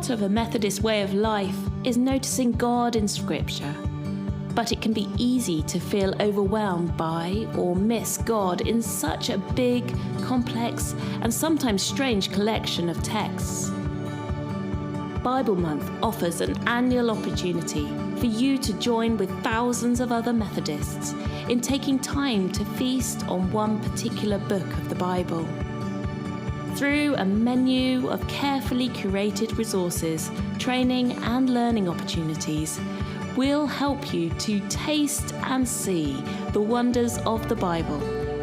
part of a Methodist way of life is noticing God in Scripture. But it can be easy to feel overwhelmed by or miss God in such a big, complex, and sometimes strange collection of texts. Bible Month offers an annual opportunity for you to join with thousands of other Methodists in taking time to feast on one particular book of the Bible. Through a menu of carefully curated resources, training and learning opportunities, we'll help you to taste and see the wonders of the Bible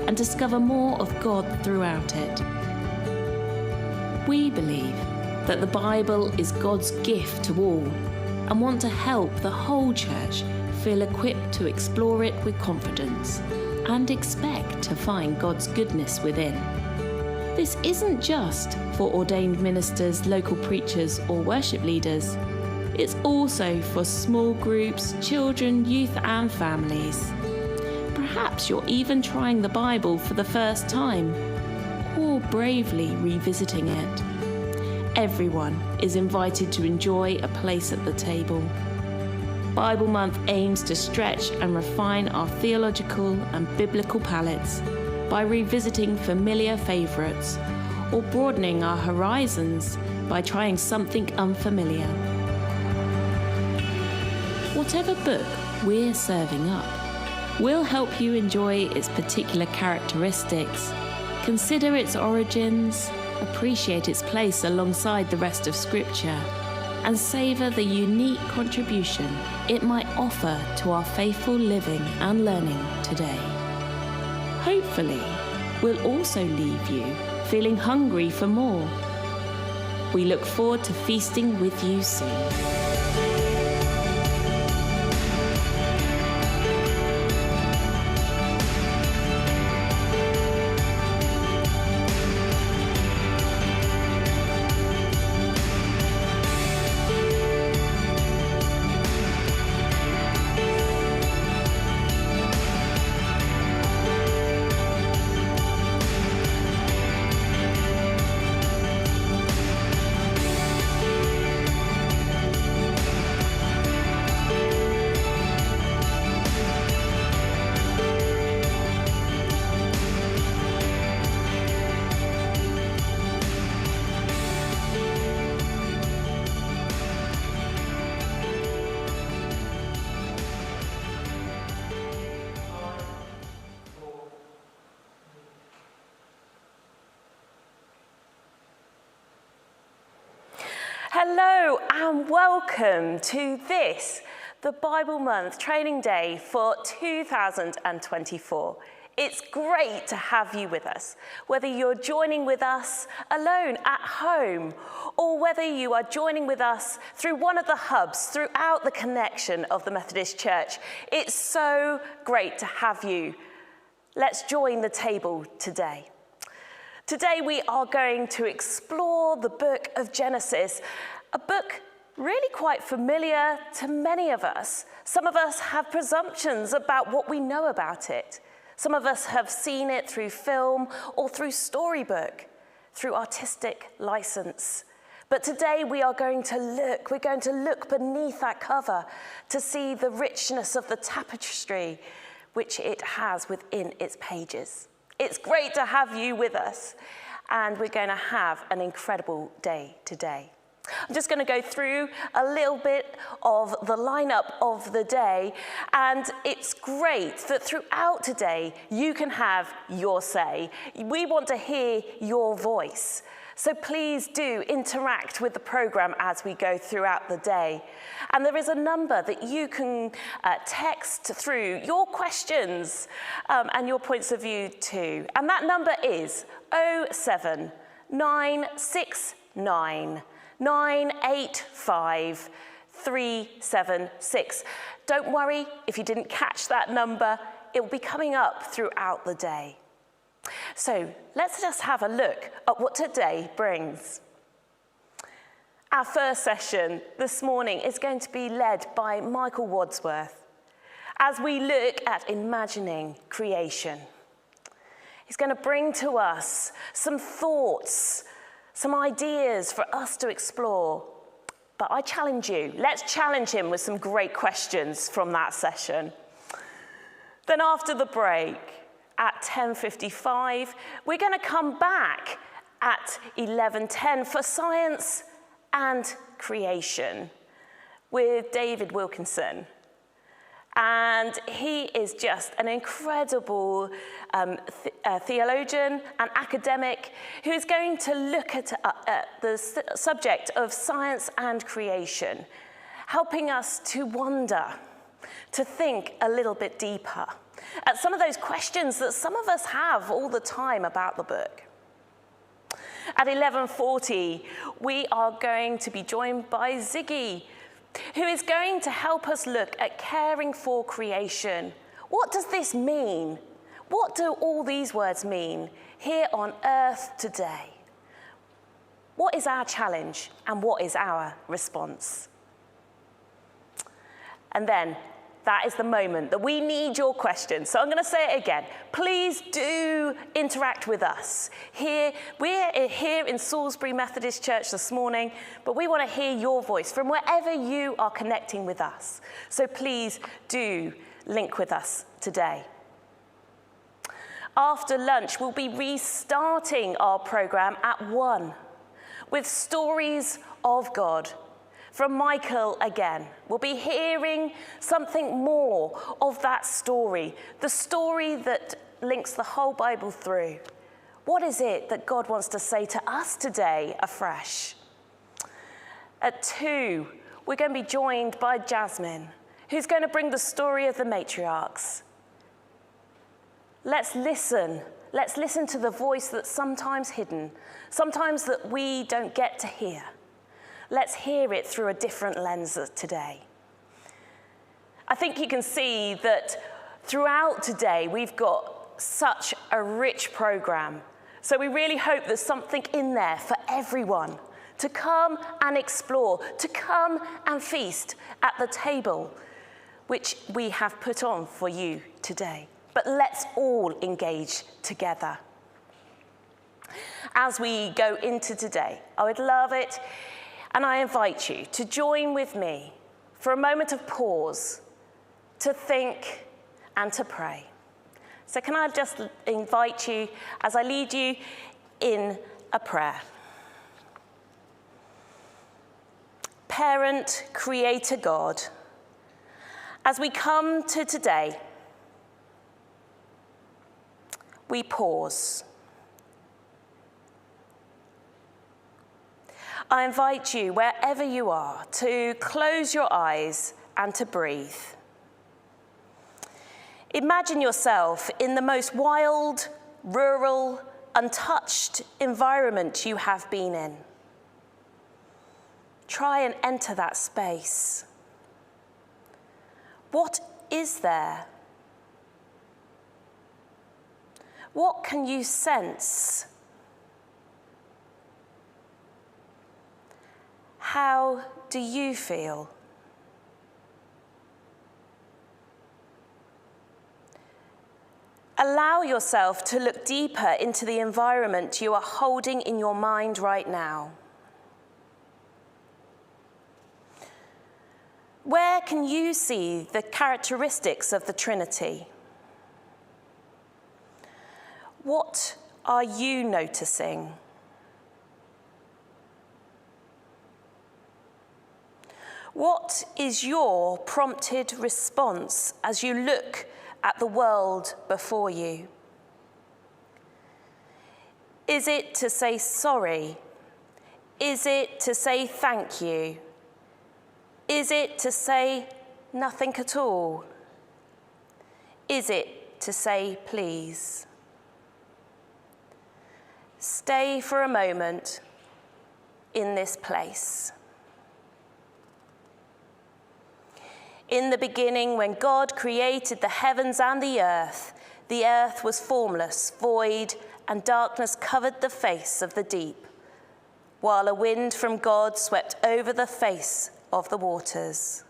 and discover more of God throughout it. We believe that the Bible is God's gift to all and want to help the whole church feel equipped to explore it with confidence and expect to find God's goodness within. This isn't just for ordained ministers, local preachers, or worship leaders. It's also for small groups, children, youth, and families. Perhaps you're even trying the Bible for the first time, or bravely revisiting it. Everyone is invited to enjoy a place at the table. Bible Month aims to stretch and refine our theological and biblical palettes by revisiting familiar favourites or broadening our horizons by trying something unfamiliar. Whatever book we're serving up, we'll help you enjoy its particular characteristics, consider its origins, appreciate its place alongside the rest of Scripture, and savour the unique contribution it might offer to our faithful living and learning today. Hopefully, we'll also leave you feeling hungry for more. We look forward to feasting with you soon. Hello and welcome to this, the Bible Month Training Day for 2024. It's great to have you with us, whether you're joining with us alone at home or whether you are joining with us through one of the hubs throughout the connection of the Methodist Church. It's so great to have you. Let's join the table today. Today we are going to explore the book of Genesis, a book really quite familiar to many of us. Some of us have presumptions about what we know about it. Some of us have seen it through film or through storybook, through artistic license. But today we're going to look beneath that cover to see the richness of the tapestry which it has within its pages. It's great to have you with us, and we're going to have an incredible day today. I'm just going to go through a little bit of the lineup of the day, and it's great that throughout today you can have your say. We want to hear your voice. So please do interact with the programme as we go throughout the day. And there is a number that you can text through your questions and your points of view too. And that number is 07969 985 376. Don't worry if you didn't catch that number, it will be coming up throughout the day. So let's just have a look at what today brings. Our first session this morning is going to be led by Michael Wadsworth as we look at imagining creation. He's going to bring to us some thoughts, some ideas for us to explore. But I challenge you, let's challenge him with some great questions from that session. Then after the break, at 10:55, we're going to come back at 11:10 for Science and Creation with David Wilkinson. And he is just an incredible theologian and academic who is going to look at the subject of science and creation, helping us to wonder, to think a little bit deeper at some of those questions that some of us have all the time about the book. At 11:40, we are going to be joined by Ziggy, who is going to help us look at caring for creation. What does this mean? What do all these words mean here on earth today? What is our challenge and what is our response? And then that is the moment that we need your questions. So I'm going to say it again. Please do interact with us. We're here in Salisbury Methodist Church this morning, but we want to hear your voice from wherever you are connecting with us. So please do link with us today. After lunch, we'll be restarting our programme at 1 with Stories of God. From Michael again. We'll be hearing something more of that story, the story that links the whole Bible through. What is it that God wants to say to us today afresh? At 2, we're going to be joined by Jasmine, who's going to bring the story of the Matriarchs. Let's listen. Let's listen to the voice that's sometimes hidden, sometimes that we don't get to hear. Let's hear it through a different lens today. I think you can see that throughout today, we've got such a rich program. So we really hope there's something in there for everyone to come and explore, to come and feast at the table, which we have put on for you today. But let's all engage together. As we go into today, I would love it. And I invite you to join with me for a moment of pause, to think and to pray. So can I just invite you as I lead you in a prayer. Parent, Creator God, as we come to today, we pause. I invite you, wherever you are, to close your eyes and to breathe. Imagine yourself in the most wild, rural, untouched environment you have been in. Try and enter that space. What is there? What can you sense? How do you feel? Allow yourself to look deeper into the environment you are holding in your mind right now. Where can you see the characteristics of the Trinity? What are you noticing? What is your prompted response as you look at the world before you? Is it to say sorry? Is it to say thank you? Is it to say nothing at all? Is it to say please? Stay for a moment in this place. In the beginning, when God created the heavens and the earth was formless, void, and darkness covered the face of the deep, while a wind from God swept over the face of the waters.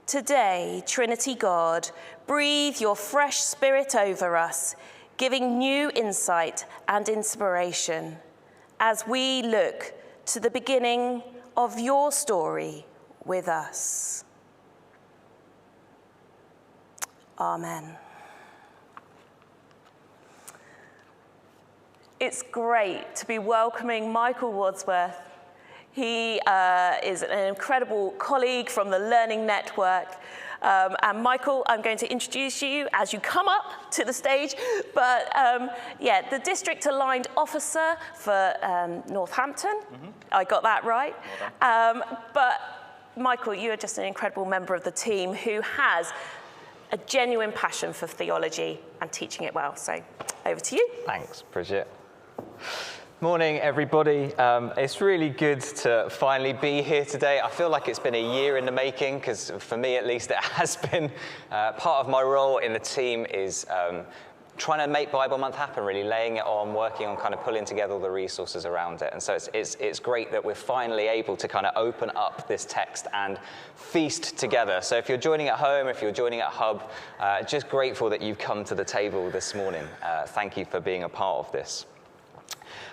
Today, Trinity God, breathe your fresh spirit over us, giving new insight and inspiration as we look to the beginning of your story with us. Amen. It's great to be welcoming Michael Wadsworth. He is an incredible colleague from the Learning Network. And Michael, I'm going to introduce you as you come up to the stage. But the District Aligned Officer for Northampton. Mm-hmm. I got that right. Well done. But Michael, you are just an incredible member of the team who has a genuine passion for theology and teaching it well. So over to you. Thanks, Bridget. Morning, everybody. It's really good to finally be here today. I feel like it's been a year in the making, because for me at least it has been. Part of my role in the team is trying to make Bible Month happen, really laying it on, working on kind of pulling together all the resources around it. And so it's great that we're finally able to kind of open up this text and feast together. So if you're joining at home, if you're joining at Hub, just grateful that you've come to the table this morning. Thank you for being a part of this.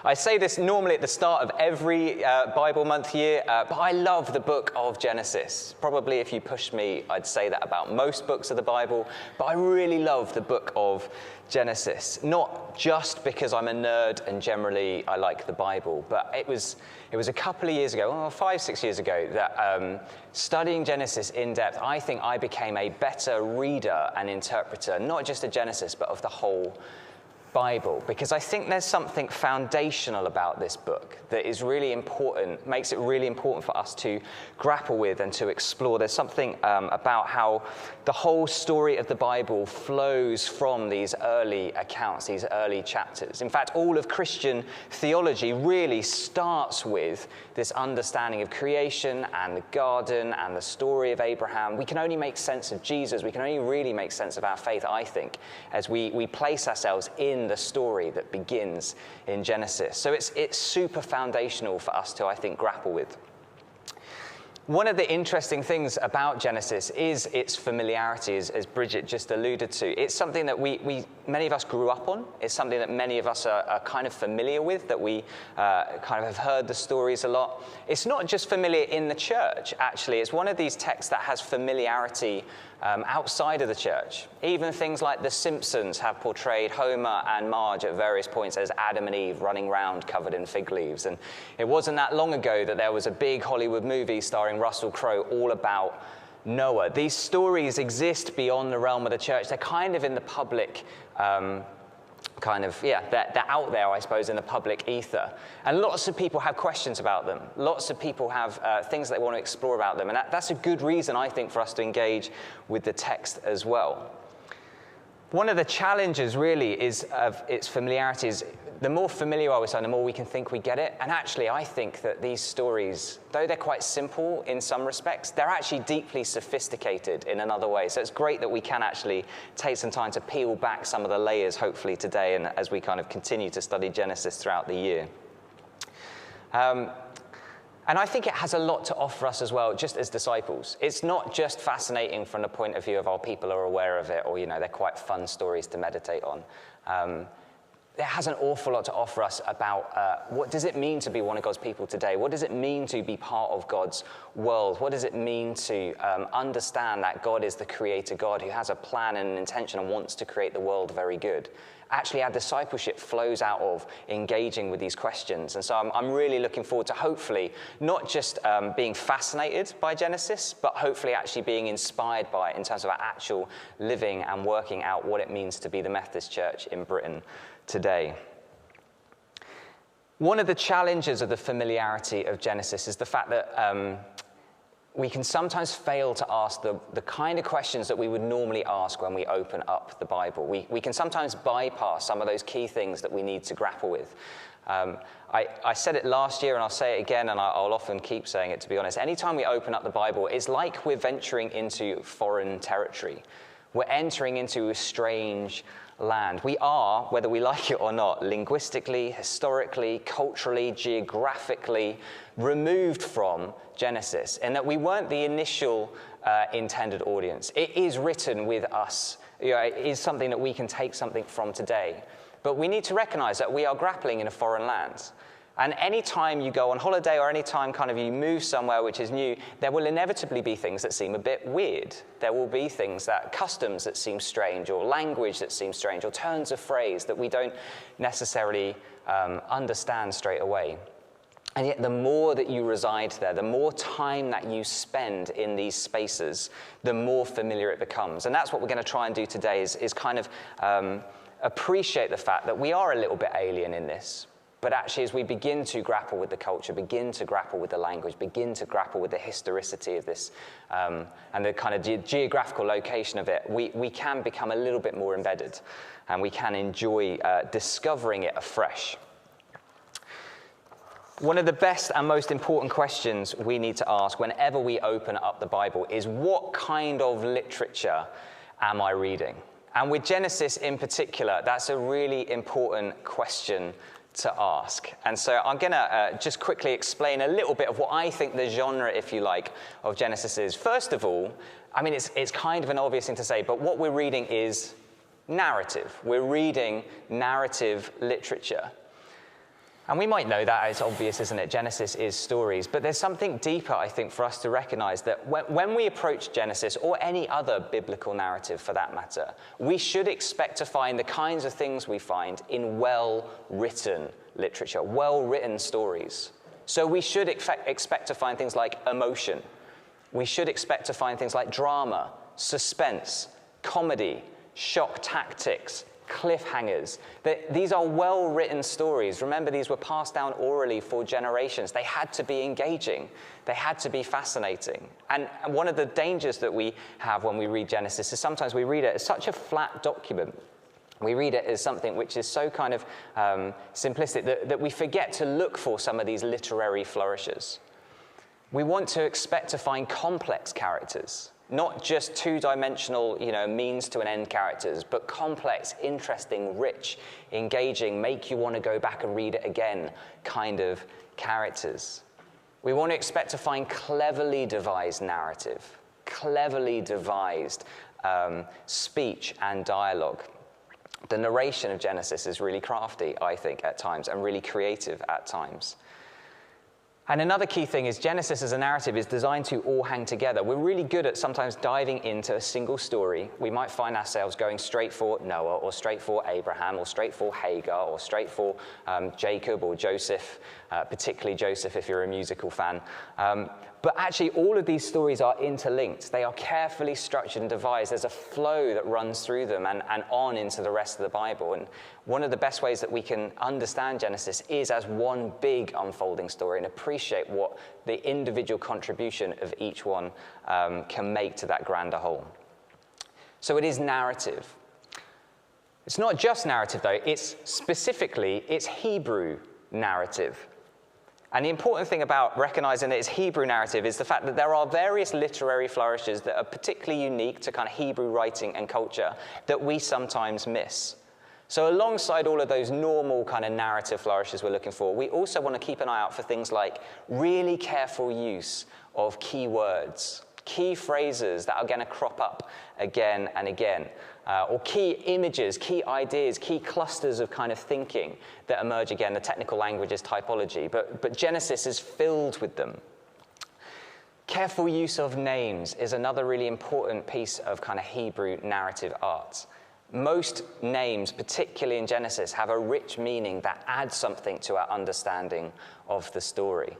I say this normally at the start of every Bible Month year, but I love the book of Genesis. Probably if you pushed me, I'd say that about most books of the Bible, but I really love the book of Genesis. Not just because I'm a nerd and generally I like the Bible, but it was a couple of years ago, 5-6 years ago, that studying Genesis in depth, I think I became a better reader and interpreter, not just of Genesis, but of the whole Bible, because I think there's something foundational about this book that is really important, makes it really important for us to grapple with and to explore. There's something about how the whole story of the Bible flows from these early accounts, these early chapters. In fact, all of Christian theology really starts with this understanding of creation and the garden and the story of Abraham. We can only make sense of Jesus. We can only really make sense of our faith, I think, as we place ourselves in the story that begins in Genesis. So it's super foundational for us to, I think, grapple with. One of the interesting things about Genesis is its familiarity, as Bridget just alluded to. It's something that many of us grew up on. It's something that many of us are kind of familiar with, that we kind of have heard the stories a lot. It's not just familiar in the church, actually. It's one of these texts that has familiarity outside of the church. Even things like The Simpsons have portrayed Homer and Marge at various points as Adam and Eve running around covered in fig leaves. And it wasn't that long ago that there was a big Hollywood movie starring Russell Crowe all about Noah. These stories exist beyond the realm of the church. They're kind of in the public they're out there, I suppose, in the public ether. And lots of people have questions about them. Lots of people have things they want to explore about them. And that's a good reason, I think, for us to engage with the text as well. One of the challenges, really, is of its familiarity is the more familiar are we, the more we can think we get it. And actually, I think that these stories, though they're quite simple in some respects, they're actually deeply sophisticated in another way. So it's great that we can actually take some time to peel back some of the layers, hopefully, today, and as we kind of continue to study Genesis throughout the year. And I think it has a lot to offer us as well, just as disciples. It's not just fascinating from the point of view of our people are aware of it, or, they're quite fun stories to meditate on. It has an awful lot to offer us about what does it mean to be one of God's people today? What does it mean to be part of God's world? What does it mean to understand that God is the creator God who has a plan and an intention and wants to create the world very good? Actually, our discipleship flows out of engaging with these questions. And so I'm really looking forward to hopefully not just being fascinated by Genesis, but hopefully actually being inspired by it in terms of our actual living and working out what it means to be the Methodist Church in Britain today. One of the challenges of the familiarity of Genesis is the fact that we can sometimes fail to ask the kind of questions that we would normally ask when we open up the Bible. We can sometimes bypass some of those key things that we need to grapple with. I said it last year and I'll say it again, and I'll often keep saying it, to be honest. Anytime we open up the Bible, it's like we're venturing into foreign territory. We're entering into a strange land. We are, whether we like it or not, linguistically, historically, culturally, geographically removed from Genesis, in that we weren't the initial intended audience. It is written with us. It is something that we can take something from today. But we need to recognize that we are grappling in a foreign land. And any time you go on holiday or any time kind of you move somewhere which is new, there will inevitably be things that seem a bit weird. There will be things customs that seem strange, or language that seems strange, or turns of phrase that we don't necessarily understand straight away. And yet the more that you reside there, the more time that you spend in these spaces, the more familiar it becomes. And that's what we're going to try and do today is kind of appreciate the fact that we are a little bit alien in this. But actually, as we begin to grapple with the culture, begin to grapple with the language, begin to grapple with the historicity of this, and the kind of geographical location of it, we can become a little bit more embedded, and we can enjoy discovering it afresh. One of the best and most important questions we need to ask whenever we open up the Bible is, what kind of literature am I reading? And with Genesis in particular, that's a really important question to ask. And so I'm going to just quickly explain a little bit of what I think the genre, if you like, of Genesis is. First of all, I mean, it's kind of an obvious thing to say, but what we're reading is narrative. We're reading narrative literature. And we might know that, it's obvious, isn't it? Genesis is stories. But there's something deeper, I think, for us to recognize that when we approach Genesis, or any other biblical narrative for that matter, we should expect to find the kinds of things we find in well-written literature, well-written stories. So we should expect to find things like emotion. We should expect to find things like drama, suspense, comedy, shock tactics, cliffhangers. These are well-written stories. Remember, these were passed down orally for generations. They had to be engaging. They had to be fascinating. And one of the dangers that we have when we read Genesis is sometimes we read it as such a flat document. We read it as something which is so kind of simplistic that we forget to look for some of these literary flourishes. We want to expect to find complex characters, not just two-dimensional, means to an end characters, but complex, interesting, rich, engaging, make you want to go back and read it again kind of characters. We want to expect to find cleverly devised narrative, cleverly devised speech and dialogue. The narration of Genesis is really crafty, I think, at times, and really creative at times. And another key thing is Genesis as a narrative is designed to all hang together. We're really good at sometimes diving into a single story. We might find ourselves going straight for Noah, or straight for Abraham, or straight for Hagar, or straight for Jacob or Joseph, particularly Joseph if you're a musical fan. But actually, all of these stories are interlinked. They are carefully structured and devised. There's a flow that runs through them and on into the rest of the Bible. And one of the best ways that we can understand Genesis is as one big unfolding story and appreciate what the individual contribution of each one can make to that grander whole. So it is narrative. It's not just narrative, though. It's Hebrew narrative. And the important thing about recognizing that it's Hebrew narrative is the fact that there are various literary flourishes that are particularly unique to kind of Hebrew writing and culture that we sometimes miss. So alongside all of those normal kind of narrative flourishes we're looking for, we also want to keep an eye out for things like really careful use of key words, key phrases that are going to crop up again and again, or key images, key ideas, key clusters of kind of thinking that emerge again. The technical language is typology, but Genesis is filled with them. Careful use of names is another really important piece of kind of Hebrew narrative art. Most names, particularly in Genesis, have a rich meaning that adds something to our understanding of the story.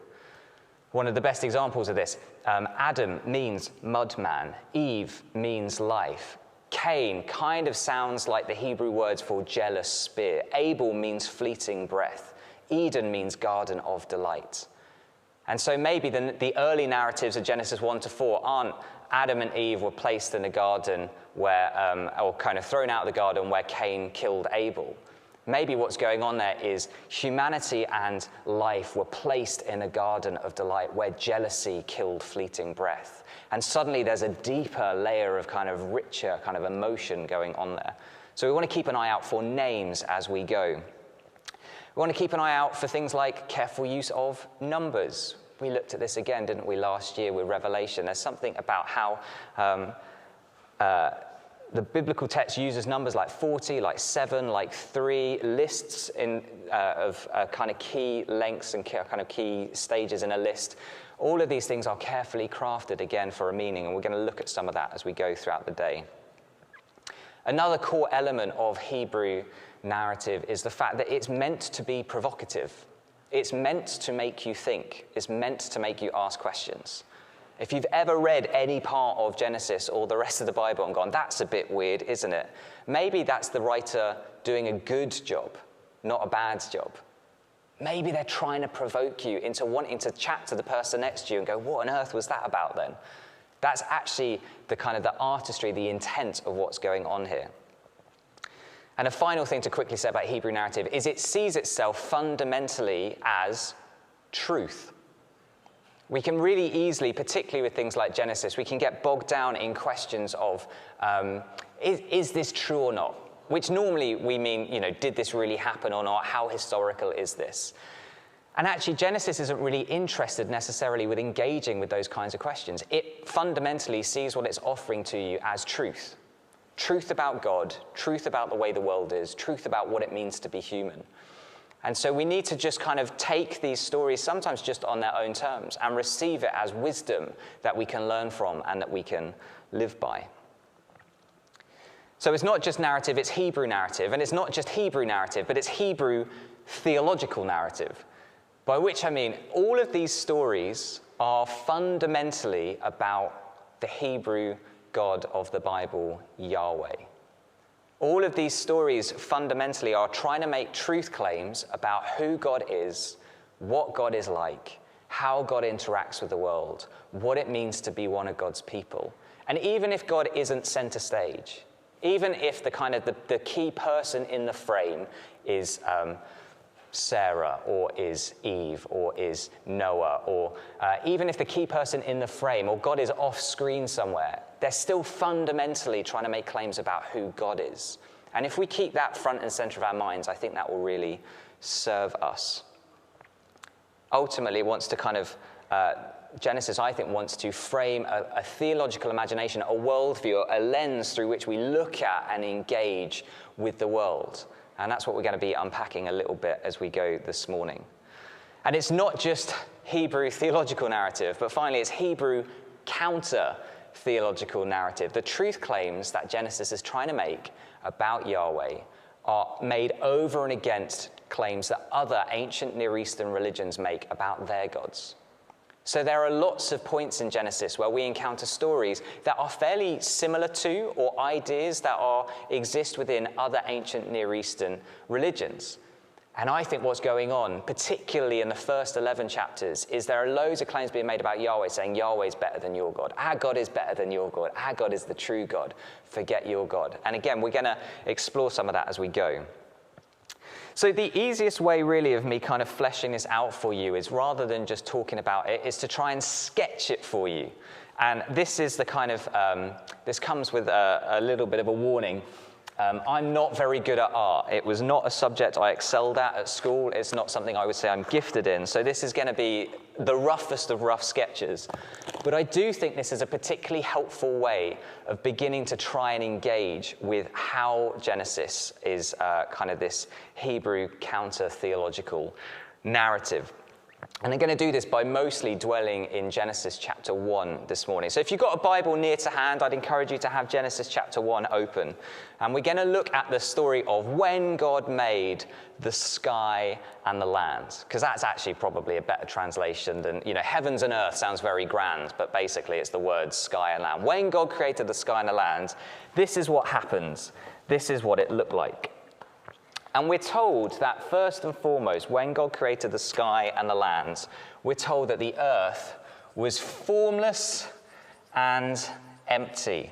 One of the best examples of this, Adam means mudman, Eve means life. Cain kind of sounds like the Hebrew words for jealous spear. Abel means fleeting breath. Eden means garden of delight. And so maybe the early narratives of Genesis 1 to 4 aren't Adam and Eve were placed in a garden where, or kind of thrown out of the garden where Cain killed Abel. Maybe what's going on there is humanity and life were placed in a garden of delight where jealousy killed fleeting breath. And suddenly there's a deeper layer of kind of richer kind of emotion going on there. So we want to keep an eye out for names as we go. We want to keep an eye out for things like careful use of numbers. We looked at this again, didn't we, last year with Revelation. There's something about how The biblical text uses numbers like 40, like 7, like 3, lists of kind of key lengths and kind of key stages in a list. All of these things are carefully crafted, again, for a meaning, and we're going to look at some of that as we go throughout the day. Another core element of Hebrew narrative is the fact that it's meant to be provocative. It's meant to make you think. It's meant to make you ask questions. If you've ever read any part of Genesis or the rest of the Bible and gone, that's a bit weird, isn't it? Maybe that's the writer doing a good job, not a bad job. Maybe they're trying to provoke you into wanting to chat to the person next to you and go, what on earth was that about then? That's actually the kind of the artistry, the intent of what's going on here. And a final thing to quickly say about Hebrew narrative is it sees itself fundamentally as truth. We can really easily, particularly with things like Genesis, we can get bogged down in questions of, is this true or not? Which normally we mean, did this really happen or not? How historical is this? And actually, Genesis isn't really interested necessarily with engaging with those kinds of questions. It fundamentally sees what it's offering to you as truth. Truth about God, truth about the way the world is, truth about what it means to be human. And so we need to just kind of take these stories, sometimes just on their own terms, and receive it as wisdom that we can learn from and that we can live by. So it's not just narrative, it's Hebrew narrative. And it's not just Hebrew narrative, but it's Hebrew theological narrative. By which I mean, all of these stories are fundamentally about the Hebrew God of the Bible, Yahweh. All of these stories fundamentally are trying to make truth claims about who God is, what God is like, how God interacts with the world, what it means to be one of God's people. And even if God isn't center stage, even if the key person in the frame is Sarah, or is Eve, or is Noah, or even if the key person in the frame, or God is off screen somewhere, they're still fundamentally trying to make claims about who God is. And if we keep that front and center of our minds, I think that will really serve us. Ultimately, it wants to Genesis, I think, wants to frame a theological imagination, a worldview, a lens through which we look at and engage with the world. And that's what we're going to be unpacking a little bit as we go this morning. And it's not just Hebrew theological narrative, but finally it's Hebrew counter-theological narrative. The truth claims that Genesis is trying to make about Yahweh are made over and against claims that other ancient Near Eastern religions make about their gods. So there are lots of points in Genesis where we encounter stories that are fairly similar to, or ideas that exist within other ancient Near Eastern religions. And I think what's going on, particularly in the first 11 chapters, is there are loads of claims being made about Yahweh, saying Yahweh's better than your God. Our God is better than your God. Our God is the true God. Forget your God. And again, we're going to explore some of that as we go. So the easiest way really of me kind of fleshing this out for you is, rather than just talking about it, is to try and sketch it for you. And this is the kind of, this comes with a little bit of a warning. I'm not very good at art. It was not a subject I excelled at school. It's not something I would say I'm gifted in. So this is going to be the roughest of rough sketches. But I do think this is a particularly helpful way of beginning to try and engage with how Genesis is kind of this Hebrew counter-theological narrative. And I'm going to do this by mostly dwelling in Genesis chapter 1 this morning. So if you've got a Bible near to hand, I'd encourage you to have Genesis chapter 1 open. And we're going to look at the story of when God made the sky and the land. Because that's actually probably a better translation than, heavens and earth sounds very grand, but basically it's the words sky and land. When God created the sky and the land, this is what happens. This is what it looked like. And we're told that first and foremost, when God created the sky and the land, we're told that the earth was formless and empty.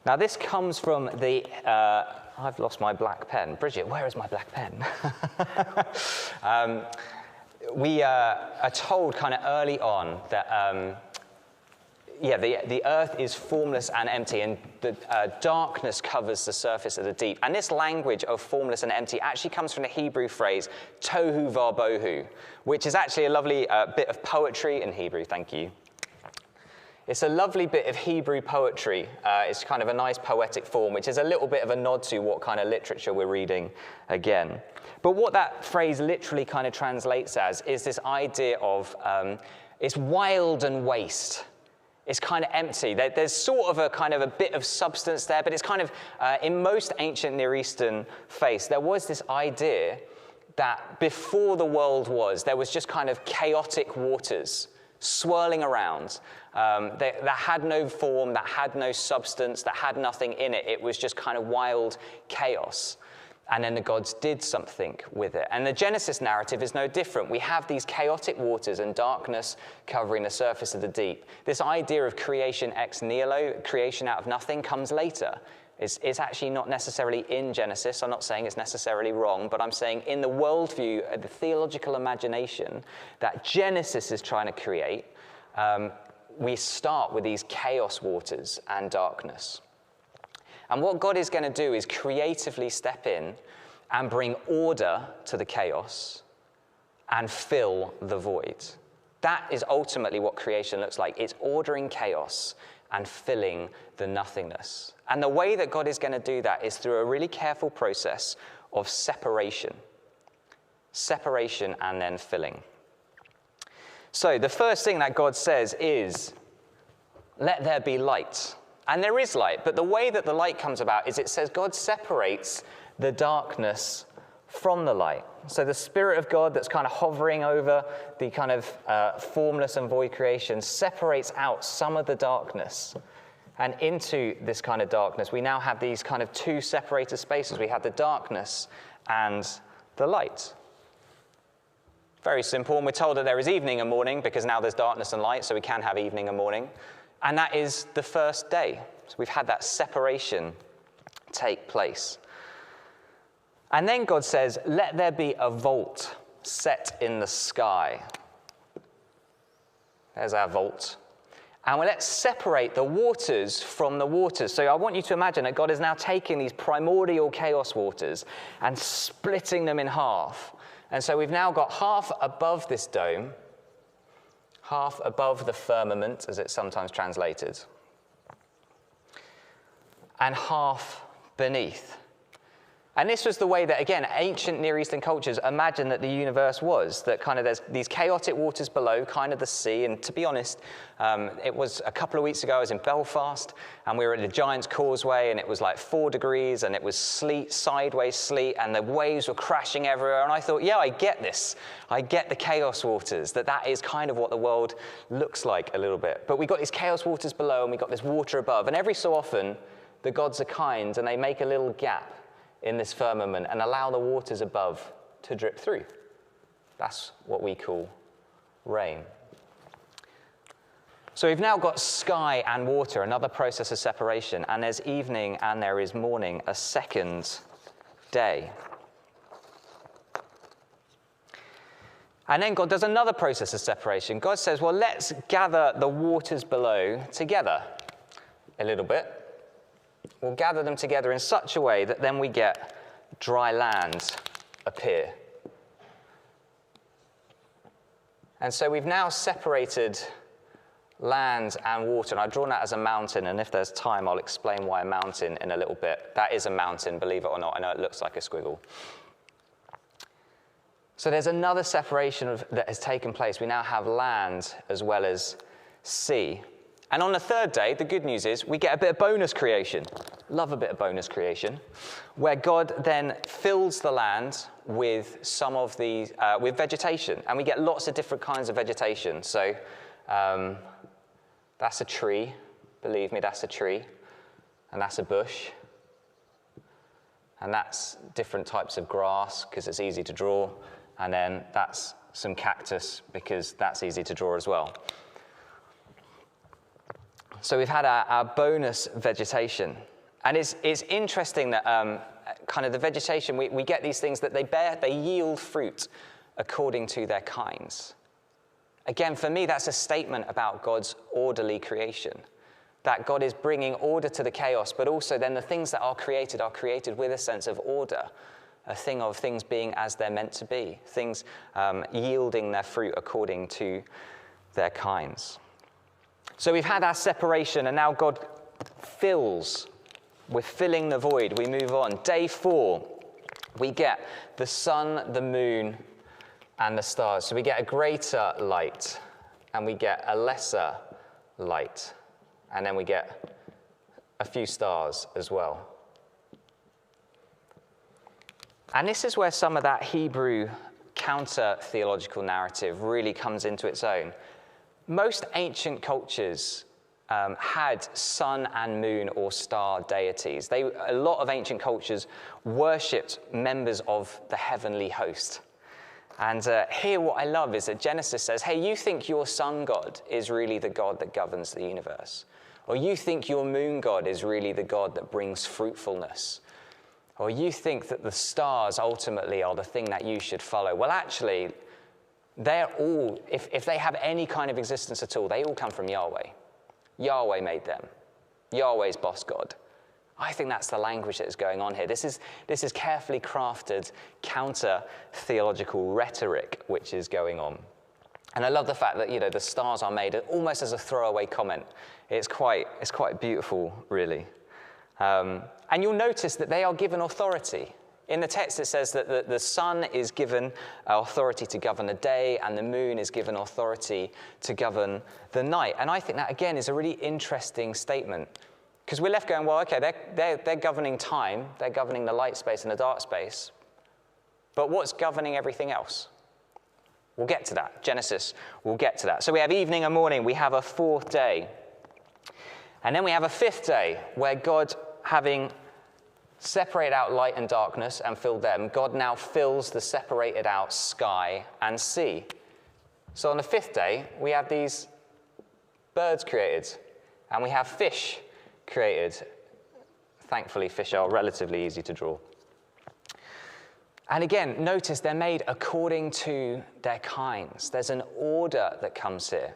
Now this comes from the, I've lost my black pen. Bridget, where is my black pen? We are told kind of early on that the earth is formless and empty, and the darkness covers the surface of the deep. And this language of formless and empty actually comes from the Hebrew phrase tohu vabohu, which is actually a lovely bit of poetry in Hebrew, thank you. It's a lovely bit of Hebrew poetry. It's kind of a nice poetic form, which is a little bit of a nod to what kind of literature we're reading again. But what that phrase literally kind of translates as is this idea of it's wild and waste. It's kind of empty. There's sort of a bit of substance there, but it's kind of, in most ancient Near Eastern faiths, there was this idea that before the world was, there was just kind of chaotic waters swirling around, that had no form, that had no substance, that had nothing in it. It was just kind of wild chaos. And then the gods did something with it. And the Genesis narrative is no different. We have these chaotic waters and darkness covering the surface of the deep. This idea of creation ex nihilo, creation out of nothing, comes later. It's actually not necessarily in Genesis. I'm not saying it's necessarily wrong, but I'm saying in the worldview, the theological imagination that Genesis is trying to create, we start with these chaos waters and darkness. And what God is going to do is creatively step in and bring order to the chaos and fill the void. That is ultimately what creation looks like. It's ordering chaos and filling the nothingness. And the way that God is going to do that is through a really careful process of separation. Separation and then filling. So the first thing that God says is, let there be light. And there is light, but the way that the light comes about is it says God separates the darkness from the light. So the Spirit of God that's kind of hovering over the kind of formless and void creation separates out some of the darkness. And into this kind of darkness, we now have these kind of two separated spaces. We have the darkness and the light. Very simple, and we're told that there is evening and morning because now there's darkness and light, so we can have evening and morning. And that is the first day. So we've had that separation take place. And then God says, let there be a vault set in the sky. There's our vault. And let's separate the waters from the waters. So I want you to imagine that God is now taking these primordial chaos waters and splitting them in half. And so we've now got half above this dome, half above the firmament, as it's sometimes translated, and half beneath. And this was the way that, again, ancient Near Eastern cultures imagined that the universe was, that kind of there's these chaotic waters below, kind of the sea. And to be honest, it was a couple of weeks ago, I was in Belfast, and we were at the Giant's Causeway, and it was like 4 degrees, and it was sleet, sideways sleet, and the waves were crashing everywhere. And I thought, yeah, I get this. I get the chaos waters, that is kind of what the world looks like a little bit. But we've got these chaos waters below, and we've got this water above. And every so often, the gods are kind, and they make a little gap in this firmament and allow the waters above to drip through. That's what we call rain. So we've now got sky and water, another process of separation, and there's evening and there is morning, a second day. And then God does another process of separation. God says, well, let's gather the waters below together a little bit. We'll gather them together in such a way that then we get dry land appear. And so we've now separated land and water, and I've drawn that as a mountain, and if there's time, I'll explain why a mountain in a little bit. That is a mountain, believe it or not. I know it looks like a squiggle. So there's another separation that has taken place. We now have land as well as sea. And on the third day, the good news is we get a bit of bonus creation. Love a bit of bonus creation, where God then fills the land with some of the with vegetation, and we get lots of different kinds of vegetation. So that's a tree, believe me, that's a tree, and that's a bush, and that's different types of grass because it's easy to draw, and then that's some cactus because that's easy to draw as well. So we've had our bonus vegetation. And it's interesting that kind of the vegetation, we get these things that they yield fruit according to their kinds. Again, for me, that's a statement about God's orderly creation. That God is bringing order to the chaos, but also then the things that are created with a sense of order. A thing of things being as they're meant to be. Things yielding their fruit according to their kinds. So we've had our separation, and now God fills. We're filling the void. We move on. Day 4, we get the sun, the moon, and the stars. So we get a greater light, and we get a lesser light, and then we get a few stars as well. And this is where some of that Hebrew counter-theological narrative really comes into its own. Most ancient cultures had sun and moon or star deities. A lot of ancient cultures worshipped members of the heavenly host. And here what I love is that Genesis says, hey, you think your sun god is really the God that governs the universe. Or you think your moon god is really the God that brings fruitfulness. Or you think that the stars ultimately are the thing that you should follow. Well, actually, they're all, if they have any kind of existence at all, they all come from Yahweh. Yahweh made them. Yahweh's boss God. I think that's the language that is going on here. This is carefully crafted counter-theological rhetoric which is going on. And I love the fact that, the stars are made almost as a throwaway comment. It's quite beautiful, really. And you'll notice that they are given authority. In the text, it says that the sun is given authority to govern the day, and the moon is given authority to govern the night. And I think that, again, is a really interesting statement. Because we're left going, well, okay, they're governing time, they're governing the light space and the dark space, but what's governing everything else? We'll get to that. Genesis, we'll get to that. So we have evening and morning, we have a 4th day. And then we have a 5th day, where God, having separated out light and darkness and filled them, God now fills the separated out sky and sea. So on the 5th day, we have these birds created, and we have fish created. Thankfully, fish are relatively easy to draw. And again, notice they're made according to their kinds. There's an order that comes here.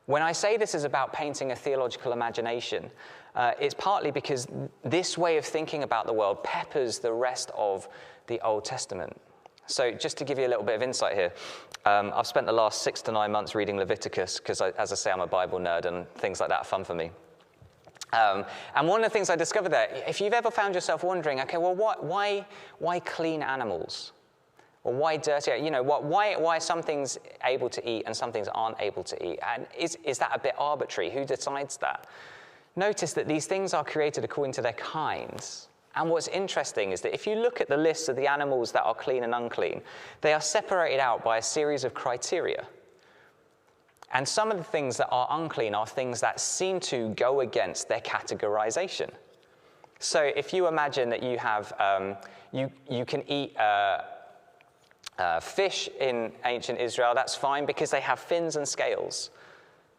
When I say this is about painting a theological imagination, it's partly because this way of thinking about the world peppers the rest of the Old Testament. So just to give you a little bit of insight here, I've spent the last 6 to 9 months reading Leviticus because, as I say, I'm a Bible nerd and things like that are fun for me. And one of the things I discovered there, if you've ever found yourself wondering, okay, well, why clean animals? Or why dirty? Why are some things able to eat and some things aren't able to eat? And is that a bit arbitrary? Who decides that? Notice that these things are created according to their kinds. And what's interesting is that if you look at the list of the animals that are clean and unclean, they are separated out by a series of criteria. And some of the things that are unclean are things that seem to go against their categorization. So if you imagine that you have, you can eat fish in ancient Israel, that's fine because they have fins and scales.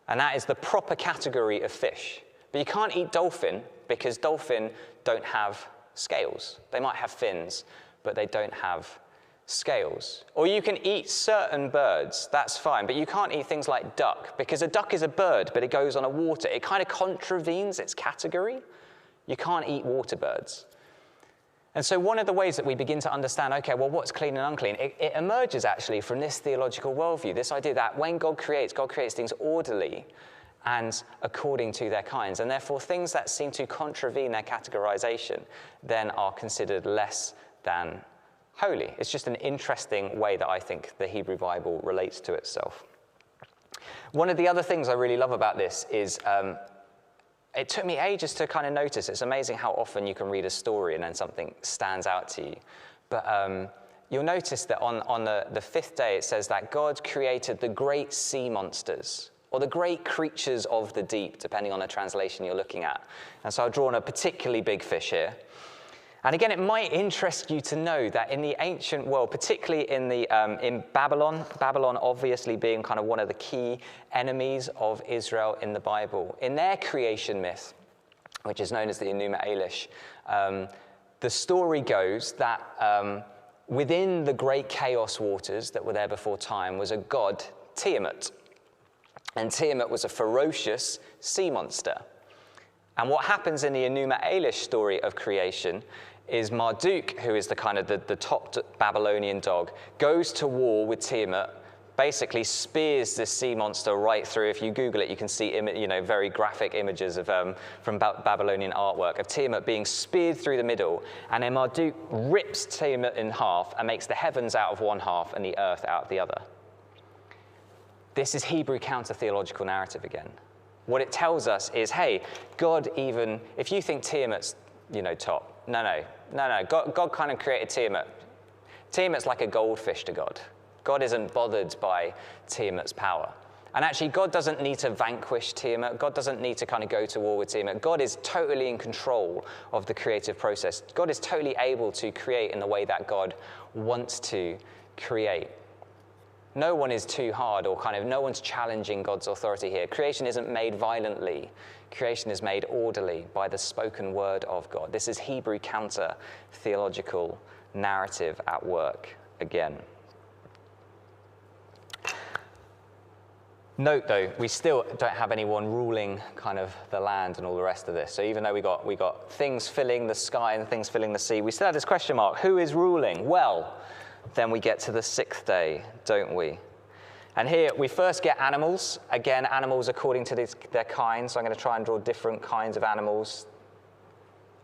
And that is the proper category of fish. But you can't eat dolphin because dolphin don't have scales. They might have fins, but they don't have scales. Or you can eat certain birds, that's fine, but you can't eat things like duck because a duck is a bird, but it goes on a water. It kind of contravenes its category. You can't eat water birds. And so one of the ways that we begin to understand, okay, well, what's clean and unclean, it emerges actually from this theological worldview, this idea that when God creates things orderly and according to their kinds. And therefore, things that seem to contravene their categorization then are considered less than holy. It's just an interesting way that I think the Hebrew Bible relates to itself. One of the other things I really love about this is it took me ages to kind of notice. It's amazing how often you can read a story and then something stands out to you. But you'll notice that on the 5th day, it says that God created the great sea monsters, or the great creatures of the deep, depending on the translation you're looking at. And so I've drawn a particularly big fish here. And again, it might interest you to know that in the ancient world, particularly in Babylon obviously being kind of one of the key enemies of Israel in the Bible, in their creation myth, which is known as the Enuma Elish, the story goes that within the great chaos waters that were there before time was a god, Tiamat. And Tiamat was a ferocious sea monster. And what happens in the Enuma Elish story of creation is Marduk, who is the kind of the top Babylonian dog, goes to war with Tiamat, basically spears this sea monster right through. If you Google it, you can see very graphic images of from Babylonian artwork of Tiamat being speared through the middle, and then Marduk rips Tiamat in half and makes the heavens out of one half and the earth out of the other. This is Hebrew counter-theological narrative again. What it tells us is, hey, God even, if you think Tiamat's, top, no. God kind of created Tiamat. Tiamat's like a goldfish to God. God isn't bothered by Tiamat's power. And actually, God doesn't need to vanquish Tiamat. God doesn't need to kind of go to war with Tiamat. God is totally in control of the creative process. God is totally able to create in the way that God wants to create. No one is too hard, or no one's challenging God's authority here. Creation isn't made violently. Creation is made orderly by the spoken word of God. This is Hebrew counter-theological narrative at work again. Note, though, we still don't have anyone ruling kind of the land and all the rest of this. So even though we got things filling the sky and things filling the sea, we still have this question mark. Who is ruling? Well, then we get to the sixth day, don't we? And here we first get animals. Again, animals according to their kinds. So I'm going to try and draw different kinds of animals.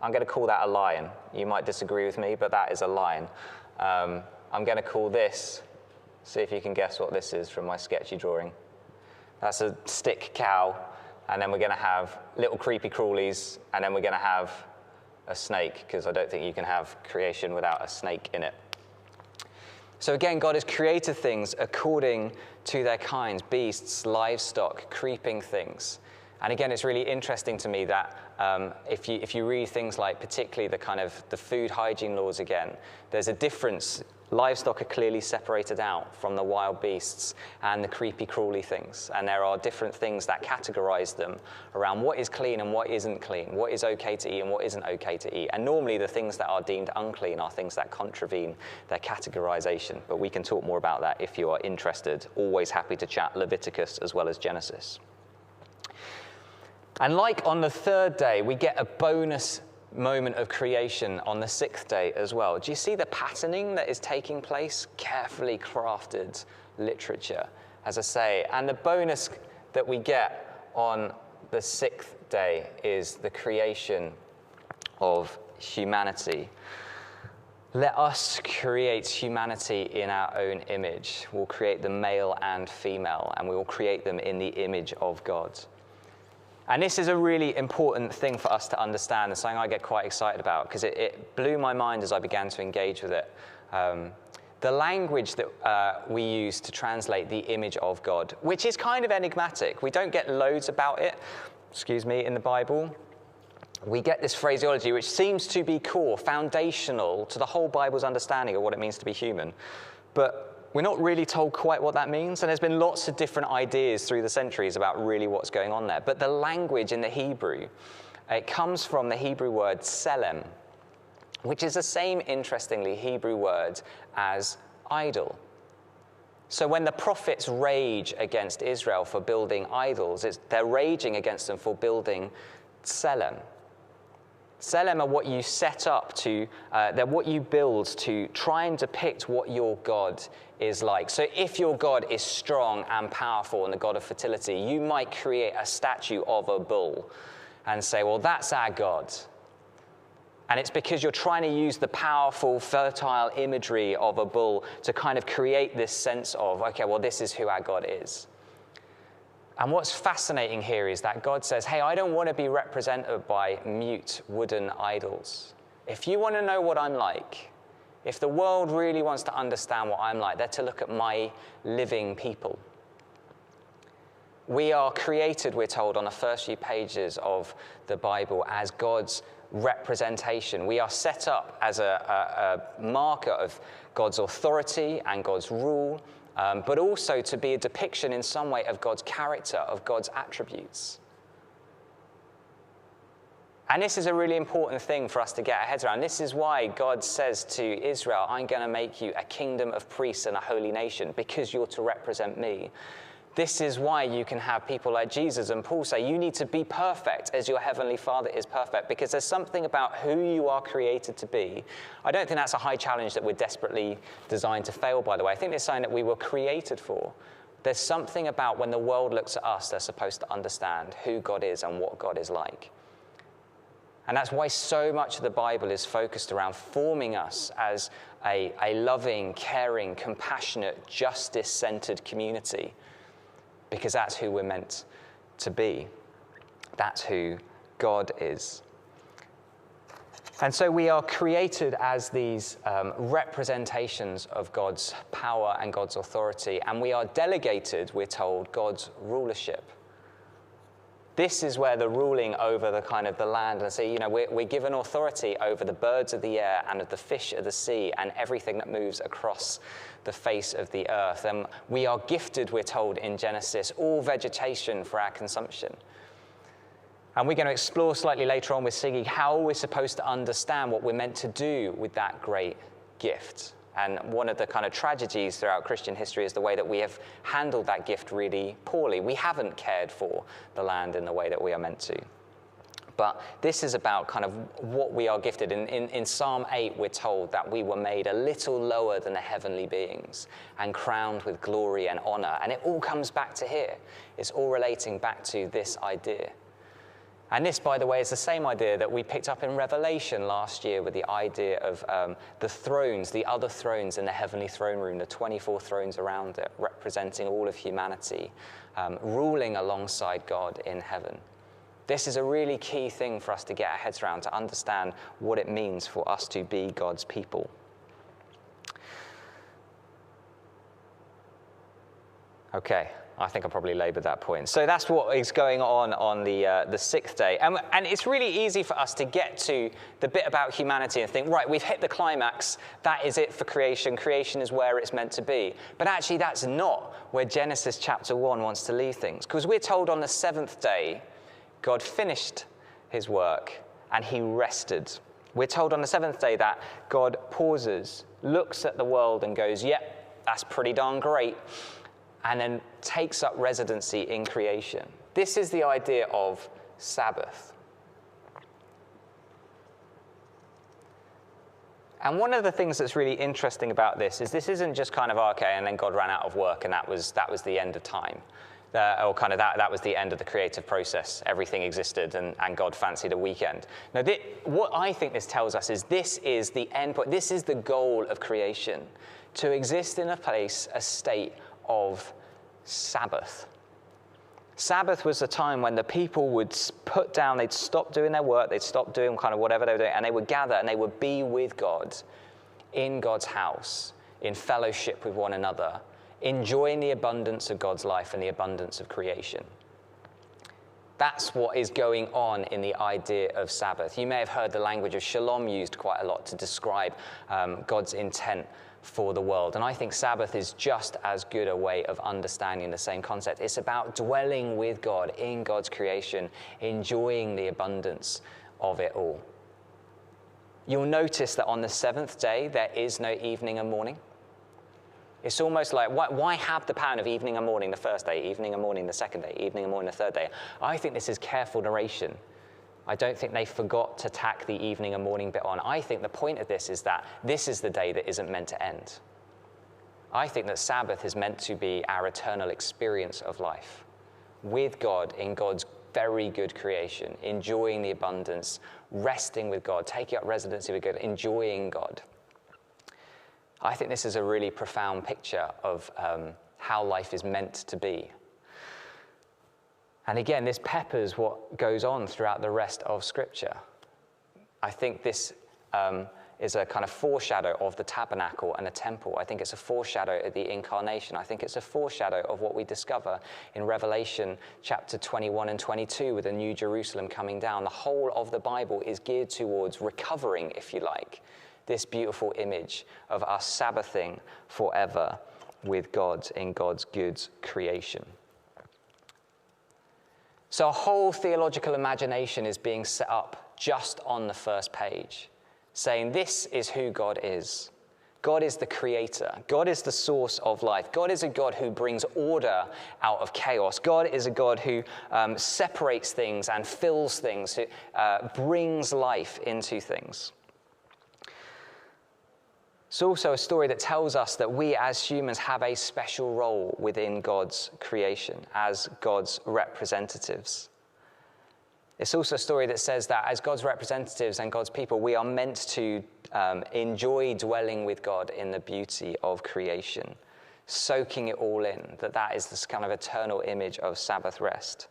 I'm going to call that a lion. You might disagree with me, but that is a lion. I'm going to call this, see if you can guess what this is from my sketchy drawing. That's a stick cow, and then we're going to have little creepy crawlies, and then we're going to have a snake, because I don't think you can have creation without a snake in it. So again, God has created things according to their kinds, beasts, livestock, creeping things. And again, it's really interesting to me that if you read things like particularly the food hygiene laws again, there's a difference. Livestock are clearly separated out from the wild beasts and the creepy, crawly things. And there are different things that categorize them around what is clean and what isn't clean, what is okay to eat and what isn't okay to eat. And normally the things that are deemed unclean are things that contravene their categorization. But we can talk more about that if you are interested. Always happy to chat Leviticus as well as Genesis. And like on the third day, we get a bonus moment of creation on the sixth day as well. Do you see the patterning that is taking place? Carefully crafted literature, as I say. And the bonus that we get on the sixth day is the creation of humanity. Let us create humanity in our own image. We'll create the male and female, and we will create them in the image of God. And this is a really important thing for us to understand, and something I get quite excited about, because it blew my mind as I began to engage with it. The language that we use to translate the image of God, which is kind of enigmatic. We don't get loads about it, in the Bible. We get this phraseology, which seems to be core, foundational to the whole Bible's understanding of what it means to be human. But we're not really told quite what that means, and there's been lots of different ideas through the centuries about really what's going on there. But the language in the Hebrew, it comes from the Hebrew word selem, which is the same, interestingly, Hebrew word as idol. So when the prophets rage against Israel for building idols, they're raging against them for building selem. Selem are what you set up to, they're what you build to try and depict what your God is like. So if your God is strong and powerful and the God of fertility, you might create a statue of a bull and say, well, that's our God. And it's because you're trying to use the powerful, fertile imagery of a bull to kind of create this sense of, okay, well, this is who our God is. And what's fascinating here is that God says, hey, I don't want to be represented by mute wooden idols. If you want to know what I'm like, if the world really wants to understand what I'm like, they're to look at my living people. We are created, we're told, on the first few pages of the Bible as God's representation. We are set up as a marker of God's authority and God's rule, but also to be a depiction in some way of God's character, of God's attributes. And this is a really important thing for us to get our heads around. This is why God says to Israel, I'm going to make you a kingdom of priests and a holy nation, because you're to represent me. This is why you can have people like Jesus and Paul say, you need to be perfect as your heavenly Father is perfect, because there's something about who you are created to be. I don't think that's a high challenge that we're desperately designed to fail, by the way. I think it's something that we were created for. There's something about when the world looks at us, they're supposed to understand who God is and what God is like. And that's why so much of the Bible is focused around forming us as a loving, caring, compassionate, justice-centered community. Because that's who we're meant to be. That's who God is. And so we are created as these representations of God's power and God's authority, and we are delegated, we're told, God's rulership. This is where the ruling over the kind of the land and sea, we're given authority over the birds of the air and of the fish of the sea and everything that moves across the face of the earth. And we are gifted, we're told in Genesis, all vegetation for our consumption. And we're going to explore slightly later on with Siggy how we're supposed to understand what we're meant to do with that great gift. And one of the kind of tragedies throughout Christian history is the way that we have handled that gift really poorly. We haven't cared for the land in the way that we are meant to. But this is about kind of what we are gifted. In Psalm 8, we're told that we were made a little lower than the heavenly beings and crowned with glory and honor. And it all comes back to here. It's all relating back to this idea. And this, by the way, is the same idea that we picked up in Revelation last year with the idea of the thrones, the other thrones in the heavenly throne room, the 24 thrones around it, representing all of humanity, ruling alongside God in heaven. This is a really key thing for us to get our heads around, to understand what it means for us to be God's people. Okay. I think I probably labored that point. So that's what is going on the sixth day. And it's really easy for us to get to the bit about humanity and think, right, we've hit the climax. That is it for creation. Creation is where it's meant to be. But actually, that's not where Genesis chapter 1 wants to leave things. Because we're told on the seventh day, God finished his work and he rested. We're told on the seventh day that God pauses, looks at the world and goes, yep, that's pretty darn great. And then takes up residency in creation. This is the idea of Sabbath. And one of the things that's really interesting about this isn't just kind of, okay, and then God ran out of work and that was the end of time. Or kind of that was the end of the creative process. Everything existed and God fancied a weekend. Now, what I think this tells us is this is the end point. This is the goal of creation, to exist in a state of Sabbath. Sabbath was a time when the people would put down, they'd stop doing their work, they'd stop doing kind of whatever they were doing, and they would gather and they would be with God in God's house, in fellowship with one another, enjoying the abundance of God's life and the abundance of creation. That's what is going on in the idea of Sabbath. You may have heard the language of shalom used quite a lot to describe God's intent for the world. And I think Sabbath is just as good a way of understanding the same concept. It's about dwelling with God in God's creation, enjoying the abundance of it all. You'll notice that on the seventh day, there is no evening and morning. It's almost like, why have the pattern of evening and morning the first day, evening and morning the second day, evening and morning the third day? I think this is careful narration. I don't think they forgot to tack the evening and morning bit on. I think the point of this is that this is the day that isn't meant to end. I think that Sabbath is meant to be our eternal experience of life with God in God's very good creation, enjoying the abundance, resting with God, taking up residency with God, enjoying God. I think this is a really profound picture of how life is meant to be. And again, this peppers what goes on throughout the rest of Scripture. I think this is a kind of foreshadow of the tabernacle and the temple. I think it's a foreshadow of the incarnation. I think it's a foreshadow of what we discover in Revelation chapter 21 and 22 with the New Jerusalem coming down. The whole of the Bible is geared towards recovering, if you like, this beautiful image of us Sabbathing forever with God in God's good creation. So a whole theological imagination is being set up just on the first page, saying this is who God is. God is the creator. God is the source of life. God is a God who brings order out of chaos. God is a God who separates things and fills things, who brings life into things. It's also a story that tells us that we as humans have a special role within God's creation as God's representatives. It's also a story that says that as God's representatives and God's people, we are meant to enjoy dwelling with God in the beauty of creation, soaking it all in, that is this kind of eternal image of Sabbath rest.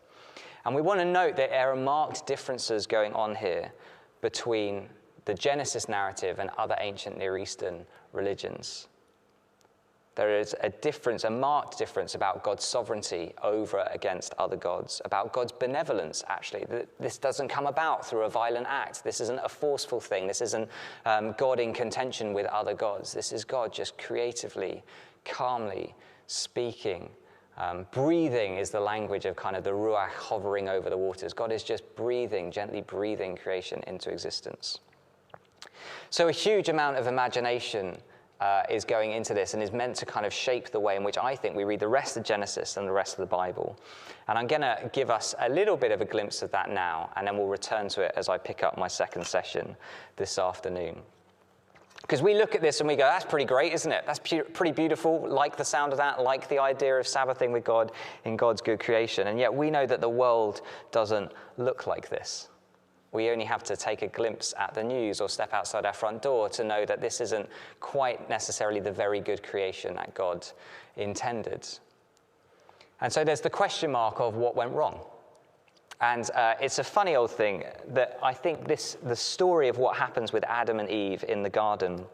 And we want to note that there are marked differences going on here between the Genesis narrative and other ancient Near Eastern religions. There is a marked difference about God's sovereignty over against other gods, about God's benevolence, actually. This doesn't come about through a violent act. This isn't a forceful thing. This isn't God in contention with other gods. This is God just creatively, calmly speaking. Breathing is the language of kind of the ruach hovering over the waters. God is just gently breathing creation into existence. So a huge amount of imagination is going into this and is meant to kind of shape the way in which I think we read the rest of Genesis and the rest of the Bible. And I'm going to give us a little bit of a glimpse of that now, and then we'll return to it as I pick up my second session this afternoon. Because we look at this and we go, that's pretty great, isn't it? That's pretty beautiful, like the sound of that, like the idea of Sabbathing with God in God's good creation. And yet we know that the world doesn't look like this. We only have to take a glimpse at the news or step outside our front door to know that this isn't quite necessarily the very good creation that God intended. And so there's the question mark of what went wrong. And it's a funny old thing that I think the story of what happens with Adam and Eve in the garden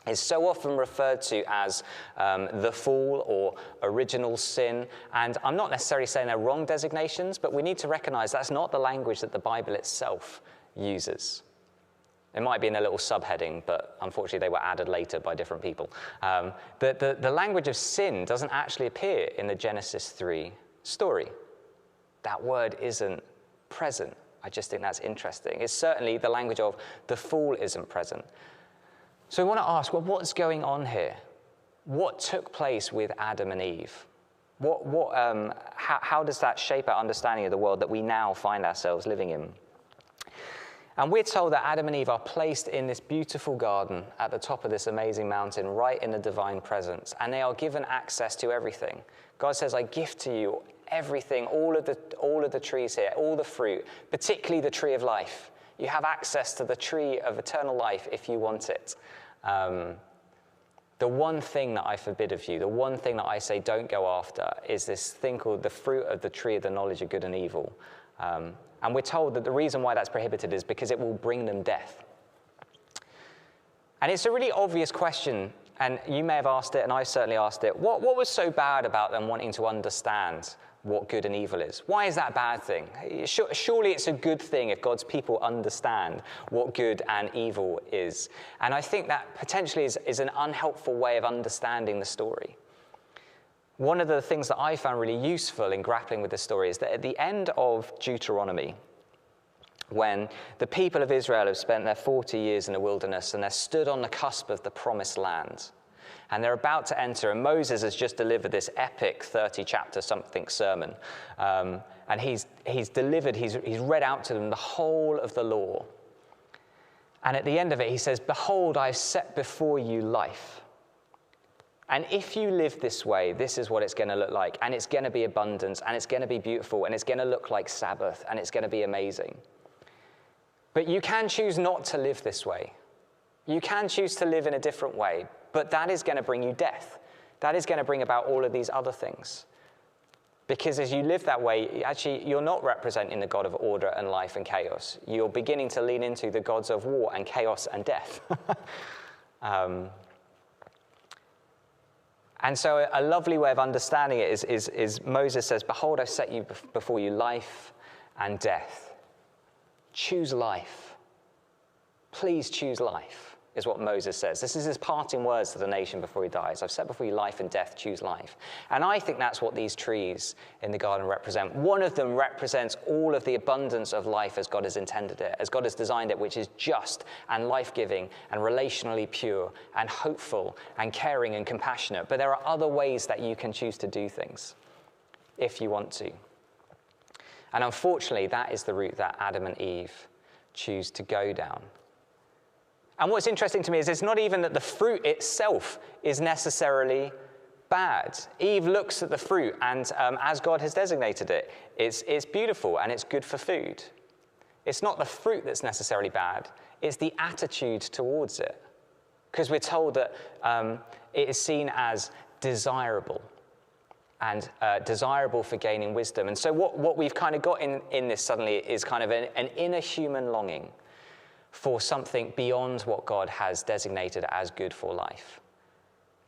is so often referred to as the fall or original sin. And I'm not necessarily saying they're wrong designations, but we need to recognize that's not the language that the Bible itself uses. It might be in a little subheading, but unfortunately they were added later by different people. The language of sin doesn't actually appear in the Genesis 3 story. That word isn't present. I just think that's interesting. It's certainly the language of the fall isn't present. So we want to ask, well, what's going on here? What took place with Adam and Eve? How does that shape our understanding of the world that we now find ourselves living in? And we're told that Adam and Eve are placed in this beautiful garden at the top of this amazing mountain, right in the divine presence, and they are given access to everything. God says, I gift to you everything, all of the trees here, all the fruit, particularly the tree of life. You have access to the tree of eternal life if you want it. The one thing that I forbid of you, the one thing that I say don't go after, is this thing called the fruit of the tree of the knowledge of good and evil. And we're told that the reason why that's prohibited is because it will bring them death. And it's a really obvious question, and you may have asked it, and I certainly asked it. What was so bad about them wanting to understand what good and evil is? Why is that a bad thing? Surely it's a good thing if God's people understand what good and evil is. And I think that potentially is an unhelpful way of understanding the story. One of the things that I found really useful in grappling with the story is that at the end of Deuteronomy, when the people of Israel have spent their 40 years in the wilderness and they're stood on the cusp of the promised land, and they're about to enter, and Moses has just delivered this epic 30-chapter something sermon. And he's read out to them the whole of the law. And at the end of it, he says, behold, I've set before you life. And if you live this way, this is what it's going to look like. And it's going to be abundance, and it's going to be beautiful, and it's going to look like Sabbath, and it's going to be amazing. But you can choose not to live this way. You can choose to live in a different way, but that is going to bring you death. That is going to bring about all of these other things. Because as you live that way, actually, you're not representing the God of order and life and chaos. You're beginning to lean into the gods of war and chaos and death. And so a lovely way of understanding it is Moses says, behold, I've set you before you life and death. Choose life. Please choose life. is what Moses says. This is his parting words to the nation before he dies. I've set before you life and death, choose life. And I think that's what these trees in the garden represent. One of them represents all of the abundance of life as God has intended it, as God has designed it, which is just and life-giving and relationally pure and hopeful and caring and compassionate. But there are other ways that you can choose to do things if you want to. And unfortunately, that is the route that Adam and Eve choose to go down. And what's interesting to me is it's not even that the fruit itself is necessarily bad. Eve looks at the fruit, and as God has designated it, it's beautiful and it's good for food. It's not the fruit that's necessarily bad, it's the attitude towards it. Because we're told that it is seen as desirable, and desirable for gaining wisdom. And so what we've kind of got in this suddenly is kind of an inner human longing for something beyond what God has designated as good for life.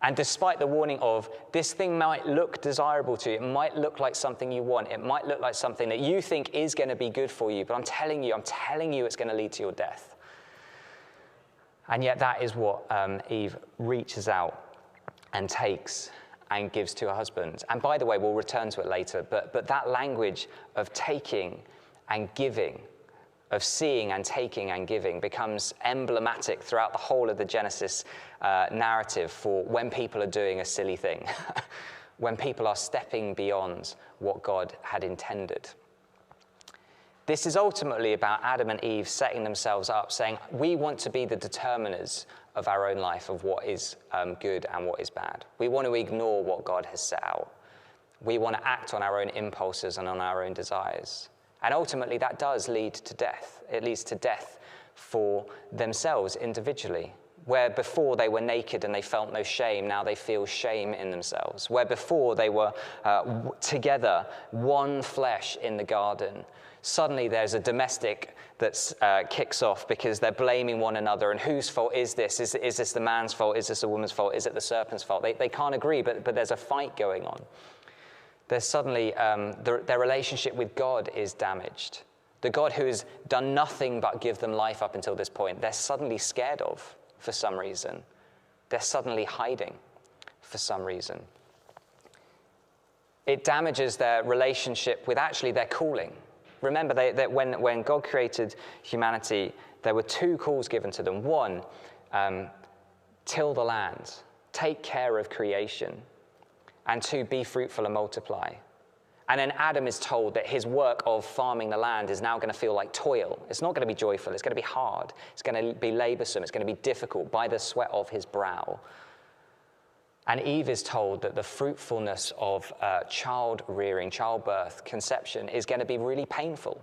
And despite the warning of this thing might look desirable to you, it might look like something you want, it might look like something that you think is going to be good for you, but I'm telling you it's going to lead to your death. And yet that is what Eve reaches out and takes and gives to her husband. And by the way, we'll return to it later, but that language of taking and giving, of seeing and taking and giving, becomes emblematic throughout the whole of the Genesis narrative for when people are doing a silly thing, when people are stepping beyond what God had intended. This is ultimately about Adam and Eve setting themselves up, saying, we want to be the determiners of our own life, of what is good and what is bad. We want to ignore what God has set out. We want to act on our own impulses and on our own desires. And ultimately, that does lead to death. It leads to death for themselves individually. Where before they were naked and they felt no shame, now they feel shame in themselves. Where before they were together, one flesh in the garden, suddenly there's a domestic that kicks off because they're blaming one another. And whose fault is this? Is this the man's fault? Is this the woman's fault? Is it the serpent's fault? They can't agree, but there's a fight going on. There's suddenly, their relationship with God is damaged. The God who has done nothing but give them life up until this point, they're suddenly scared of for some reason. They're suddenly hiding for some reason. It damages their relationship with actually their calling. Remember that when God created humanity, there were two calls given to them. One, till the land, take care of creation. And two, be fruitful and multiply. And then Adam is told that his work of farming the land is now going to feel like toil. It's not going to be joyful. It's going to be hard. It's going to be laborsome. It's going to be difficult by the sweat of his brow. And Eve is told that the fruitfulness of child rearing, childbirth, conception is going to be really painful.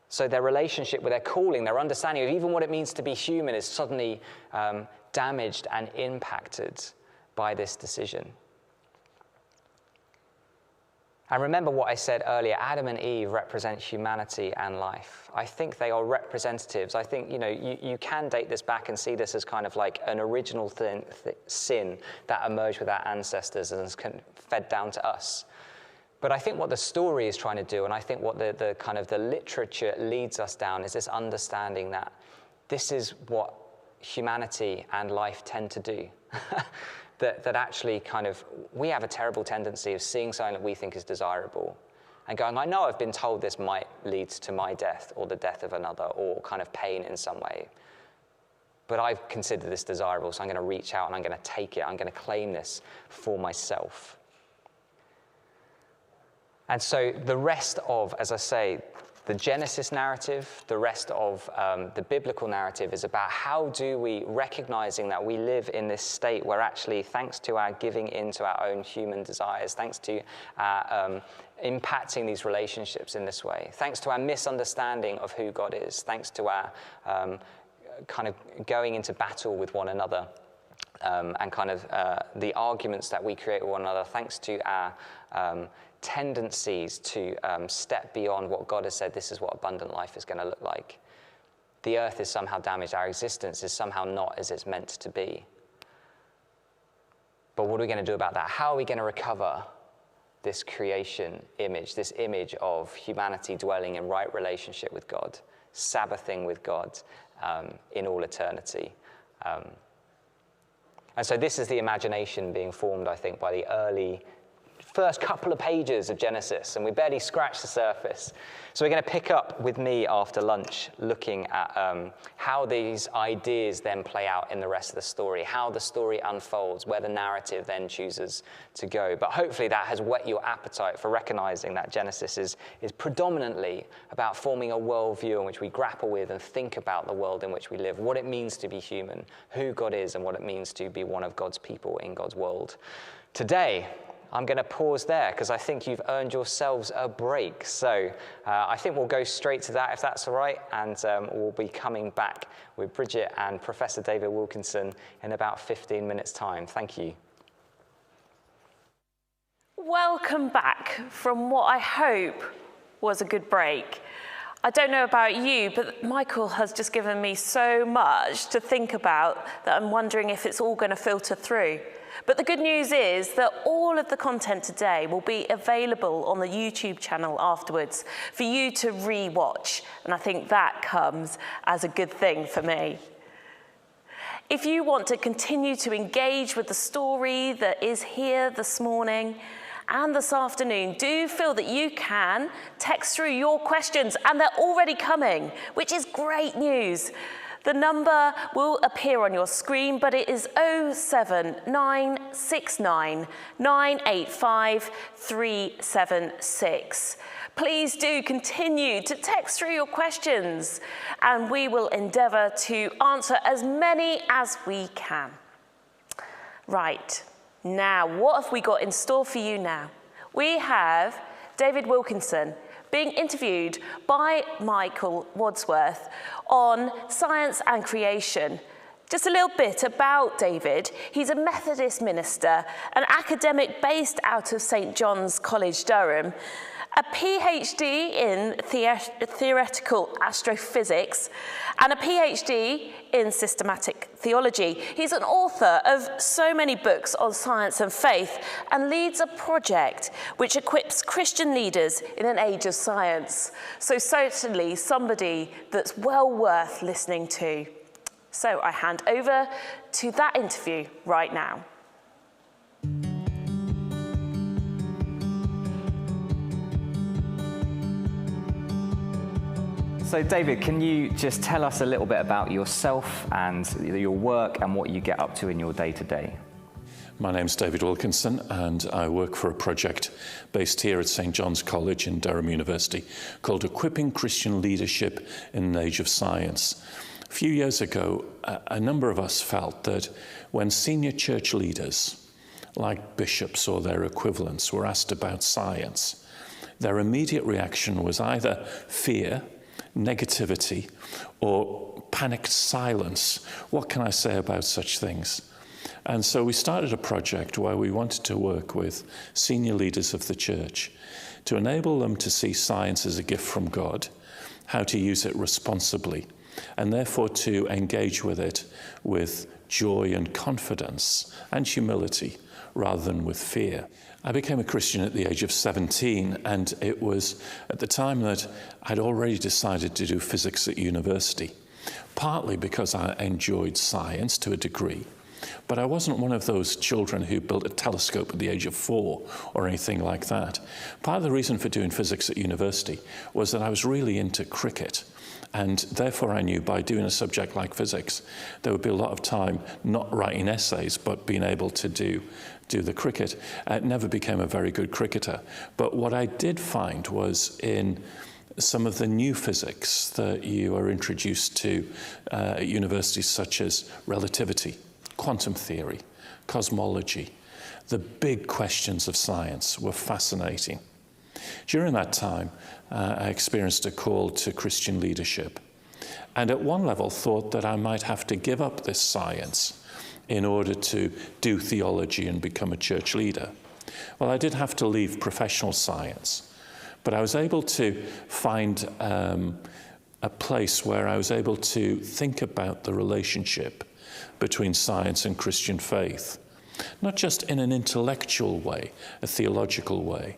So their relationship with their calling, their understanding of even what it means to be human is suddenly damaged and impacted by this decision. And remember what I said earlier, Adam and Eve represent humanity and life. I think they are representatives. I think, you can date this back and see this as kind of like an original sin that emerged with our ancestors and is fed down to us. But I think what the story is trying to do, and I think what the kind of the literature leads us down, is this understanding that this is what humanity and life tend to do. That actually kind of, we have a terrible tendency of seeing something that we think is desirable and going, I know I've been told this might lead to my death or the death of another or kind of pain in some way. But I've considered this desirable, so I'm going to reach out and I'm going to take it. I'm going to claim this for myself. And so the rest of, as I say, the Genesis narrative, the rest of the biblical narrative is about how do we, recognizing that we live in this state where actually, thanks to our giving into our own human desires, thanks to our impacting these relationships in this way, thanks to our misunderstanding of who God is, thanks to our kind of going into battle with one another, and kind of the arguments that we create with one another, thanks to our tendencies to step beyond what God has said, this is what abundant life is going to look like. The earth is somehow damaged. Our existence is somehow not as it's meant to be. But what are we going to do about that? How are we going to recover this creation image, this image of humanity dwelling in right relationship with God, Sabbathing with God in all eternity? And so this is the imagination being formed, I think, by the early first couple of pages of Genesis, and we barely scratched the surface. So we're going to pick up with me after lunch, looking at how these ideas then play out in the rest of the story, how the story unfolds, where the narrative then chooses to go. But hopefully that has whet your appetite for recognizing that Genesis is predominantly about forming a worldview in which we grapple with and think about the world in which we live, what it means to be human, who God is, and what it means to be one of God's people in God's world. Today, I'm going to pause there because I think you've earned yourselves a break. So I think we'll go straight to that if that's all right. And we'll be coming back with Bridget and Professor David Wilkinson in about 15 minutes' time. Thank you. Welcome back from what I hope was a good break. I don't know about you, but Michael has just given me so much to think about that I'm wondering if it's all going to filter through. But the good news is that all of the content today will be available on the YouTube channel afterwards for you to re-watch, and I think that comes as a good thing for me. If you want to continue to engage with the story that is here this morning and this afternoon, do feel that you can text through your questions, and they're already coming, which is great news. The number will appear on your screen, but it is 07969 985 376. Please do continue to text through your questions, and we will endeavour to answer as many as we can. Right, now what have we got in store for you now? We have David Wilkinson being interviewed by Michael Wadsworth on science and creation. Just a little bit about David. He's a Methodist minister, an academic based out of St. John's College, Durham, a PhD in theoretical astrophysics, and a PhD in systematic theology. He's an author of so many books on science and faith and leads a project which equips Christian leaders in an age of science. So certainly somebody that's well worth listening to. So I hand over to that interview right now. So David, can you just tell us a little bit about yourself and your work and what you get up to in your day-to-day? My name's David Wilkinson, and I work for a project based here at St. John's College in Durham University called Equipping Christian Leadership in an Age of Science. A few years ago, a number of us felt that when senior church leaders, like bishops or their equivalents, were asked about science, their immediate reaction was either fear, negativity, or panicked silence. What can I say about such things? And so we started a project where we wanted to work with senior leaders of the church to enable them to see science as a gift from God, how to use it responsibly, and therefore to engage with it with joy and confidence and humility rather than with fear. I became a Christian at the age of 17, and it was at the time that I'd already decided to do physics at university, partly because I enjoyed science to a degree, but I wasn't one of those children who built a telescope at the age of 4 or anything like that. Part of the reason for doing physics at university was that I was really into cricket. And therefore I knew by doing a subject like physics, there would be a lot of time not writing essays, but being able to do the cricket. I never became a very good cricketer. But what I did find was in some of the new physics that you are introduced to at universities such as relativity, quantum theory, cosmology, the big questions of science were fascinating. During that time, I experienced a call to Christian leadership, and at one level thought that I might have to give up this science in order to do theology and become a church leader. Well, I did have to leave professional science, but I was able to find a place where I was able to think about the relationship between science and Christian faith, not just in an intellectual way, a theological way,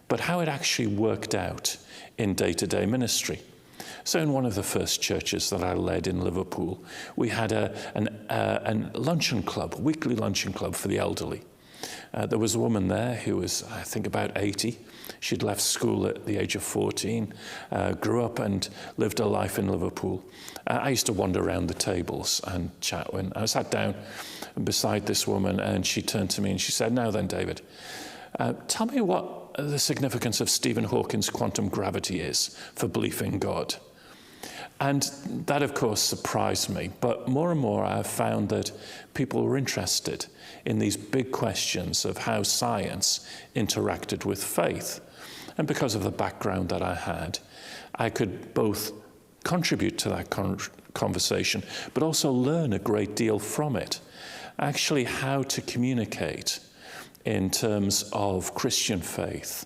but how it actually worked out in day-to-day ministry. So in one of the first churches that I led in Liverpool, we had a luncheon club, weekly luncheon club for the elderly. There was a woman there who was, I think, about 80. She'd left school at the age of 14, grew up and lived her life in Liverpool. I used to wander around the tables and chat when I sat down beside this woman, and she turned to me and she said, "Now then, David, tell me what the significance of Stephen Hawking's quantum gravity is for belief in God." And that, of course, surprised me. But more and more, I've found that people were interested in these big questions of how science interacted with faith. And because of the background that I had, I could both contribute to that conversation, but also learn a great deal from it. Actually, how to communicate in terms of Christian faith,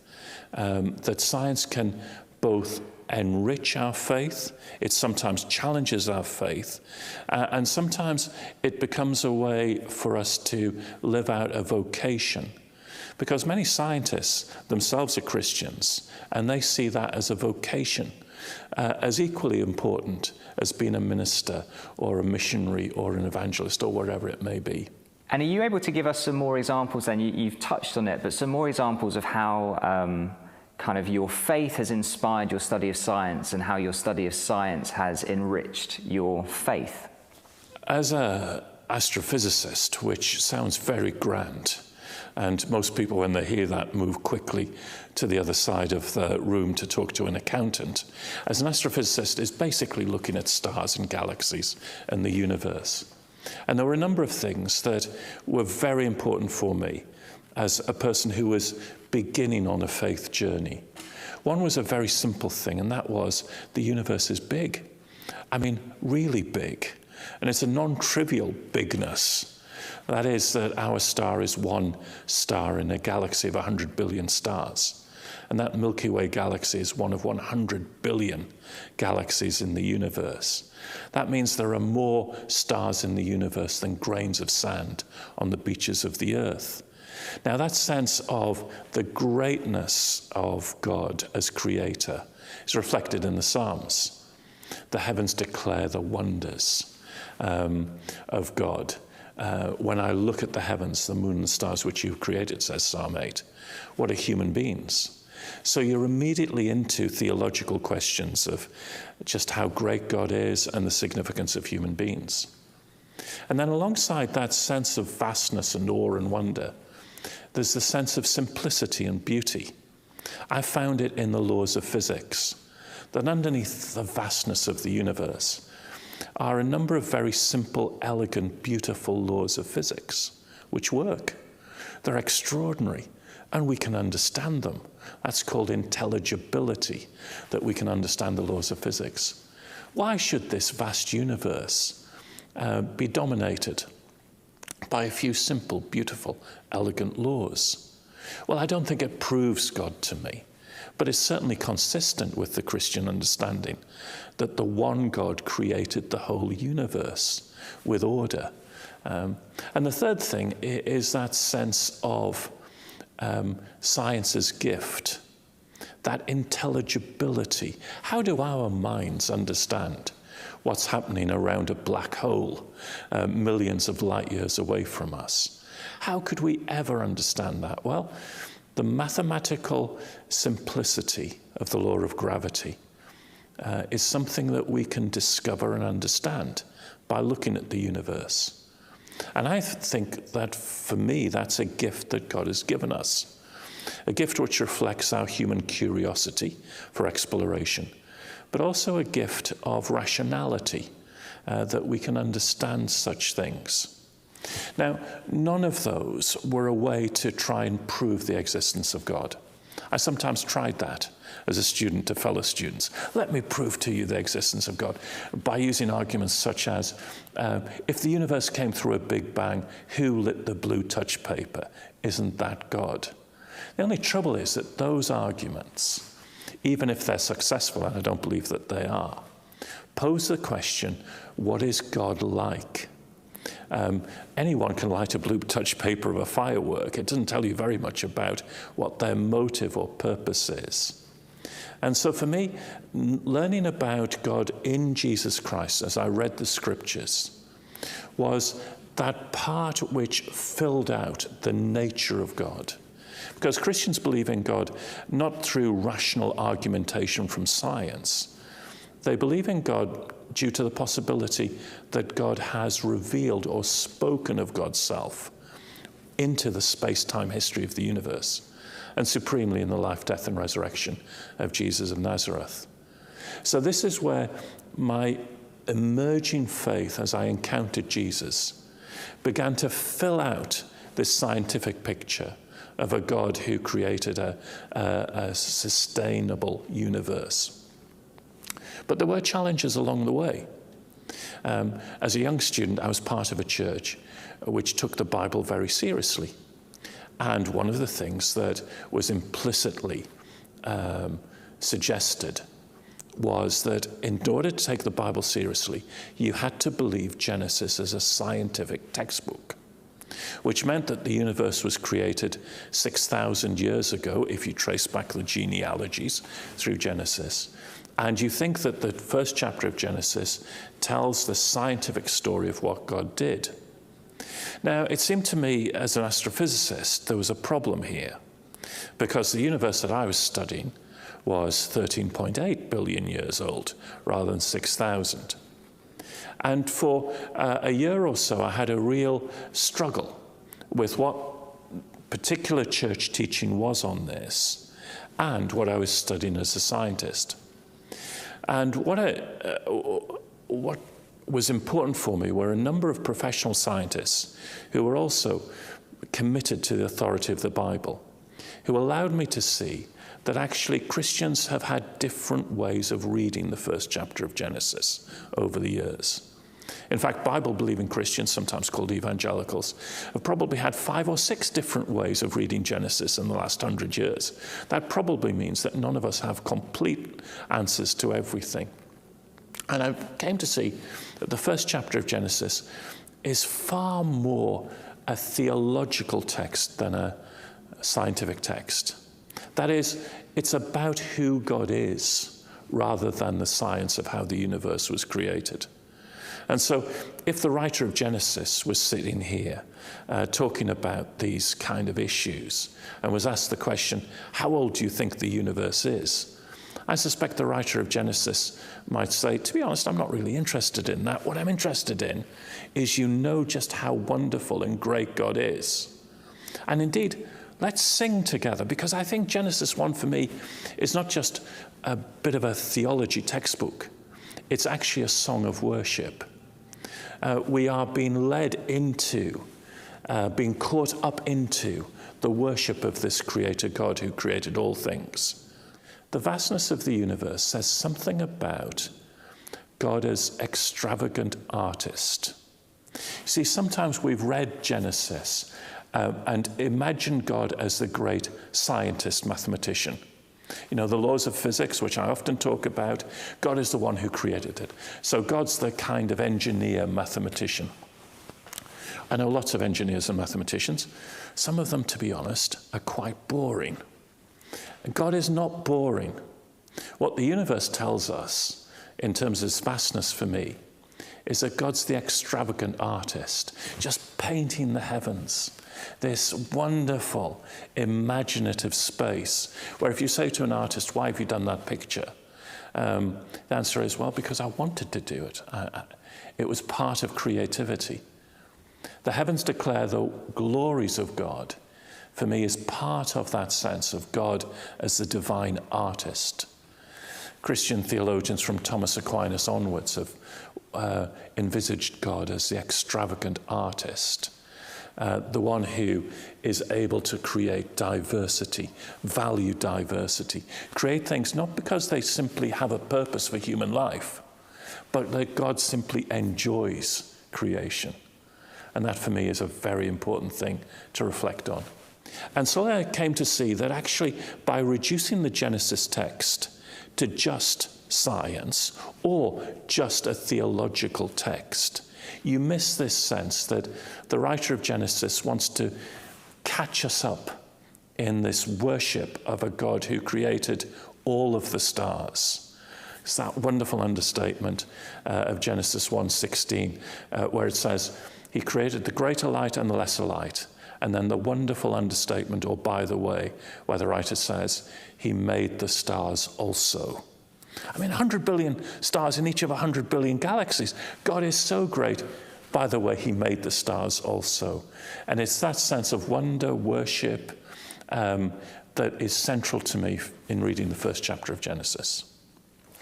that science can both enrich our faith, it sometimes challenges our faith, and sometimes it becomes a way for us to live out a vocation. Because many scientists themselves are Christians, and they see that as a vocation, as equally important as being a minister or a missionary or an evangelist or whatever it may be. And are you able to give us some more examples then? You've touched on it, but some more examples of how kind of your faith has inspired your study of science and how your study of science has enriched your faith? As an astrophysicist, which sounds very grand, and most people, when they hear that, move quickly to the other side of the room to talk to an accountant. As an astrophysicist, is basically looking at stars and galaxies and the universe. And there were a number of things that were very important for me as a person who was beginning on a faith journey. One was a very simple thing, and that was the universe is big. I mean, really big. And it's a non-trivial bigness. That is that our star is one star in a galaxy of 100 billion stars. And that Milky Way galaxy is one of 100 billion galaxies in the universe. That means there are more stars in the universe than grains of sand on the beaches of the earth. Now, that sense of the greatness of God as creator is reflected in the Psalms. The heavens declare the wonders of God. When I look at the heavens, the moon and the stars which you've created, says Psalm 8, what are human beings? So you're immediately into theological questions of just how great God is and the significance of human beings. And then alongside that sense of vastness and awe and wonder, there's the sense of simplicity and beauty. I found it in the laws of physics, that underneath the vastness of the universe are a number of very simple, elegant, beautiful laws of physics which work. They're extraordinary, and we can understand them. That's called intelligibility, that we can understand the laws of physics. Why should this vast universe be dominated by a few simple, beautiful, elegant laws? Well, I don't think it proves God to me, but it's certainly consistent with the Christian understanding that the one God created the whole universe with order. And the third thing is that sense of science's gift, that intelligibility. How do our minds understand what's happening around a black hole millions of light years away from us? How could we ever understand that? Well, the mathematical simplicity of the law of gravity is something that we can discover and understand by looking at the universe. And I think that, for me, that's a gift that God has given us, a gift which reflects our human curiosity for exploration, but also a gift of rationality, that we can understand such things. Now, none of those were a way to try and prove the existence of God. I sometimes tried that as a student to fellow students. Let me prove to you the existence of God by using arguments such as, if the universe came through a big bang, who lit the blue touch paper? Isn't that God? The only trouble is that those arguments, even if they're successful, and I don't believe that they are, pose the question, what is God like? Anyone can light a blue touch paper of a firework. It doesn't tell you very much about what their motive or purpose is. And so for me, learning about God in Jesus Christ as I read the scriptures was that part which filled out the nature of God. Because Christians believe in God not through rational argumentation from science. They believe in God due to the possibility that God has revealed or spoken of God's self into the space-time history of the universe, and supremely in the life, death, and resurrection of Jesus of Nazareth. So this is where my emerging faith, as I encountered Jesus, began to fill out this scientific picture of a God who created a sustainable universe. But there were challenges along the way. As a young student, I was part of a church which took the Bible very seriously. And one of the things that was implicitly suggested was that in order to take the Bible seriously, you had to believe Genesis as a scientific textbook, which meant that the universe was created 6,000 years ago, if you trace back the genealogies through Genesis. And you think that the first chapter of Genesis tells the scientific story of what God did. Now, it seemed to me as an astrophysicist there was a problem here, because the universe that I was studying was 13.8 billion years old rather than 6,000. And for a year or so, I had a real struggle with what particular church teaching was on this and what I was studying as a scientist. And what was important for me were a number of professional scientists who were also committed to the authority of the Bible, who allowed me to see that actually Christians have had different ways of reading the first chapter of Genesis over the years. In fact, Bible-believing Christians, sometimes called evangelicals, have probably had 5 or 6 different ways of reading Genesis in the last 100 years. That probably means that none of us have complete answers to everything. And I came to see that the first chapter of Genesis is far more a theological text than a scientific text. That is, it's about who God is rather than the science of how the universe was created. And so if the writer of Genesis was sitting here talking about these kind of issues and was asked the question, how old do you think the universe is? I suspect the writer of Genesis might say, to be honest, I'm not really interested in that. What I'm interested in is you know just how wonderful and great God is. And indeed, let's sing together, because I think Genesis 1 for me is not just a bit of a theology textbook. It's actually a song of worship. We are being led into, being caught up into the worship of this creator God who created all things. The vastness of the universe says something about God as extravagant artist. See, sometimes we've read Genesis and imagined God as the great scientist, mathematician. You know, the laws of physics, which I often talk about, God is the one who created it. So God's the kind of engineer, mathematician. I know lots of engineers and mathematicians. Some of them, to be honest, are quite boring. God is not boring. What the universe tells us, in terms of its vastness for me, is that God's the extravagant artist, just painting the heavens. This wonderful, imaginative space, where if you say to an artist, why have you done that picture? The answer is, well, because I wanted to do it. It was part of creativity. The heavens declare the glories of God, for me, is part of that sense of God as the divine artist. Christian theologians from Thomas Aquinas onwards have envisaged God as the extravagant artist, the one who is able to create diversity, value diversity, create things not because they simply have a purpose for human life, but that God simply enjoys creation. And that for me is a very important thing to reflect on. And so I came to see that actually by reducing the Genesis text to just science or just a theological text, you miss this sense that the writer of Genesis wants to catch us up in this worship of a God who created all of the stars. It's that wonderful understatement of Genesis 1:16, where it says, he created the greater light and the lesser light. And then the wonderful understatement, or by the way, where the writer says, he made the stars also. I mean, 100 billion stars in each of 100 billion galaxies. God is so great. By the way, he made the stars also. And it's that sense of wonder, worship, that is central to me in reading the first chapter of Genesis.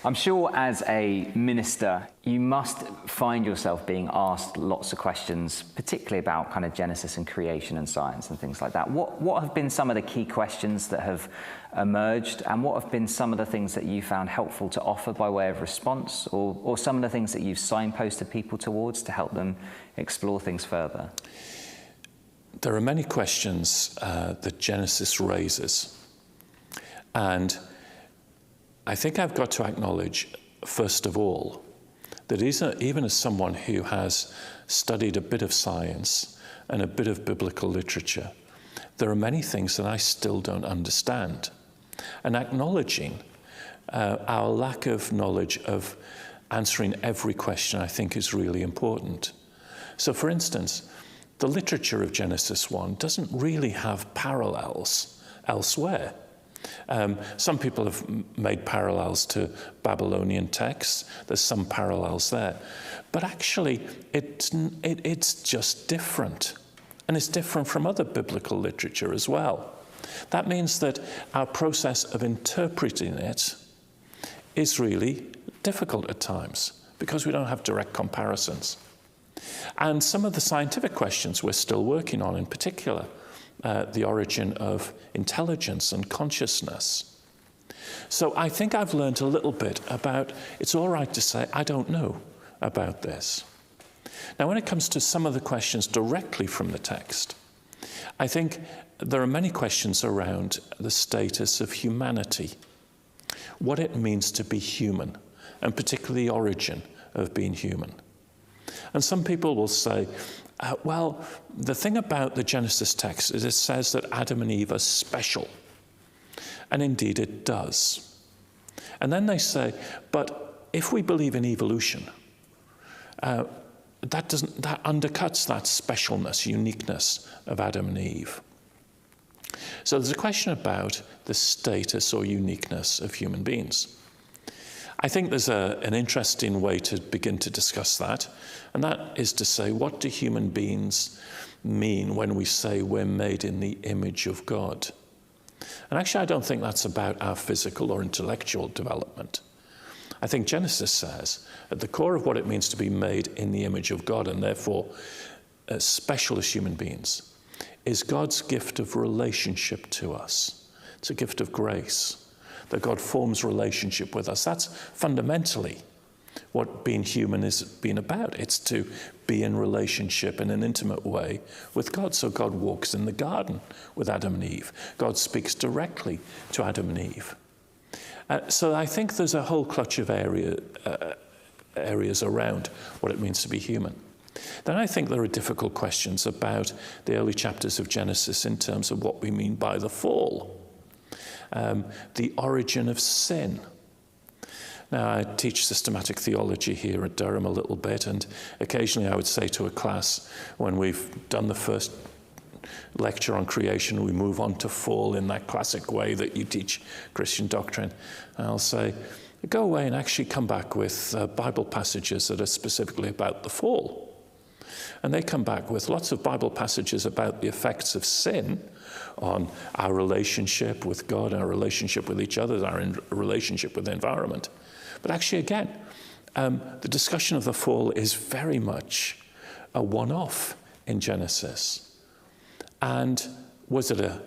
I'm sure as a minister, you must find yourself being asked lots of questions, particularly about kind of Genesis and creation and science and things like that. What have been some of the key questions that have emerged, and what have been some of the things that you found helpful to offer by way of response, or some of the things that you've signposted people towards to help them explore things further? There are many questions that Genesis raises, and I think I've got to acknowledge, first of all, that even as someone who has studied a bit of science and a bit of biblical literature, there are many things that I still don't understand. And acknowledging our lack of knowledge of answering every question, I think, is really important. So, for instance, the literature of Genesis 1 doesn't really have parallels elsewhere. Some people have made parallels to Babylonian texts. There's some parallels there. But actually, it's just different. And it's different from other biblical literature as well. That means that our process of interpreting it is really difficult at times because we don't have direct comparisons. And some of the scientific questions we're still working on, in particular, the origin of intelligence and consciousness. So I think I've learned a little bit about, it's all right to say, I don't know about this. Now, when it comes to some of the questions directly from the text, I think there are many questions around the status of humanity, what it means to be human, and particularly the origin of being human. And some people will say, well, the thing about the Genesis text is it says that Adam and Eve are special. And indeed it does. And then they say, but if we believe in evolution, that undercuts that specialness, uniqueness of Adam and Eve. So there's a question about the status or uniqueness of human beings. I think there's an interesting way to begin to discuss that, and that is to say, what do human beings mean when we say we're made in the image of God? And actually, I don't think that's about our physical or intellectual development. I think Genesis says, at the core of what it means to be made in the image of God, and therefore special as human beings, is God's gift of relationship to us. It's a gift of grace, that God forms relationship with us. That's fundamentally what being human has been about. It's to be in relationship in an intimate way with God. So God walks in the garden with Adam and Eve. God speaks directly to Adam and Eve. So I think there's a whole clutch of areas around what it means to be human. Then I think there are difficult questions about the early chapters of Genesis in terms of what we mean by the fall. The origin of sin. Now, I teach systematic theology here at Durham a little bit, and occasionally I would say to a class, when we've done the first lecture on creation, we move on to fall in that classic way that you teach Christian doctrine. And I'll say, go away and actually come back with Bible passages that are specifically about the fall. And they come back with lots of Bible passages about the effects of sin on our relationship with God, our relationship with each other, our relationship with the environment. But actually, again, the discussion of the fall is very much a one-off in Genesis. And was it a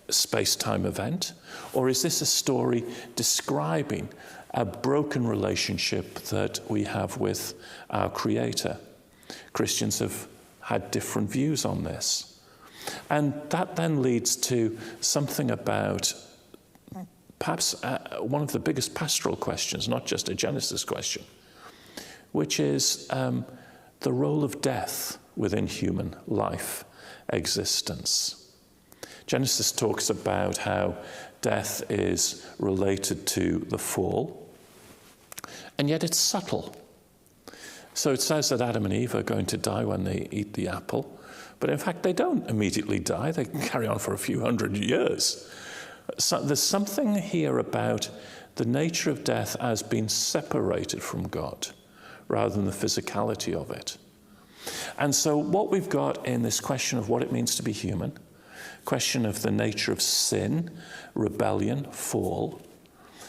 space-time event? Or is this a story describing a broken relationship that we have with our Creator? Christians have had different views on this. And that then leads to something about perhaps one of the biggest pastoral questions, not just a Genesis question, which is the role of death within human life existence. Genesis talks about how death is related to the fall, and yet it's subtle. So it says that Adam and Eve are going to die when they eat the apple, but in fact they don't immediately die. They can carry on for a few hundred years. So there's something here about the nature of death as being separated from God rather than the physicality of it. And so what we've got in this question of what it means to be human, question of the nature of sin, rebellion, fall,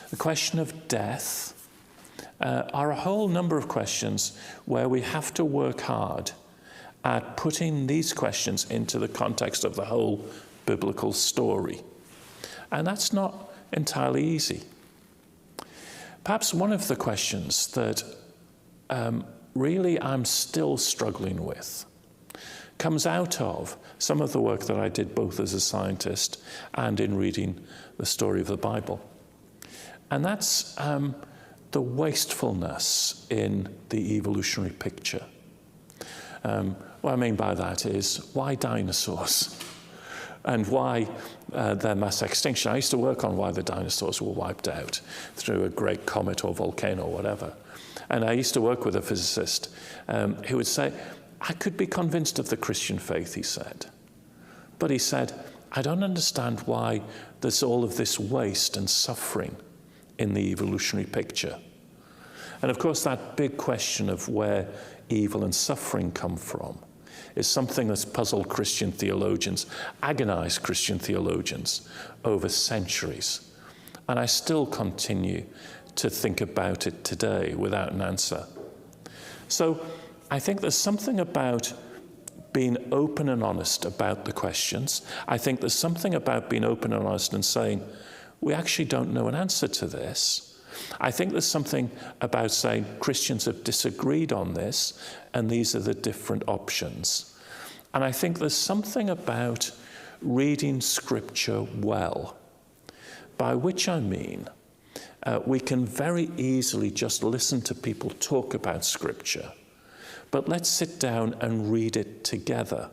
the question of death, are a whole number of questions where we have to work hard at putting these questions into the context of the whole biblical story. And that's not entirely easy. Perhaps one of the questions that really I'm still struggling with comes out of some of the work that I did both as a scientist and in reading the story of the Bible. And that's the wastefulness in the evolutionary picture. What I mean by that is, why dinosaurs? And why their mass extinction. I used to work on why the dinosaurs were wiped out through a great comet or volcano or whatever. And I used to work with a physicist who would say, I could be convinced of the Christian faith, he said. But he said, I don't understand why there's all of this waste and suffering in the evolutionary picture. And of course, that big question of where evil and suffering come from is something that's puzzled Christian theologians, agonized Christian theologians over centuries. And I still continue to think about it today without an answer. So I think there's something about being open and honest about the questions. I think there's something about being open and honest and saying, we actually don't know an answer to this. I think there's something about saying Christians have disagreed on this, and these are the different options. And I think there's something about reading Scripture well, by which I mean we can very easily just listen to people talk about Scripture, but let's sit down and read it together.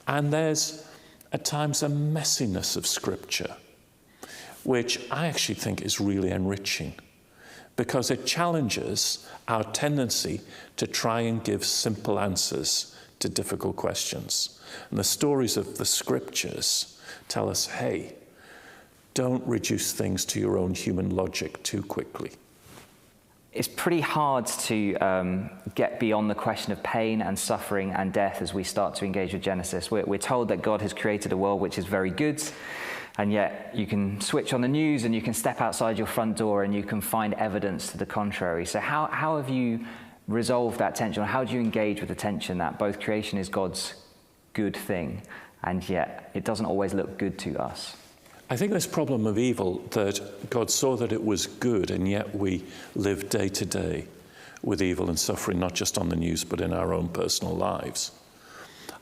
And there's at times a messiness of Scripture, which I actually think is really enriching, because it challenges our tendency to try and give simple answers to difficult questions. And the stories of the Scriptures tell us, hey, don't reduce things to your own human logic too quickly. It's pretty hard to get beyond the question of pain and suffering and death as we start to engage with Genesis. We're told that God has created a world which is very good, and yet you can switch on the news and you can step outside your front door and you can find evidence to the contrary. So how have you resolved that tension? Or how do you engage with the tension that both creation is God's good thing, and yet it doesn't always look good to us? I think this problem of evil, that God saw that it was good, and yet we live day to day with evil and suffering, not just on the news, but in our own personal lives,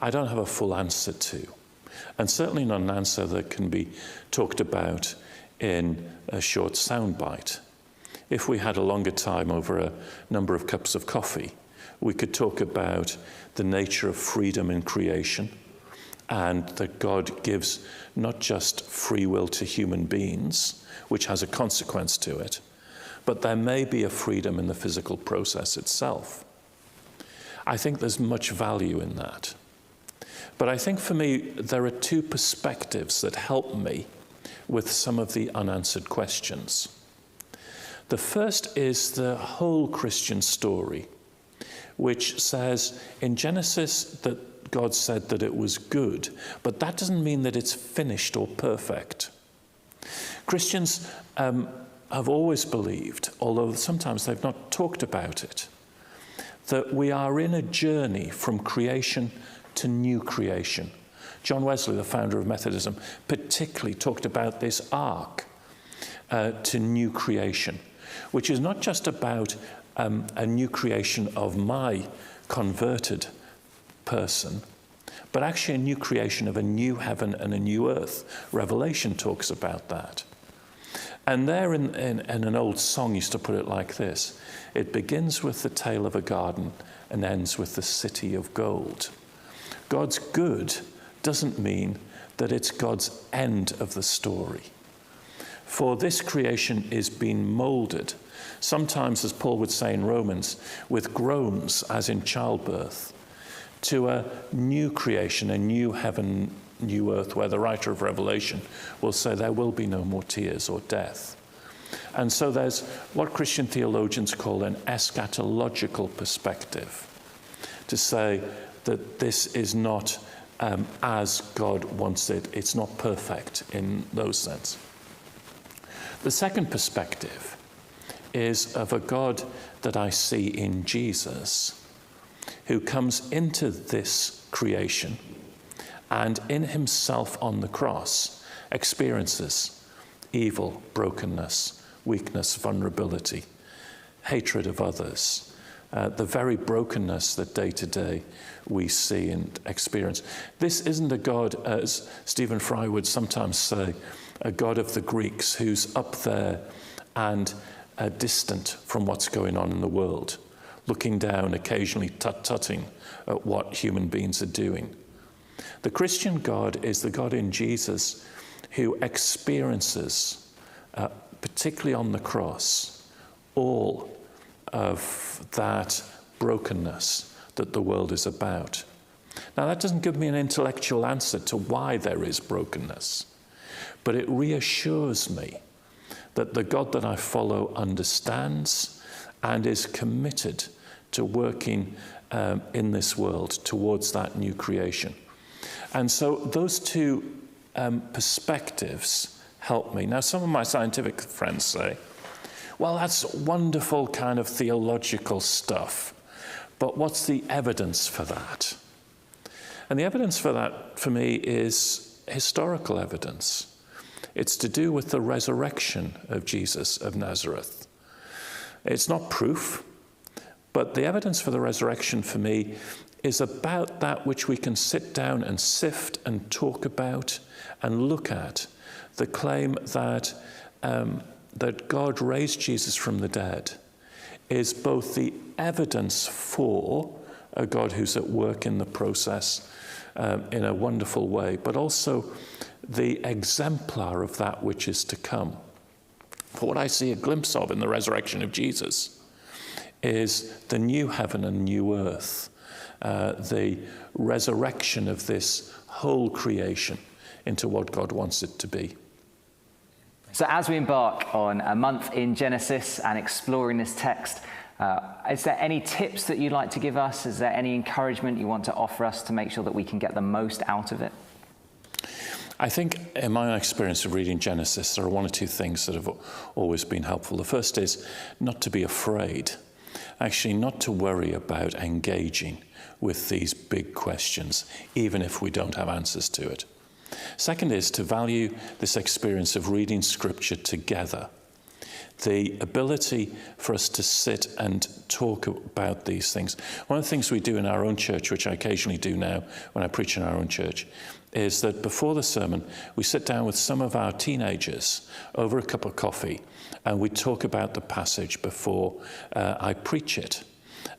I don't have a full answer to. And certainly not an answer that can be talked about in a short soundbite. If we had a longer time over a number of cups of coffee, we could talk about the nature of freedom in creation, and that God gives not just free will to human beings, which has a consequence to it, but there may be a freedom in the physical process itself. I think there's much value in that. But I think for me, there are two perspectives that help me with some of the unanswered questions. The first is the whole Christian story, which says in Genesis that God said that it was good, but that doesn't mean that it's finished or perfect. Christians have always believed, although sometimes they've not talked about it, that we are in a journey from creation to new creation. John Wesley, the founder of Methodism, particularly talked about this arc to new creation, which is not just about a new creation of my converted person, but actually a new creation of a new heaven and a new earth. Revelation talks about that. And there in an old song used to put it like this: it begins with the tale of a garden and ends with the city of gold. God's good doesn't mean that it's God's end of the story. For this creation is being moulded, sometimes, as Paul would say in Romans, with groans as in childbirth, to a new creation, a new heaven, new earth, where the writer of Revelation will say there will be no more tears or death. And so there's what Christian theologians call an eschatological perspective, to say that this is not as God wants it. It's not perfect in those sense. The second perspective is of a God that I see in Jesus, who comes into this creation and in himself on the cross experiences evil, brokenness, weakness, vulnerability, hatred of others, the very brokenness that day to day we see and experience. This isn't a God, as Stephen Fry would sometimes say, a God of the Greeks who's up there and distant from what's going on in the world, looking down, occasionally tut-tutting at what human beings are doing. The Christian God is the God in Jesus who experiences, particularly on the cross, all of that brokenness that the world is about. Now, that doesn't give me an intellectual answer to why there is brokenness, but it reassures me that the God that I follow understands and is committed to working in this world towards that new creation. And so those two perspectives help me. Now, some of my scientific friends say, well, that's wonderful kind of theological stuff, but what's the evidence for that? And the evidence for that, for me, is historical evidence. It's to do with the resurrection of Jesus of Nazareth. It's not proof, but the evidence for the resurrection for me is about that which we can sit down and sift and talk about and look at. The claim that that God raised Jesus from the dead is both the evidence for a God who's at work in the process in a wonderful way, but also the exemplar of that which is to come. For what I see a glimpse of in the resurrection of Jesus is the new heaven and new earth, the resurrection of this whole creation into what God wants it to be. So as we embark on a month in Genesis and exploring this text, is there any tips that you'd like to give us? Is there any encouragement you want to offer us to make sure that we can get the most out of it? I think in my experience of reading Genesis, there are one or two things that have always been helpful. The first is not to be afraid, actually not to worry about engaging with these big questions, even if we don't have answers to it. Second is to value this experience of reading Scripture together. The ability for us to sit and talk about these things. One of the things we do in our own church, which I occasionally do now when I preach in our own church, is that before the sermon, we sit down with some of our teenagers over a cup of coffee and we talk about the passage before I preach it.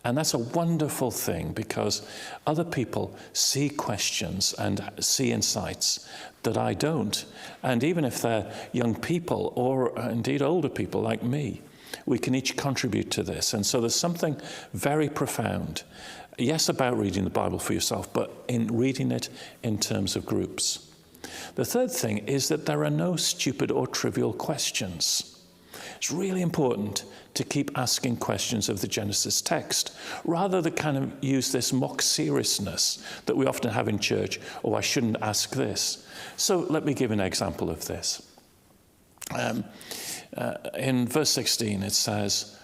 And that's a wonderful thing because other people see questions and see insights that I don't. And even if they're young people or indeed older people like me, we can each contribute to this. And so there's something very profound, yes, about reading the Bible for yourself, but in reading it in terms of groups. The third thing is that there are no stupid or trivial questions. It's really important to keep asking questions of the Genesis text, rather than kind of use this mock seriousness that we often have in church. Oh, I shouldn't ask this. So let me give an example of this. In verse 16, it says,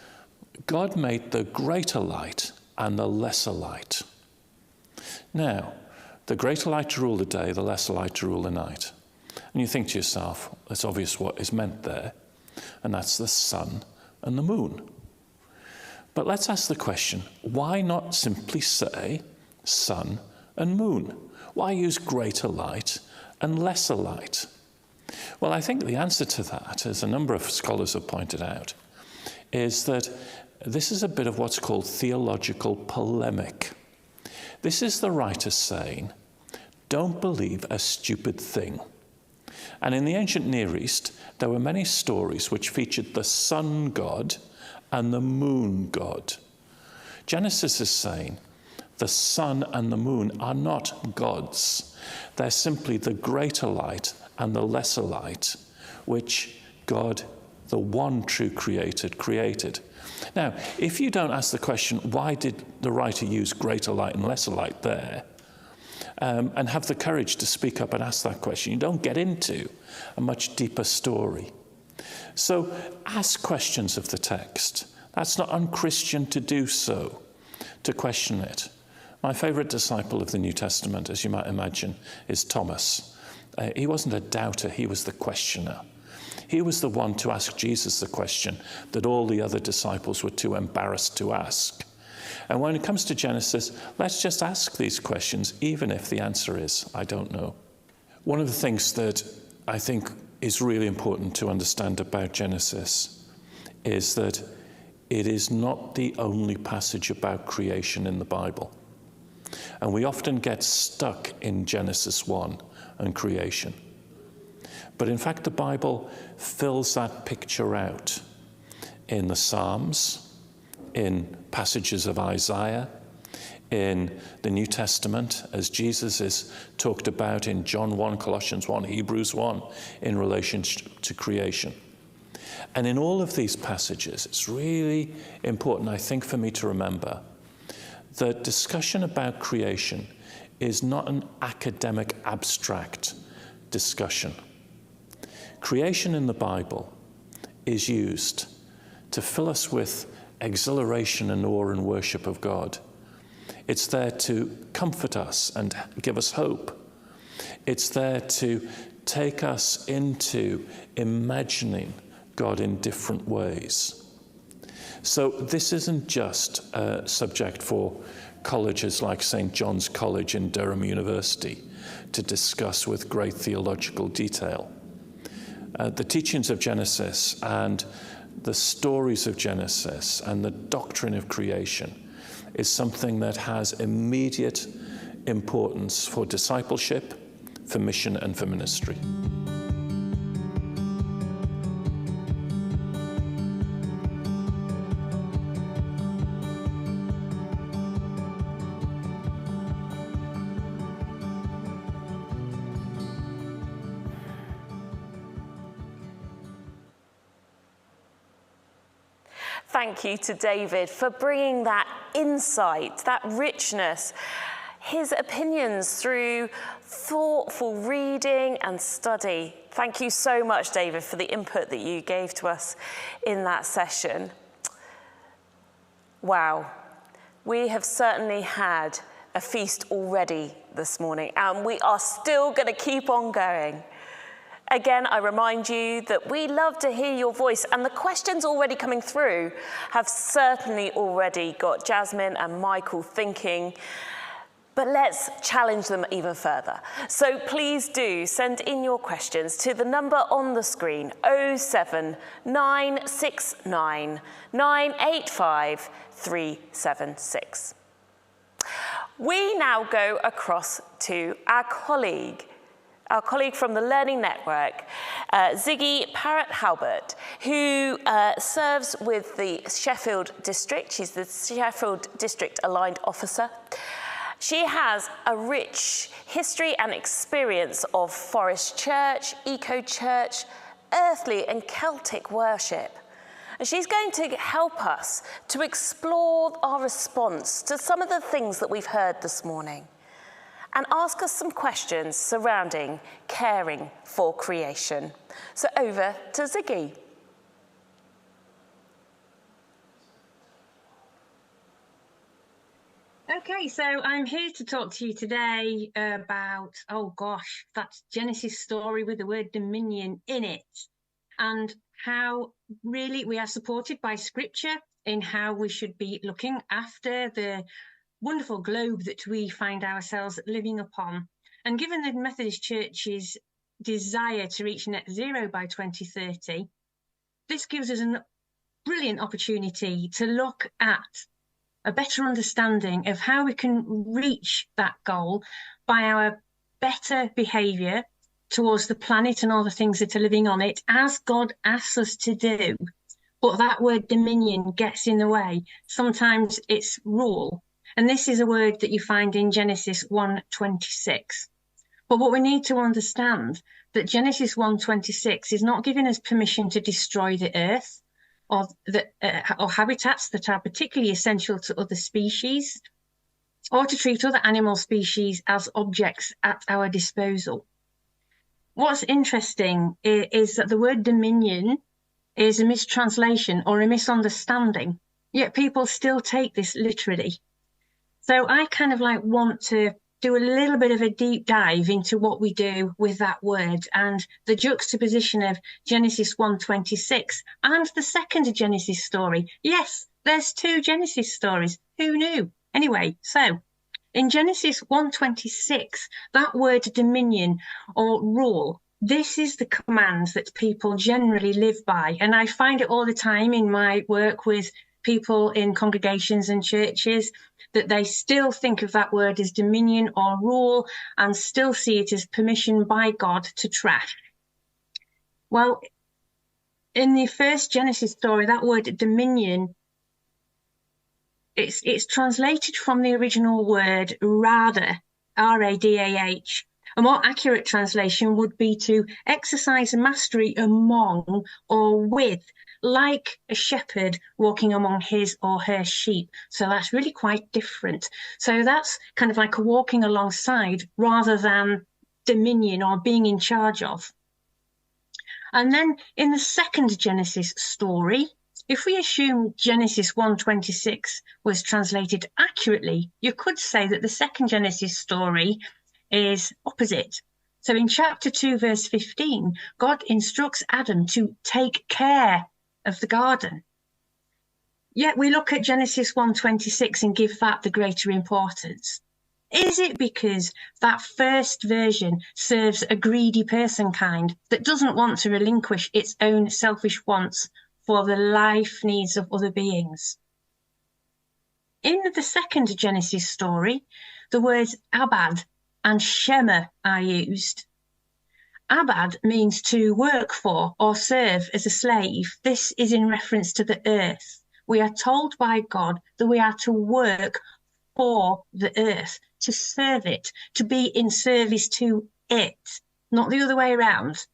God made the greater light and the lesser light. Now, the greater light to rule the day, the lesser light to rule the night. And you think to yourself, it's obvious what is meant there, and that's the sun and the moon. But let's ask the question, why not simply say sun and moon? Why use greater light and lesser light? Well, I think the answer to that, as a number of scholars have pointed out, is that this is a bit of what's called theological polemic. This is the writer saying, don't believe a stupid thing. And in the ancient Near East, there were many stories which featured the sun god and the moon god. Genesis is saying the sun and the moon are not gods. They're simply the greater light and the lesser light, which God, the one true creator, created. Now, if you don't ask the question, why did the writer use greater light and lesser light there, and have the courage to speak up and ask that question, you don't get into a much deeper story. So ask questions of the text. That's not unchristian to do so, to question it. My favourite disciple of the New Testament, as you might imagine, is Thomas. He wasn't a doubter, he was the questioner. He was the one to ask Jesus the question that all the other disciples were too embarrassed to ask. And when it comes to Genesis, let's just ask these questions, even if the answer is, I don't know. One of the things that I think is really important to understand about Genesis is that it is not the only passage about creation in the Bible. And we often get stuck in Genesis 1 and creation. But in fact, the Bible fills that picture out in the Psalms, in passages of Isaiah, in the New Testament, as Jesus is talked about in John 1, Colossians 1, Hebrews 1, in relation to creation. And in all of these passages, it's really important, I think, for me to remember that discussion about creation is not an academic, abstract discussion. Creation in the Bible is used to fill us with exhilaration and awe and worship of God. It's there to comfort us and give us hope. It's there to take us into imagining God in different ways. So this isn't just a subject for colleges like St. John's College in Durham University to discuss with great theological detail. The teachings of Genesis and the stories of Genesis and the doctrine of creation is something that has immediate importance for discipleship, for mission, and for ministry. Thank you to David for bringing that insight, that richness, his opinions through thoughtful reading and study. Thank you so much, David, for the input that you gave to us in that session. Wow, we have certainly had a feast already this morning, and we are still going to keep on going. Again, I remind you that we love to hear your voice, and the questions already coming through have certainly already got Jasmine and Michael thinking, but let's challenge them even further. So please do send in your questions to the number on the screen, 07969 985 376. We now go across to our colleague from the Learning Network, Ziggy Parrott-Halbert, who serves with the Sheffield District. She's the Sheffield District Aligned Officer. She has a rich history and experience of Forest Church, Eco-Church, earthly and Celtic worship. And she's going to help us to explore our response to some of the things that we've heard this morning, and ask us some questions surrounding caring for creation. So over to Ziggy. Okay, so I'm here to talk to you today about, that Genesis story with the word dominion in it, and how really we are supported by Scripture in how we should be looking after the wonderful globe that we find ourselves living upon. And given the Methodist Church's desire to reach net zero by 2030, this gives us a brilliant opportunity to look at a better understanding of how we can reach that goal by our better behaviour, towards the planet and all the things that are living on it, as God asks us to do. But that word dominion gets in the way. Sometimes it's rule. And this is a word that you find in Genesis 1:26. But what we need to understand, that Genesis 1:26 is not giving us permission to destroy the earth or habitats that are particularly essential to other species, or to treat other animal species as objects at our disposal. What's interesting is that the word dominion is a mistranslation or a misunderstanding, yet people still take this literally. So I kind of want to do a little bit of a deep dive into what we do with that word and the juxtaposition of Genesis 1:26 and the second Genesis story. Yes, there's two Genesis stories. Who knew? Anyway, so in Genesis 1:26, that word dominion or rule, this is the command that people generally live by. And I find it all the time in my work with people in congregations and churches that they still think of that word as dominion or rule and still see it as permission by God to trash. Well, in the first Genesis story, that word dominion, it's translated from the original word rada, R-A-D-A-H. A more accurate translation would be to exercise mastery among or with, like a shepherd walking among his or her sheep. So that's really quite different. So that's kind of like a walking alongside rather than dominion or being in charge of. And then in the second Genesis story, if we assume Genesis 1:26 was translated accurately, you could say that the second Genesis story is opposite. So in chapter 2, verse 15, God instructs Adam to take care of the garden. Yet we look at Genesis 1:26 and give that the greater importance. Is it because that first version serves a greedy person kind that doesn't want to relinquish its own selfish wants for the life needs of other beings? In the second Genesis story, the words abad and shema are used. Abad means to work for or serve as a slave. This is in reference to the earth. We are told by God that we are to work for the earth, to serve it, to be in service to it, not the other way around.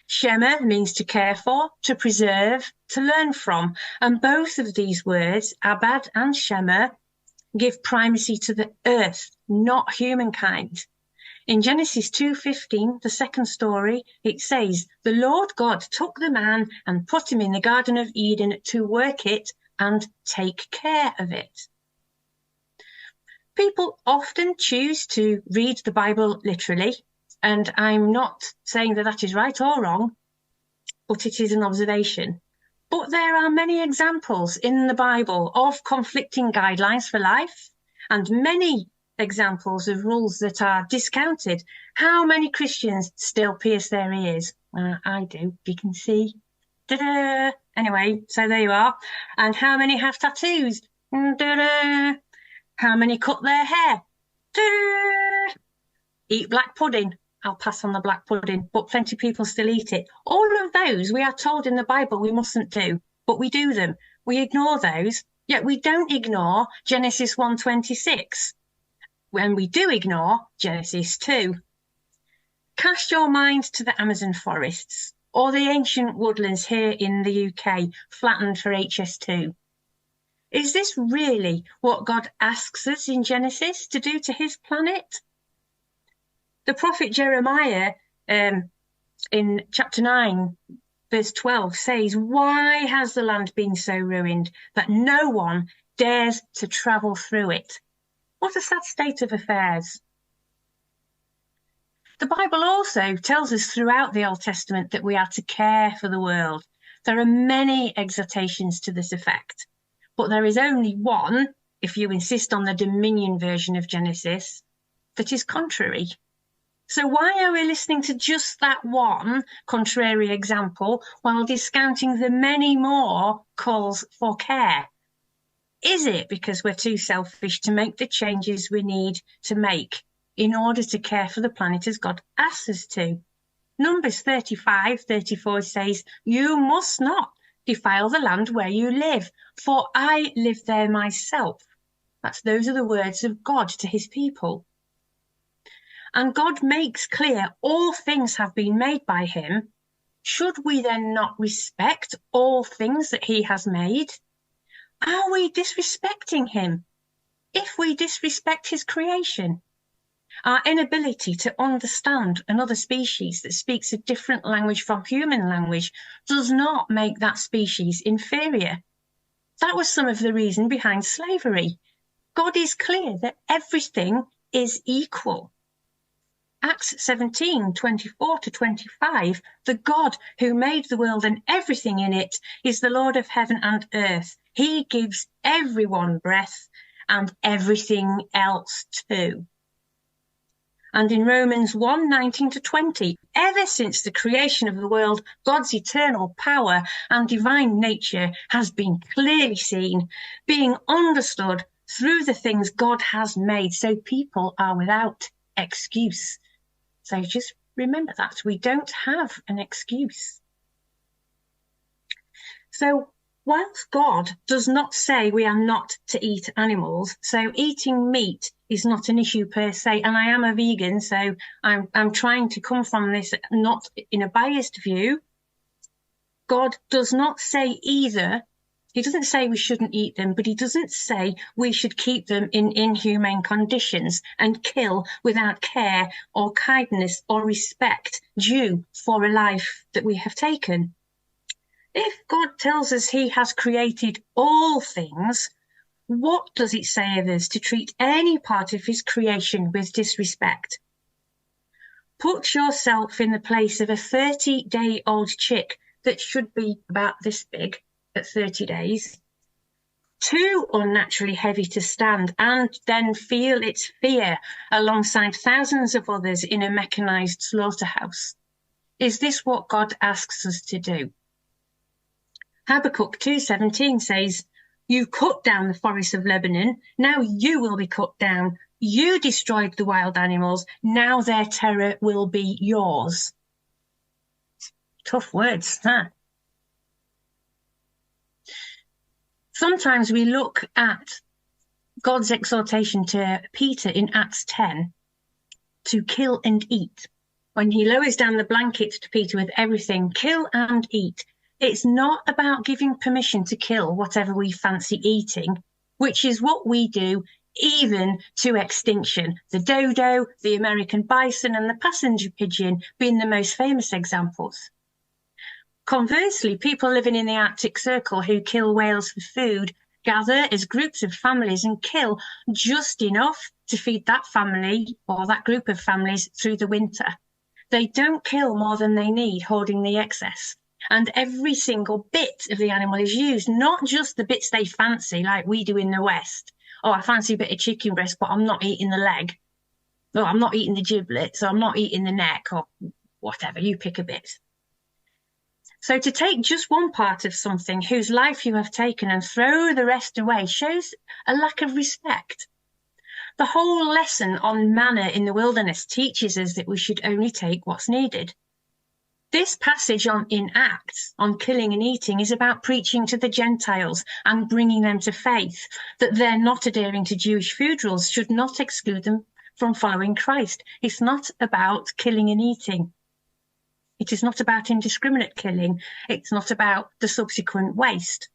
Shema means to care for, to preserve, to learn from. And both of these words, abad and shema, give primacy to the earth, not humankind. In Genesis 2:15, the second story, it says, the Lord God took the man and put him in the Garden of Eden to work it and take care of it. People often choose to read the Bible literally, and I'm not saying that that is right or wrong, but it is an observation. But there are many examples in the Bible of conflicting guidelines for life, and many examples of rules that are discounted. How many Christians still pierce their ears? I do, you can see. Ta-da! Anyway, so there you are. And how many have tattoos? Ta-da! How many cut their hair? Ta-da! Eat black pudding. I'll pass on the black pudding, but plenty of people still eat it. All of those we are told in the Bible we mustn't do, but we do them. We ignore those, yet we don't ignore Genesis 1:26. When we do ignore Genesis 2. Cast your mind to the Amazon forests or the ancient woodlands here in the UK, flattened for HS2. Is this really what God asks us in Genesis to do to his planet? The prophet Jeremiah in chapter 9, verse 12 says, why has the land been so ruined that no one dares to travel through it? What a sad state of affairs. The Bible also tells us throughout the Old Testament that we are to care for the world. There are many exhortations to this effect, but there is only one, if you insist on the dominion version of Genesis, that is contrary. So why are we listening to just that one contrary example while discounting the many more calls for care? Is it because we're too selfish to make the changes we need to make in order to care for the planet as God asks us to? Numbers 35:34 says, "You must not defile the land where you live, for I live there myself." Those are the words of God to his people. And God makes clear all things have been made by him. Should we then not respect all things that he has made? Are we disrespecting him if we disrespect his creation? Our inability to understand another species that speaks a different language from human language does not make that species inferior. That was some of the reason behind slavery. God is clear that everything is equal. Acts 17:24-25, the God who made the world and everything in it is the Lord of heaven and earth. He gives everyone breath and everything else too. And in Romans 1:19-20, ever since the creation of the world, God's eternal power and divine nature has been clearly seen, being understood through the things God has made, so people are without excuse. So just remember that. We don't have an excuse. So whilst God does not say we are not to eat animals, so eating meat is not an issue per se, and I am a vegan, so I'm trying to come from this not in a biased view. God does not say either. He doesn't say we shouldn't eat them, but he doesn't say we should keep them in inhumane conditions and kill without care or kindness or respect due for a life that we have taken. If God tells us he has created all things, what does it say of us to treat any part of his creation with disrespect? Put yourself in the place of a 30-day-old chick that should be about this big at 30 days, too unnaturally heavy to stand, and then feel its fear alongside thousands of others in a mechanized slaughterhouse. Is this what God asks us to do? Habakkuk 2:17 says, "You cut down the forests of Lebanon, now you will be cut down. You destroyed the wild animals, now their terror will be yours." Tough words, huh? Sometimes we look at God's exhortation to Peter in Acts 10 to kill and eat. When he lowers down the blanket to Peter with everything, kill and eat. It's not about giving permission to kill whatever we fancy eating, which is what we do even to extinction. The dodo, the American bison, and the passenger pigeon being the most famous examples. Conversely, people living in the Arctic Circle who kill whales for food gather as groups of families and kill just enough to feed that family or that group of families through the winter. They don't kill more than they need, hoarding the excess. And every single bit of the animal is used, not just the bits they fancy like we do in the West. Oh, I fancy a bit of chicken breast, but I'm not eating the leg. Oh, I'm not eating the giblet, so I'm not eating the neck, or whatever, you pick a bit. So to take just one part of something whose life you have taken and throw the rest away shows a lack of respect. The whole lesson on manna in the wilderness teaches us that we should only take what's needed. This passage in Acts on killing and eating is about preaching to the Gentiles and bringing them to faith, that they're not adhering to Jewish food rules should not exclude them from following Christ. It's not about killing and eating. It is not about indiscriminate killing. It's not about the subsequent waste.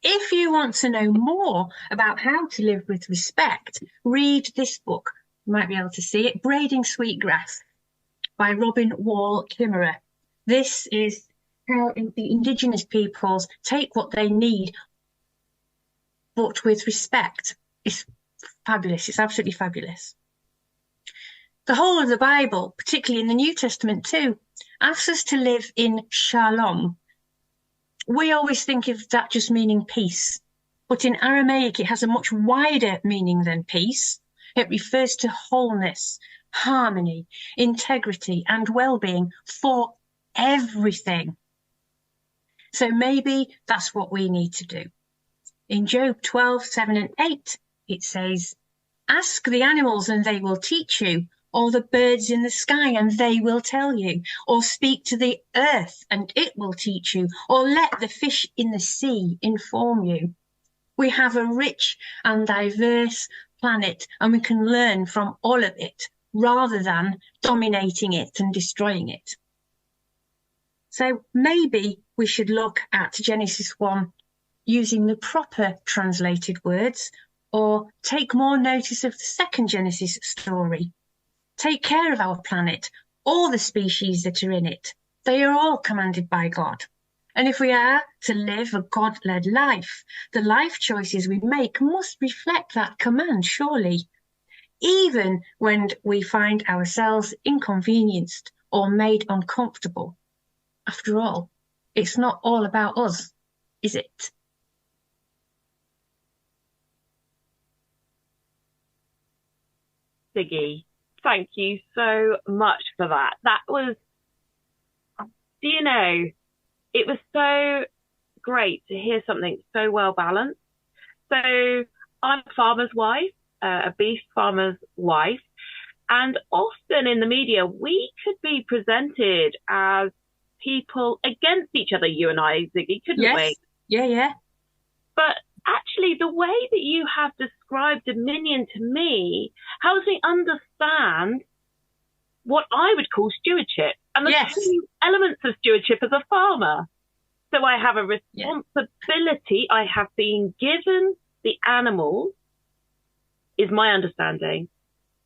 If you want to know more about how to live with respect, read this book. You might be able to see it, Braiding Sweetgrass by Robin Wall Kimmerer. This is how the Indigenous peoples take what they need, but with respect. It's fabulous. It's absolutely fabulous. The whole of the Bible, particularly in the New Testament too, asks us to live in shalom. We always think of that just meaning peace, but in Aramaic it has a much wider meaning than peace. It refers to wholeness, harmony, integrity, and well-being for everything. So maybe that's what we need to do. In Job 12:7 and 8, it says, "Ask the animals and they will teach you, or the birds in the sky and they will tell you, or speak to the earth and it will teach you, or let the fish in the sea inform you. We have a rich and diverse planet, and we can learn from all of it rather than dominating it and destroying it. So maybe we should look at Genesis 1 using the proper translated words, or take more notice of the second Genesis story. Take care of our planet, all the species that are in it. They are all commanded by God. And if we are to live a God-led life, the life choices we make must reflect that command, surely. Even when we find ourselves inconvenienced or made uncomfortable. After all, it's not all about us, is it? Siggy, thank you so much for that. That was, do you know, it was so great to hear something so well balanced. So I'm a farmer's wife, a beef farmer's wife, and often in the media, we could be presented as people against each other, you and I, Ziggy, couldn't we? Yeah. But actually, the way that you have described dominion to me helps me understand what I would call stewardship and the two elements of stewardship as a farmer. So I have a responsibility. I have been given the animals, is my understanding.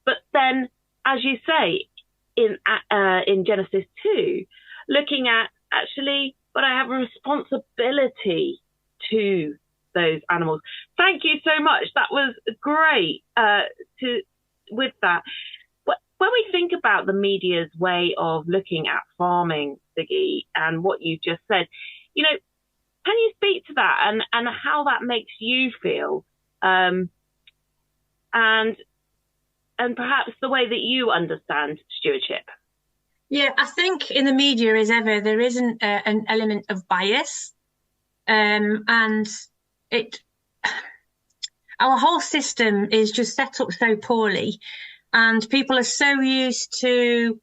But then, as you say, in Genesis 2, looking at actually, but I have a responsibility to those animals. Thank you so much. That was great with that. When we think about the media's way of looking at farming, Ziggy, and what you just said, you know, can you speak to that and how that makes you feel? And perhaps the way that you understand stewardship? Yeah, I think in the media, as ever, there isn't an element of bias. And our whole system is just set up so poorly, and people are so used to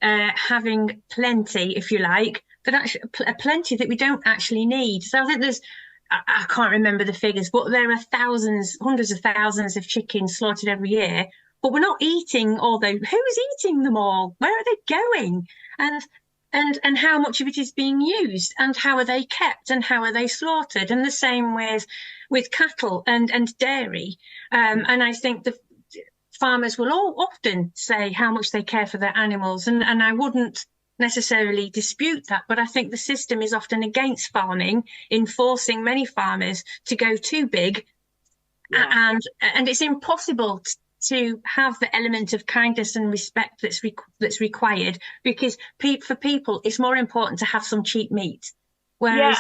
having plenty, if you like, but actually plenty that we don't actually need. So I think I can't remember the figures, but there are hundreds of thousands of chickens slaughtered every year, but we're not eating all those. Who's eating them all? Where are they going? And how much of it is being used, and how are they kept, and how are they slaughtered? And the same with cattle and dairy. And I think the farmers will all often say how much they care for their animals, and I wouldn't necessarily dispute that, but I think the system is often against farming, in forcing many farmers to go too big, and it's impossible to have the element of kindness and respect that's required, because for people it's more important to have some cheap meat, whereas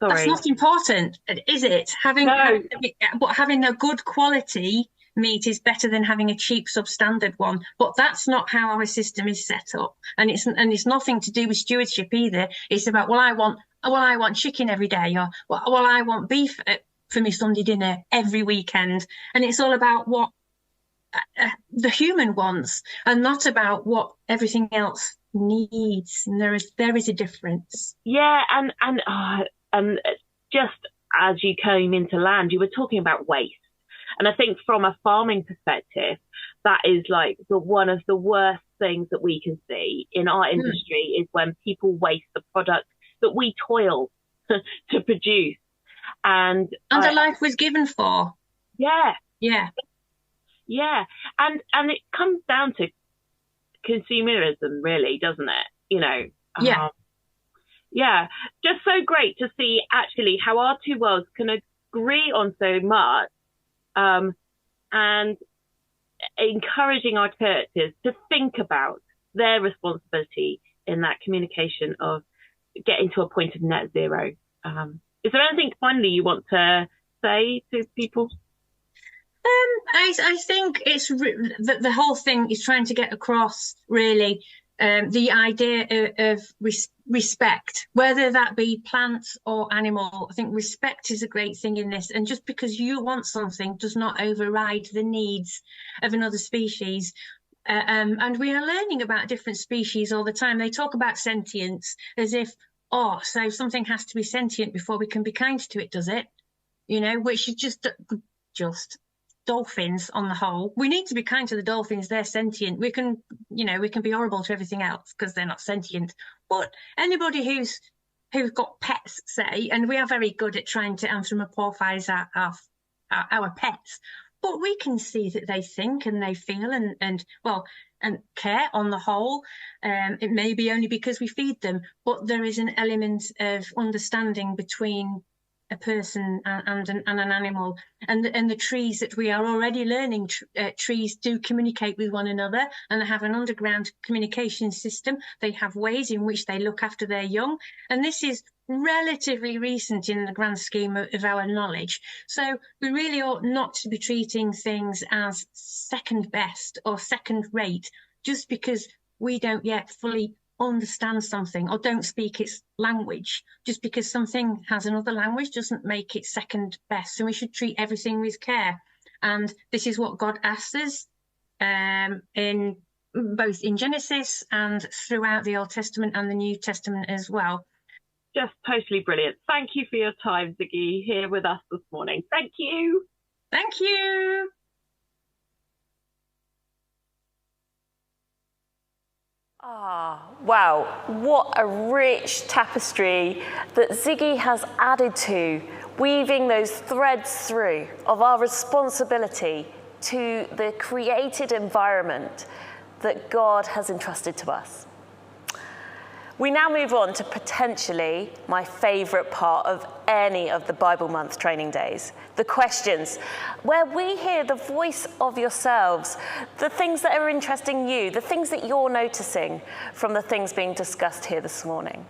that's not important, is it? But having a good quality meat is better than having a cheap substandard one. But that's not how our system is set up, and it's nothing to do with stewardship either. It's about I want chicken every day, or I want beef for my Sunday dinner every weekend, and it's all about what the human wants, and not about what everything else needs. And there is a difference. Yeah, and just as you came into land, you were talking about waste, and I think from a farming perspective, that is like one of the worst things that we can see in our industry is when people waste the product that we toil to produce, and a life was given for. Yeah, and it comes down to consumerism, really, doesn't it? You know. Just so great to see actually how our two worlds can agree on so much, and encouraging our churches to think about their responsibility in that communication of getting to a point of net zero. Is there anything finally you want to say to people? I think it's the whole thing is trying to get across, really, the idea of respect, whether that be plants or animal. I think respect is a great thing in this. And just because you want something does not override the needs of another species. And we are learning about different species all the time. They talk about sentience as if, oh, so something has to be sentient before we can be kind to it, does it? You know, which is just dolphins on the whole. We need to be kind to the dolphins. They're sentient. We can be horrible to everything else because they're not sentient. But anybody who's got pets, say, and we are very good at trying to anthropomorphize our pets, but we can see that they think and they feel and care on the whole. It may be only because we feed them, but there is an element of understanding between a person and an animal. And the trees that we are already learning, trees do communicate with one another, and they have an underground communication system. They have ways in which they look after their young. And this is relatively recent in the grand scheme of our knowledge. So we really ought not to be treating things as second best or second rate just because we don't yet fully understand something or don't speak its language. Just because something has another language doesn't make it second best. So we should treat everything with care. And this is what God asks us in both in Genesis and throughout the Old Testament and the New Testament as well. Just totally brilliant. Thank you for your time, Ziggy, here with us this morning. Thank you. Thank you. Wow, what a rich tapestry that Ziggy has added to, weaving those threads through of our responsibility to the created environment that God has entrusted to us. We now move on to potentially my favourite part of any of the Bible Month training days, the questions, where we hear the voice of yourselves, the things that are interesting you, the things that you're noticing from the things being discussed here this morning.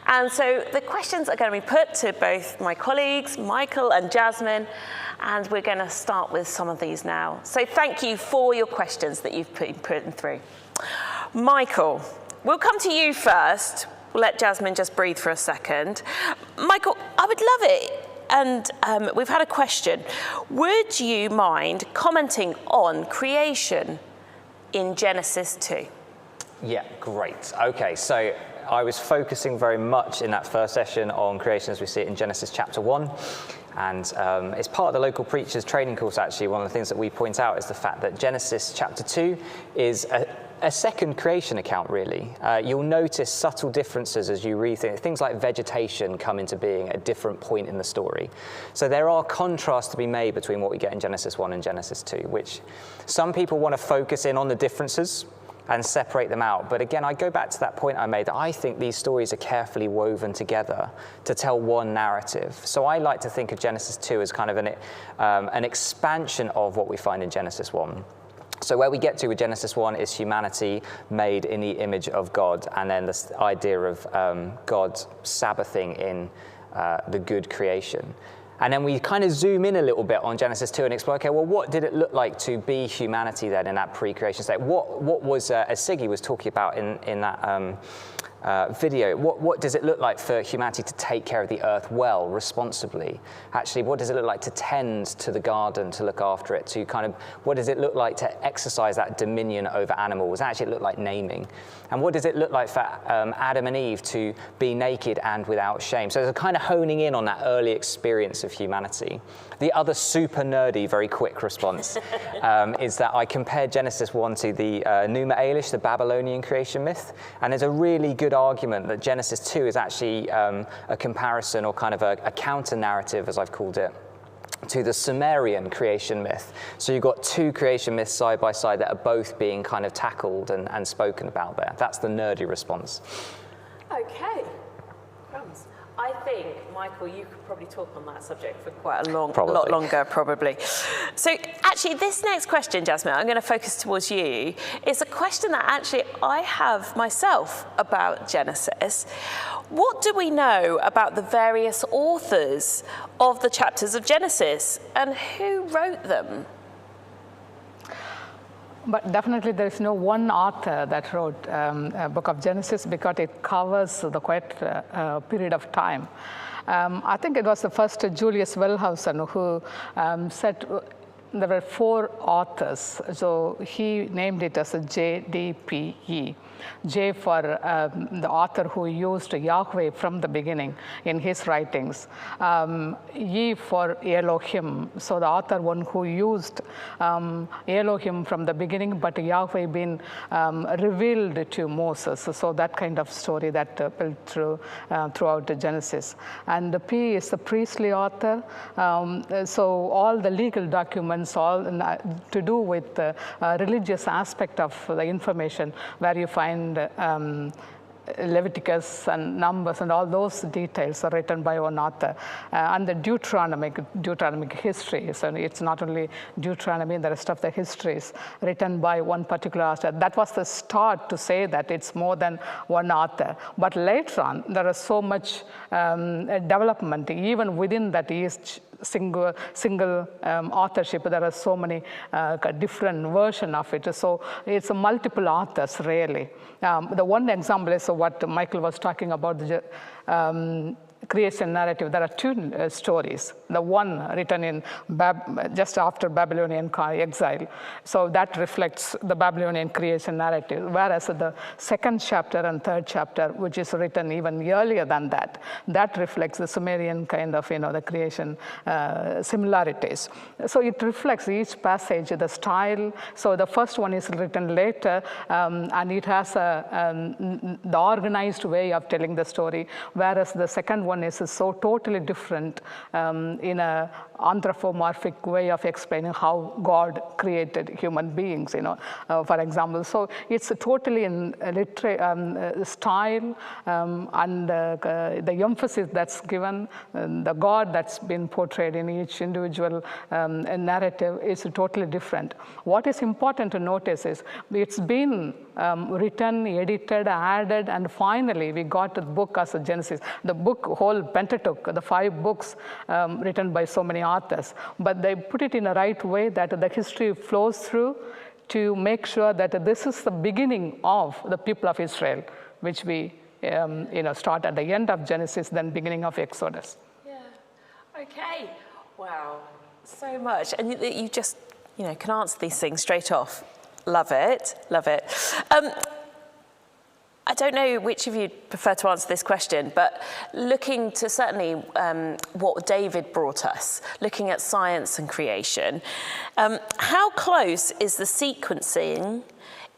And so the questions are going to be put to both my colleagues, Michael and Jasmine, and we're going to start with some of these now. So thank you for your questions that you've been putting through. Michael, we'll come to you first. We'll let Jasmine just breathe for a second. Michael, I would love it. And we've had a question. Would you mind commenting on creation in Genesis 2? Yeah, great. Okay, so I was focusing very much in that first session on creation as we see it in Genesis chapter 1. And it's part of the local preachers training course, actually. One of the things that we point out is the fact that Genesis chapter 2 is a second creation account, really. You'll notice subtle differences as you read things. Things like vegetation come into being at a different point in the story. So there are contrasts to be made between what we get in Genesis 1 and Genesis 2, which some people want to focus in on the differences and separate them out. But again, I go back to that point I made, that I think these stories are carefully woven together to tell one narrative. So I like to think of Genesis 2 as kind of an expansion of what we find in Genesis 1. So where we get to with Genesis 1 is humanity made in the image of God, and then this idea of God Sabbathing in the good creation. And then we kind of zoom in a little bit on Genesis 2 and explore, okay, well, what did it look like to be humanity then in that pre-creation state? What was, as Siggy was talking about in that video, what does it look like for humanity to take care of the earth well, responsibly? Actually, what does it look like to tend to the garden, to look after it, to kind of, what does it look like to exercise that dominion over animals? Actually, it looked like naming. And what does it look like for Adam and Eve to be naked and without shame? So there's a kind of honing in on that early experience of humanity. The other super nerdy, very quick response is that I compared Genesis 1 to the Numa Elish, the Babylonian creation myth, and there's a really good argument that Genesis 2 is actually a comparison or kind of a counter-narrative, as I've called it, to the Sumerian creation myth. So you've got two creation myths side by side that are both being kind of tackled and spoken about there. That's the nerdy response. Okay. I think, Michael, you could probably talk on that subject for quite a lot longer, probably. So actually, this next question, Jasmine, I'm going to focus towards you, is a question that actually I have myself about Genesis. What do we know about the various authors of the chapters of Genesis, and who wrote them? But definitely there is no one author that wrote a book of Genesis, because it covers the quite period of time. I think it was the first Julius Wellhausen who said there were 4 authors. So he named it as a JDPE. J for the author who used Yahweh from the beginning in his writings. E for Elohim, so the author one who used Elohim from the beginning, but Yahweh been revealed to Moses. So that kind of story that built throughout the Genesis. And the P is the priestly author. So all the legal documents, all to do with the religious aspect of the information, where you find Leviticus and Numbers and all those details are written by one author. And the Deuteronomic history, so it's not only Deuteronomy, the rest of the history is written by one particular author. That was the start to say that it's more than one author. But later on, there is so much development, even within that each single authorship. There are so many different versions of it. So it's multiple authors, really. The one example is what Michael was talking about, the creation narrative. There are 2 stories. The one written in just after Babylonian exile. So that reflects the Babylonian creation narrative. Whereas the 2nd chapter and 3rd chapter, which is written even earlier than that, that reflects the Sumerian kind of, the creation similarities. So it reflects each passage, the style. So the first one is written later, and it has the organized way of telling the story, whereas the second one is so totally different in a anthropomorphic way of explaining how God created human beings, for example. So it's totally in style and the emphasis that's given, the God that's been portrayed in each individual narrative is totally different. What is important to notice is it's been written, edited, added, and finally we got the book as a Genesis. The book, whole Pentateuch, the 5 books written by so many authors, but they put it in a right way that the history flows through to make sure that this is the beginning of the people of Israel, which we start at the end of Genesis, then beginning of Exodus. Yeah. Okay. Wow. So much, and you just can answer these things straight off. Love it. Love it. I don't know which of you prefer to answer this question, but looking to certainly what David brought us, looking at science and creation, how close is the sequencing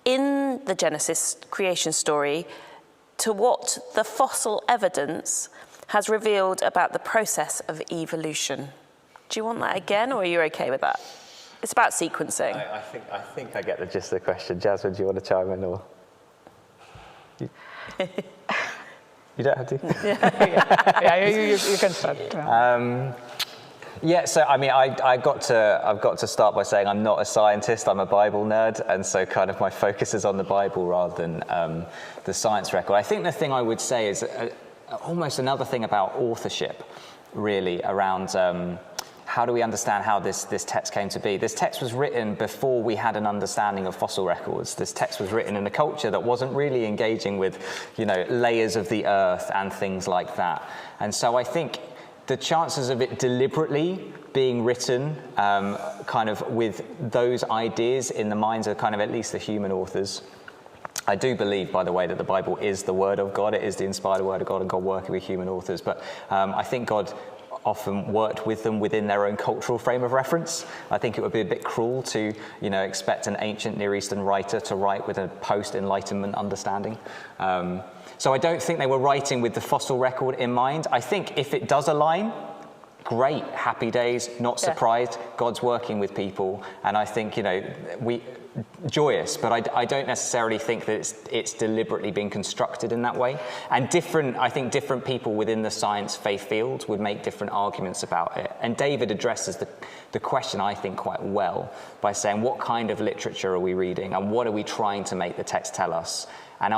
in the Genesis creation story to what the fossil evidence has revealed about the process of evolution? Do you want that again, or are you okay with that? It's about sequencing. I think I get the gist of the question. Jasmine, do you want to chime in, or? You don't have to. Yeah, you can start. Yeah, so I mean, I've got to start by saying I'm not a scientist. I'm a Bible nerd, and so kind of my focus is on the Bible rather than the science record. I think the thing I would say is almost another thing about authorship, really, around how do we understand how this text came to be? This text was written before we had an understanding of fossil records. This text was written in a culture that wasn't really engaging with, layers of the earth and things like that. And so I think the chances of it deliberately being written kind of with those ideas in the minds of kind of at least the human authors. I do believe, by the way, that the Bible is the word of God. It is the inspired word of God and God working with human authors. But I think God often worked with them within their own cultural frame of reference. I think it would be a bit cruel to, expect an ancient Near Eastern writer to write with a post-Enlightenment understanding. So I don't think they were writing with the fossil record in mind. I think if it does align, great, happy days, not surprised, God's working with people. And I think, joyous, but I don't necessarily think that it's deliberately been constructed in that way. And I think different people within the science faith field would make different arguments about it. And David addresses the question, I think, quite well by saying, what kind of literature are we reading and what are we trying to make the text tell us? And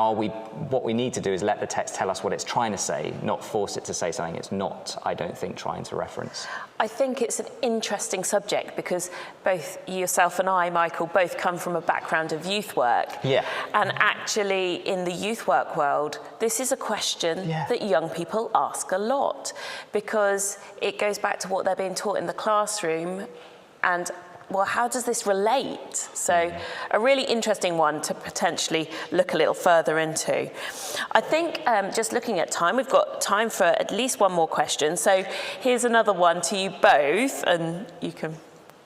what we need to do is let the text tell us what it's trying to say, not force it to say something it's not, I don't think, trying to reference. I think it's an interesting subject because both yourself and I, Michael, both come from a background of youth work. Yeah. And actually, in the youth work world, this is a question that young people ask a lot because it goes back to what they're being taught in the classroom and well, how does this relate? So a really interesting one to potentially look a little further into. I think just looking at time, we've got time for at least one more question. So here's another one to you both, and you can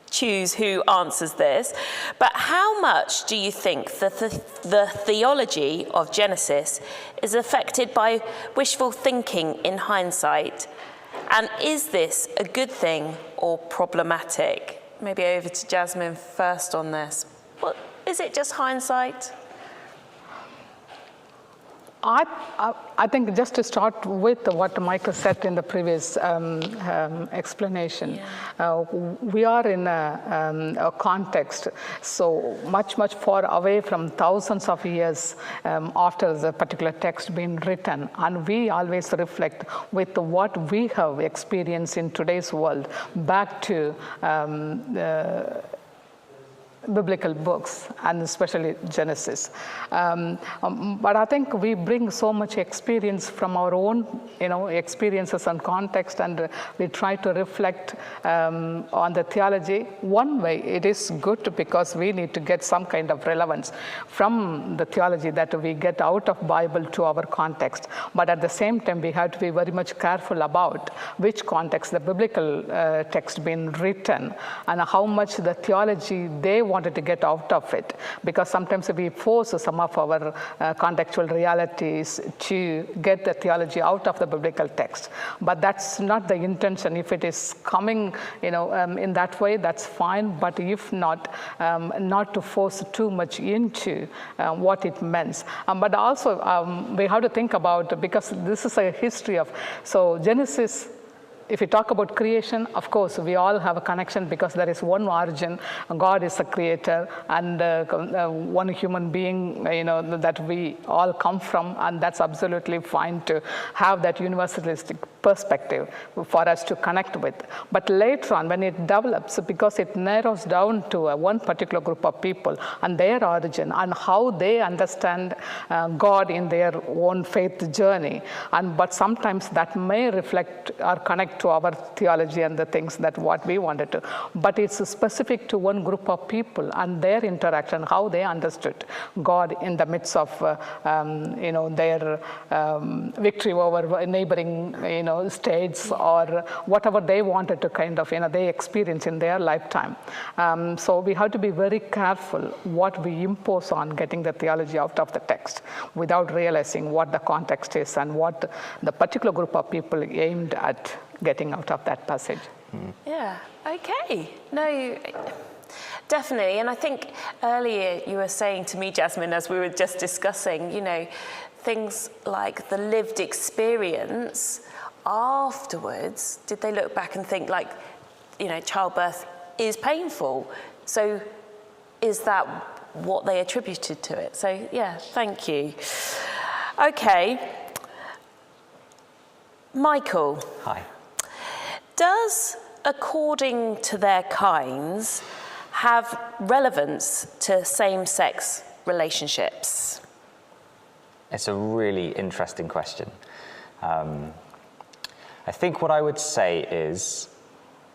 choose who answers this. But how much do you think that the theology of Genesis is affected by wishful thinking in hindsight? And is this a good thing or problematic? Maybe over to Jasmine first on this. Well, is it just hindsight? I think just to start with what Michael said in the previous explanation, we are in a context so much far away from thousands of years after the particular text being written, and we always reflect with what we have experienced in today's world back to biblical books, and especially Genesis. But I think we bring so much experience from our own, experiences and context, and we try to reflect on the theology. One way it is good because we need to get some kind of relevance from the theology that we get out of Bible to our context. But at the same time, we have to be very much careful about which context the biblical text being written and how much the theology they wanted to get out of it, because sometimes we force some of our contextual realities to get the theology out of the biblical text. But that's not the intention. If it is coming, in that way, that's fine. But if not, not to force too much into what it means. But also, we have to think about, because this is a history of, so Genesis. If we talk about creation, of course, we all have a connection because there is one origin. God is the creator, and one human being, that we all come from, and that's absolutely fine to have that universalistic perspective for us to connect with. But later on, when it develops, because it narrows down to one particular group of people and their origin and how they understand God in their own faith journey, but sometimes that may reflect or connect to our theology and the things that what we wanted to, but it's specific to one group of people and their interaction, how they understood God in the midst of their victory over neighboring states, or whatever they wanted to kind of they experience in their lifetime. So we have to be very careful what we impose on getting the theology out of the text without realizing what the context is and what the particular group of people aimed at getting out of that passage. Yeah, okay. No, definitely. And I think earlier you were saying to me, Jasmine, as we were just discussing, things like the lived experience afterwards. Did they look back and think childbirth is painful? So is that what they attributed to it? So yeah, thank you. Okay. Michael. Hi. Does according to their kinds have relevance to same-sex relationships? It's a really interesting question. I think what I would say is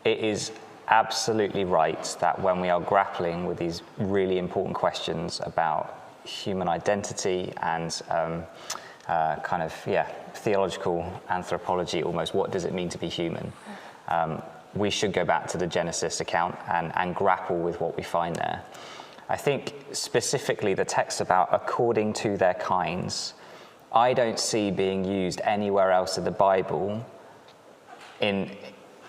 it is absolutely right that when we are grappling with these really important questions about human identity and theological anthropology, almost, what does it mean to be human? We should go back to the Genesis account and grapple with what we find there. I think specifically the text about according to their kinds, I don't see being used anywhere else in the Bible,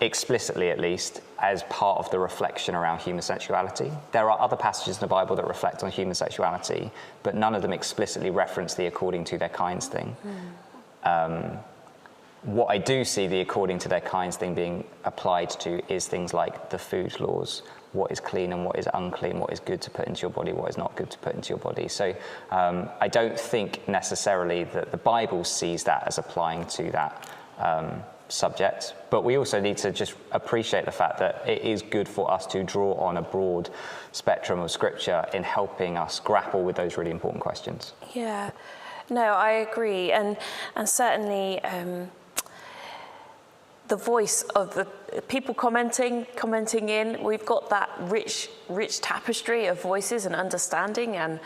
explicitly at least, as part of the reflection around human sexuality. There are other passages in the Bible that reflect on human sexuality, but none of them explicitly reference the according to their kinds thing. What I do see the according to their kinds thing being applied to is things like the food laws, what is clean and what is unclean, what is good to put into your body, what is not good to put into your body. So I don't think necessarily that the Bible sees that as applying to that subject, but we also need to just appreciate the fact that it is good for us to draw on a broad spectrum of scripture in helping us grapple with those really important questions. Yeah, no, I agree, and certainly the the voice of the people commenting in. We've got that rich tapestry of voices and understanding, and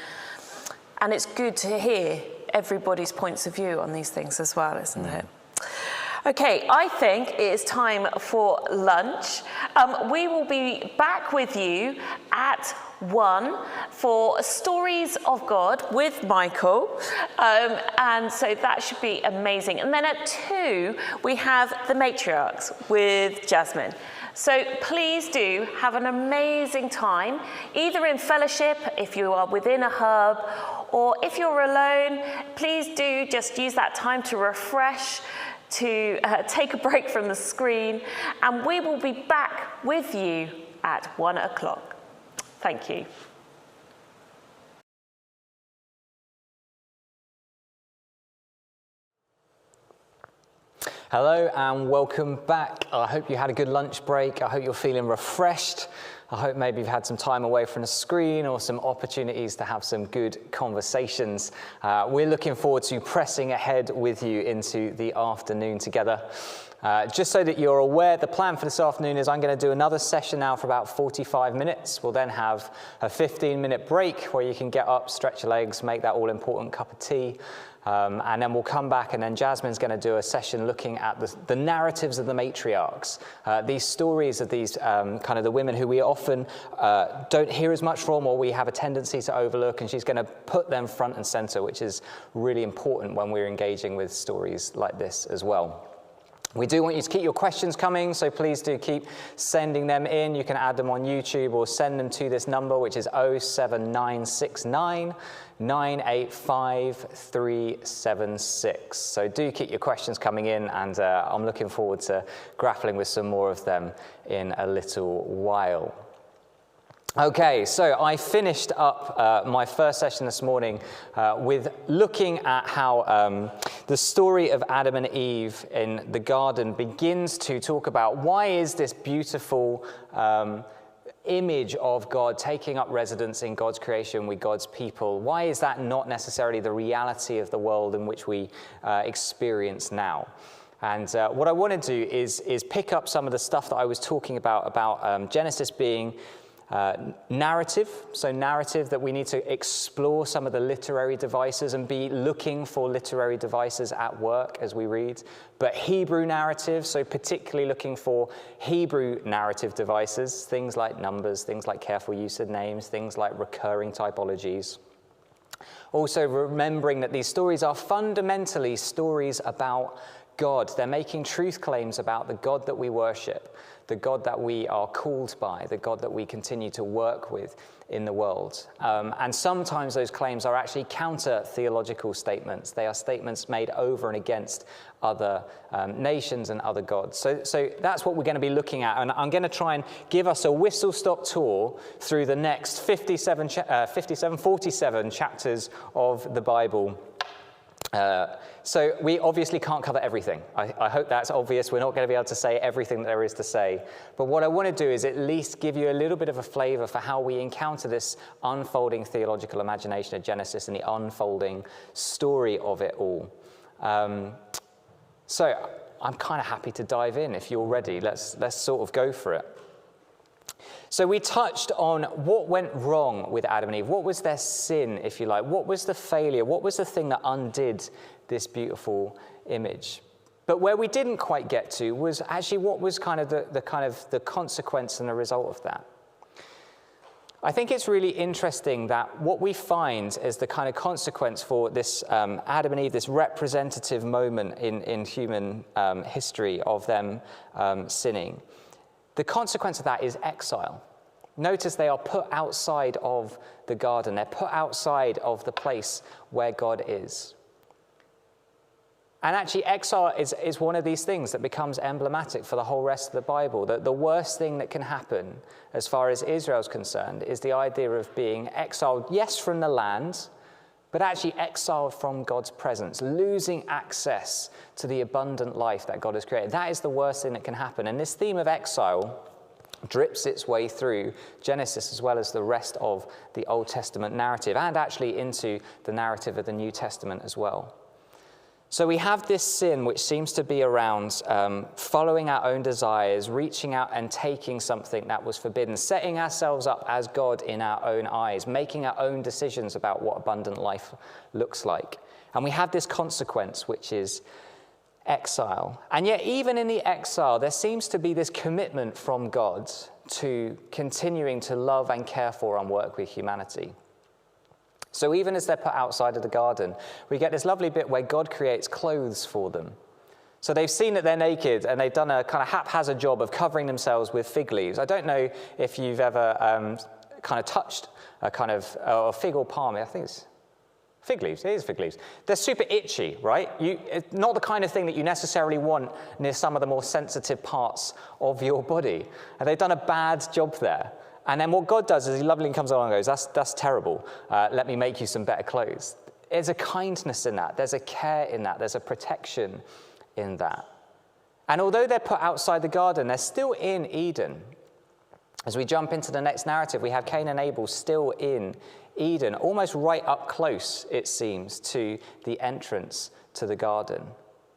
it's good to hear everybody's points of view on these things as well, isn't it? Okay, I think it is time for lunch. We will be back with you at 1 for Stories of God with Michael, and so that should be amazing. And then at 2, we have the Matriarchs with Jasmine. So please do have an amazing time, either in fellowship, if you are within a hub, or if you're alone, please do just use that time to refresh, to take a break from the screen, and we will be back with you at 1 o'clock. Thank you. Hello and welcome back. I hope you had a good lunch break. I hope you're feeling refreshed. I hope maybe you've had some time away from the screen or some opportunities to have some good conversations. We're looking forward to pressing ahead with you into the afternoon together. Just so that you're aware, the plan for this afternoon is I'm going to do another session now for about 45 minutes. We'll then have a 15-minute break where you can get up, stretch your legs, make that all-important cup of tea. And then we'll come back, and then Jasmine's going to do a session looking at the narratives of the matriarchs, these stories of these kind of the women who we often don't hear as much from, or we have a tendency to overlook, and she's going to put them front and center, which is really important when we're engaging with stories like this as well. We do want you to keep your questions coming, so please do keep sending them in. You can add them on YouTube or send them to this number, which is 07969 985 376. So do keep your questions coming in, and I'm looking forward to grappling with some more of them in a little while. Okay, so I finished up my first session this morning with looking at how the story of Adam and Eve in the garden begins to talk about why is this beautiful image of God taking up residence in God's creation with God's people. Why is that not necessarily the reality of the world in which we experience now? And what I want to do is pick up some of the stuff that I was talking about Genesis being narrative, so narrative that we need to explore some of the literary devices and be looking for literary devices at work as we read, but Hebrew narrative, so particularly looking for Hebrew narrative devices, things like numbers, things like careful use of names, things like recurring typologies. Also remembering that these stories are fundamentally stories about God. They're making truth claims about the God that we worship, the God that we are called by, the God that we continue to work with in the world. And sometimes those claims are actually counter-theological statements. They are statements made over and against other nations and other gods. So that's what we're going to be looking at. And I'm going to try and give us a whistle-stop tour through the next 47 chapters of the Bible. So we obviously can't cover everything. I hope that's obvious. We're not going to be able to say everything that there is to say. But what I want to do is at least give you a little bit of a flavor for how we encounter this unfolding theological imagination of Genesis and the unfolding story of it all. So I'm kind of happy to dive in. If you're ready, let's sort of go for it. So we touched on what went wrong with Adam and Eve. What was their sin, if you like? What was the failure? What was the thing that undid this beautiful image? But where we didn't quite get to was actually what was kind of the consequence and the result of that. I think it's really interesting that what we find as the kind of consequence for this Adam and Eve, this representative moment in human history of them sinning, the consequence of that is exile. Notice they are put outside of the garden. They're put outside of the place where God is. And actually, exile is one of these things that becomes emblematic for the whole rest of the Bible. That the worst thing that can happen, as far as Israel's concerned, is the idea of being exiled, yes, from the land, but actually exiled from God's presence, losing access to the abundant life that God has created. That is the worst thing that can happen. And this theme of exile drips its way through Genesis as well as the rest of the Old Testament narrative, and actually into the narrative of the New Testament as well. So we have this sin which seems to be around following our own desires, reaching out and taking something that was forbidden, setting ourselves up as God in our own eyes, making our own decisions about what abundant life looks like. And we have this consequence, which is exile. And yet even in the exile, there seems to be this commitment from God to continuing to love and care for and work with humanity. So even as they're put outside of the garden, we get this lovely bit where God creates clothes for them. So they've seen that they're naked, and they've done a kind of haphazard job of covering themselves with fig leaves. I don't know if you've ever kind of touched a kind of a fig or palm. I think it's fig leaves. It is fig leaves. They're super itchy, right? It's not the kind of thing that you necessarily want near some of the more sensitive parts of your body. And they've done a bad job there. And then what God does is he lovingly comes along and goes, that's terrible. Let me make you some better clothes. There's a kindness in that. There's a care in that. There's a protection in that. And although they're put outside the garden, they're still in Eden. As we jump into the next narrative, we have Cain and Abel still in Eden, almost right up close, it seems, to the entrance to the garden.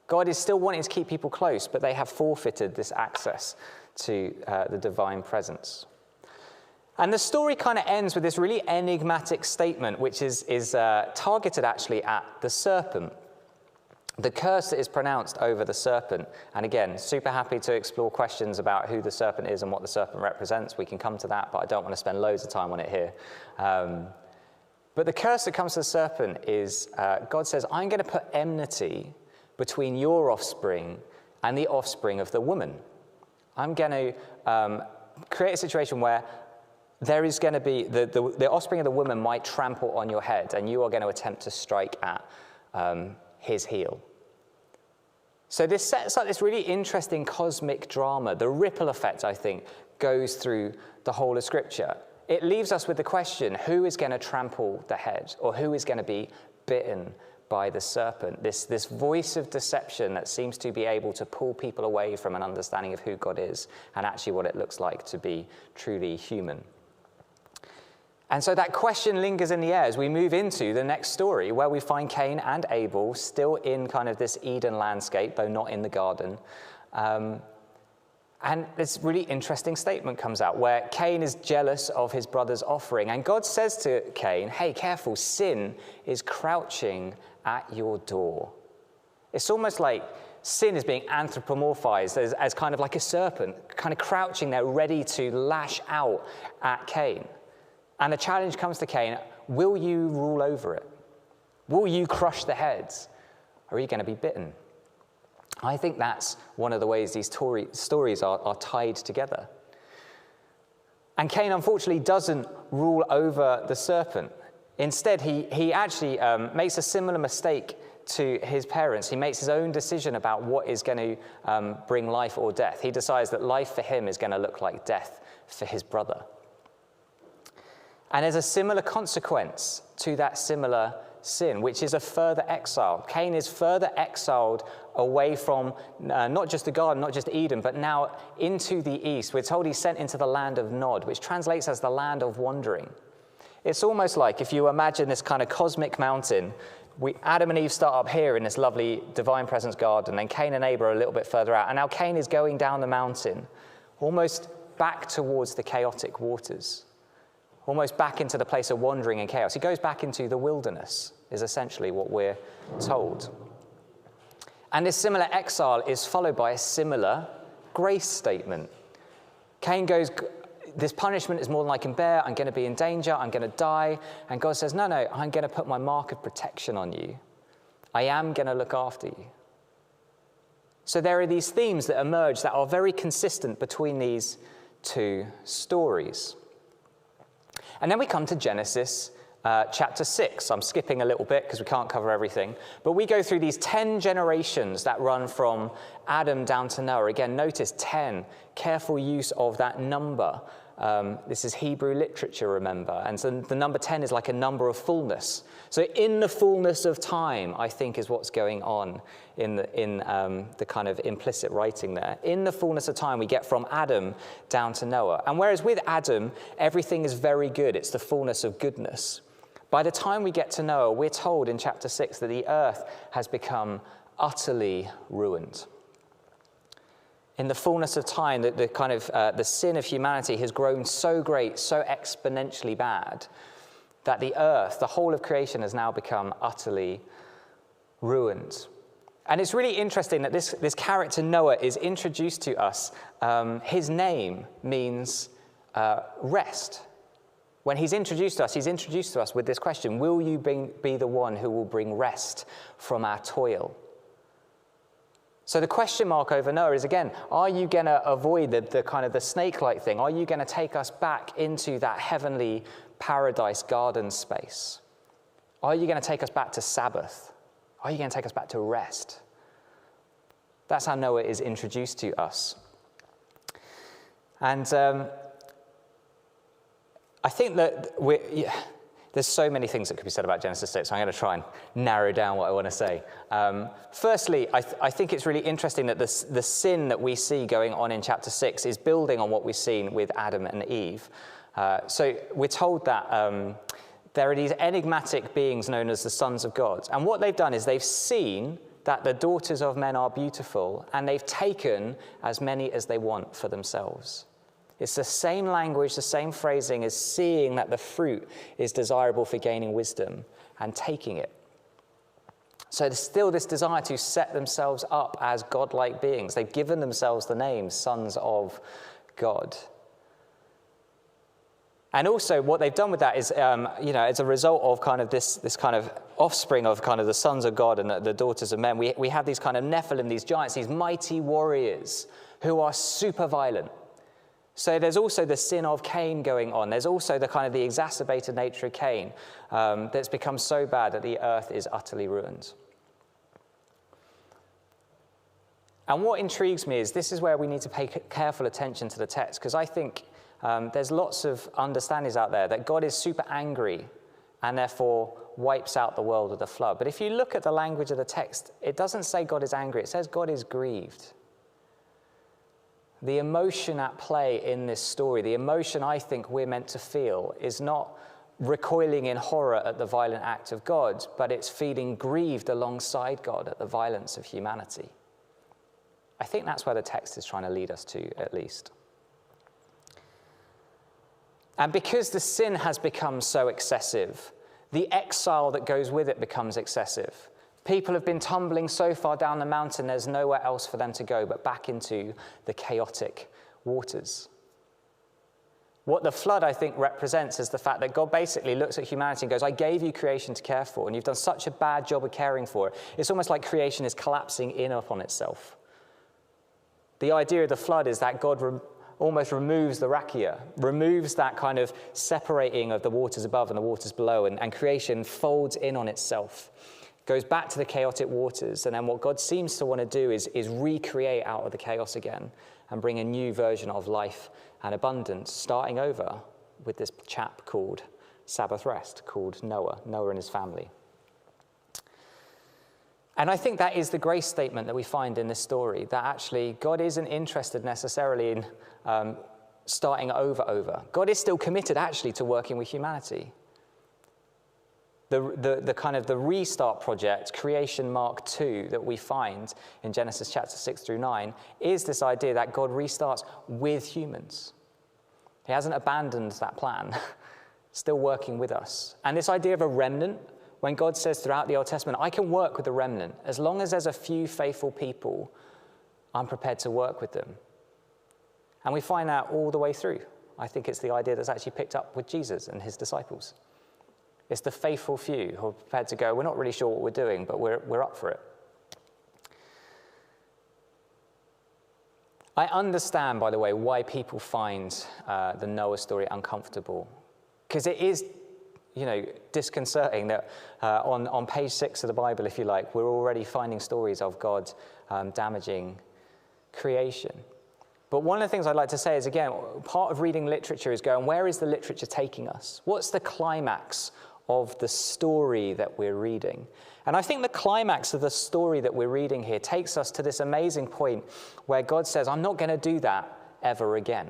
God is still wanting to keep people close, but they have forfeited this access to the divine presence. And the story kind of ends with this really enigmatic statement, which is targeted actually at the serpent. The curse that is pronounced over the serpent. And again, super happy to explore questions about who the serpent is and what the serpent represents. We can come to that, but I don't want to spend loads of time on it here. But the curse that comes to the serpent is, God says, I'm going to put enmity between your offspring and the offspring of the woman. I'm going to create a situation where there is going to be, the offspring of the woman might trample on your head, and you are going to attempt to strike at his heel. So this sets up this really interesting cosmic drama. The ripple effect, I think, goes through the whole of Scripture. It leaves us with the question, who is going to trample the head, or who is going to be bitten by the serpent? This voice of deception that seems to be able to pull people away from an understanding of who God is and actually what it looks like to be truly human. And so that question lingers in the air as we move into the next story, where we find Cain and Abel still in kind of this Eden landscape, though not in the garden. And this really interesting statement comes out where Cain is jealous of his brother's offering. And God says to Cain, hey, careful, sin is crouching at your door. It's almost like sin is being anthropomorphized as kind of like a serpent, kind of crouching there ready to lash out at Cain. And the challenge comes to Cain, will you rule over it? Will you crush the heads? Or are you going to be bitten? I think that's one of the ways these stories are tied together. And Cain, unfortunately, doesn't rule over the serpent. Instead, he actually makes a similar mistake to his parents. He makes his own decision about what is going to bring life or death. He decides that life for him is going to look like death for his brother. And there's a similar consequence to that similar sin, which is a further exile. Cain is further exiled away from not just the garden, not just Eden, but now into the east. We're told he's sent into the land of Nod, which translates as the land of wandering. It's almost like if you imagine this kind of cosmic mountain, Adam and Eve start up here in this lovely divine presence garden, and Cain and Abel are a little bit further out. And now Cain is going down the mountain, almost back towards the chaotic waters. Almost back into the place of wandering and chaos. He goes back into the wilderness, is essentially what we're told. And this similar exile is followed by a similar grace statement. Cain goes, this punishment is more than I can bear. I'm going to be in danger. I'm going to die. And God says, no, I'm going to put my mark of protection on you. I am going to look after you. So there are these themes that emerge that are very consistent between these two stories. And then we come to Genesis chapter 6. I'm skipping a little bit because we can't cover everything. But we go through these 10 generations that run from Adam down to Noah. Again, notice 10. Careful use of that number. This is Hebrew literature, remember. And so the number 10 is like a number of fullness. So in the fullness of time, I think, is what's going on in the kind of implicit writing there. In the fullness of time, we get from Adam down to Noah. And whereas with Adam, everything is very good, it's the fullness of goodness. By the time we get to Noah, we're told in chapter 6 that the earth has become utterly ruined. In the fullness of time, the sin of humanity has grown so great, so exponentially bad, that the earth, the whole of creation, has now become utterly ruined. And it's really interesting that this character Noah is introduced to us. His name means rest. When he's introduced to us with this question, will you be the one who will bring rest from our toil? So the question mark over Noah is, again, are you going to avoid the kind of the snake-like thing? Are you going to take us back into that heavenly paradise garden space? Are you going to take us back to Sabbath? Are you going to take us back to rest? That's how Noah is introduced to us. And I think that there's so many things that could be said about Genesis 6, so I'm going to try and narrow down what I want to say. Firstly, I think it's really interesting that the sin that we see going on in chapter 6 is building on what we've seen with Adam and Eve. So we're told that there are these enigmatic beings known as the sons of God. And what they've done is they've seen that the daughters of men are beautiful, and they've taken as many as they want for themselves. It's the same language, the same phrasing as seeing that the fruit is desirable for gaining wisdom and taking it. So there's still this desire to set themselves up as godlike beings. They've given themselves the name sons of God. And also what they've done with that is, as a result of kind of this kind of offspring of kind of the sons of God and the daughters of men, we have these kind of Nephilim, these giants, these mighty warriors who are super violent. So there's also the sin of Cain going on. There's also the exacerbated nature of Cain that's become so bad that the earth is utterly ruined. And what intrigues me is this is where we need to pay careful attention to the text, because I think there's lots of understandings out there that God is super angry and therefore wipes out the world with a flood. But if you look at the language of the text, it doesn't say God is angry. It says God is grieved. The emotion at play in this story, the emotion I think we're meant to feel, is not recoiling in horror at the violent act of God, but it's feeling grieved alongside God at the violence of humanity. I think that's where the text is trying to lead us to, at least. And because the sin has become so excessive, the exile that goes with it becomes excessive. People have been tumbling so far down the mountain, there's nowhere else for them to go but back into the chaotic waters. What the flood, I think, represents is the fact that God basically looks at humanity and goes, I gave you creation to care for, and you've done such a bad job of caring for it. It's almost like creation is collapsing in upon itself. The idea of the flood is that God almost removes the rakia, removes that kind of separating of the waters above and the waters below, and creation folds in on itself. Goes back to the chaotic waters, and then what God seems to want to do is recreate out of the chaos again and bring a new version of life and abundance, starting over with this chap called Sabbath rest, called Noah and his family. And I think that is the grace statement that we find in this story, that actually God isn't interested necessarily in starting over. God is still committed actually to working with humanity. The kind of the restart project, Creation Mark II, that we find in Genesis chapter 6 through 9, is this idea that God restarts with humans. He hasn't abandoned that plan, still working with us. And this idea of a remnant, when God says throughout the Old Testament, I can work with the remnant. As long as there's a few faithful people, I'm prepared to work with them. And we find that all the way through. I think it's the idea that's actually picked up with Jesus and his disciples. It's the faithful few who are prepared to go, we're not really sure what we're doing, but we're up for it. I understand, by the way, why people find the Noah story uncomfortable. Because it is, disconcerting that on page 6 of the Bible, if you like, we're already finding stories of God damaging creation. But one of the things I'd like to say is, again, part of reading literature is going, where is the literature taking us? What's the climax of the story that we're reading? And I think the climax of the story that we're reading here takes us to this amazing point where God says, I'm not going to do that ever again.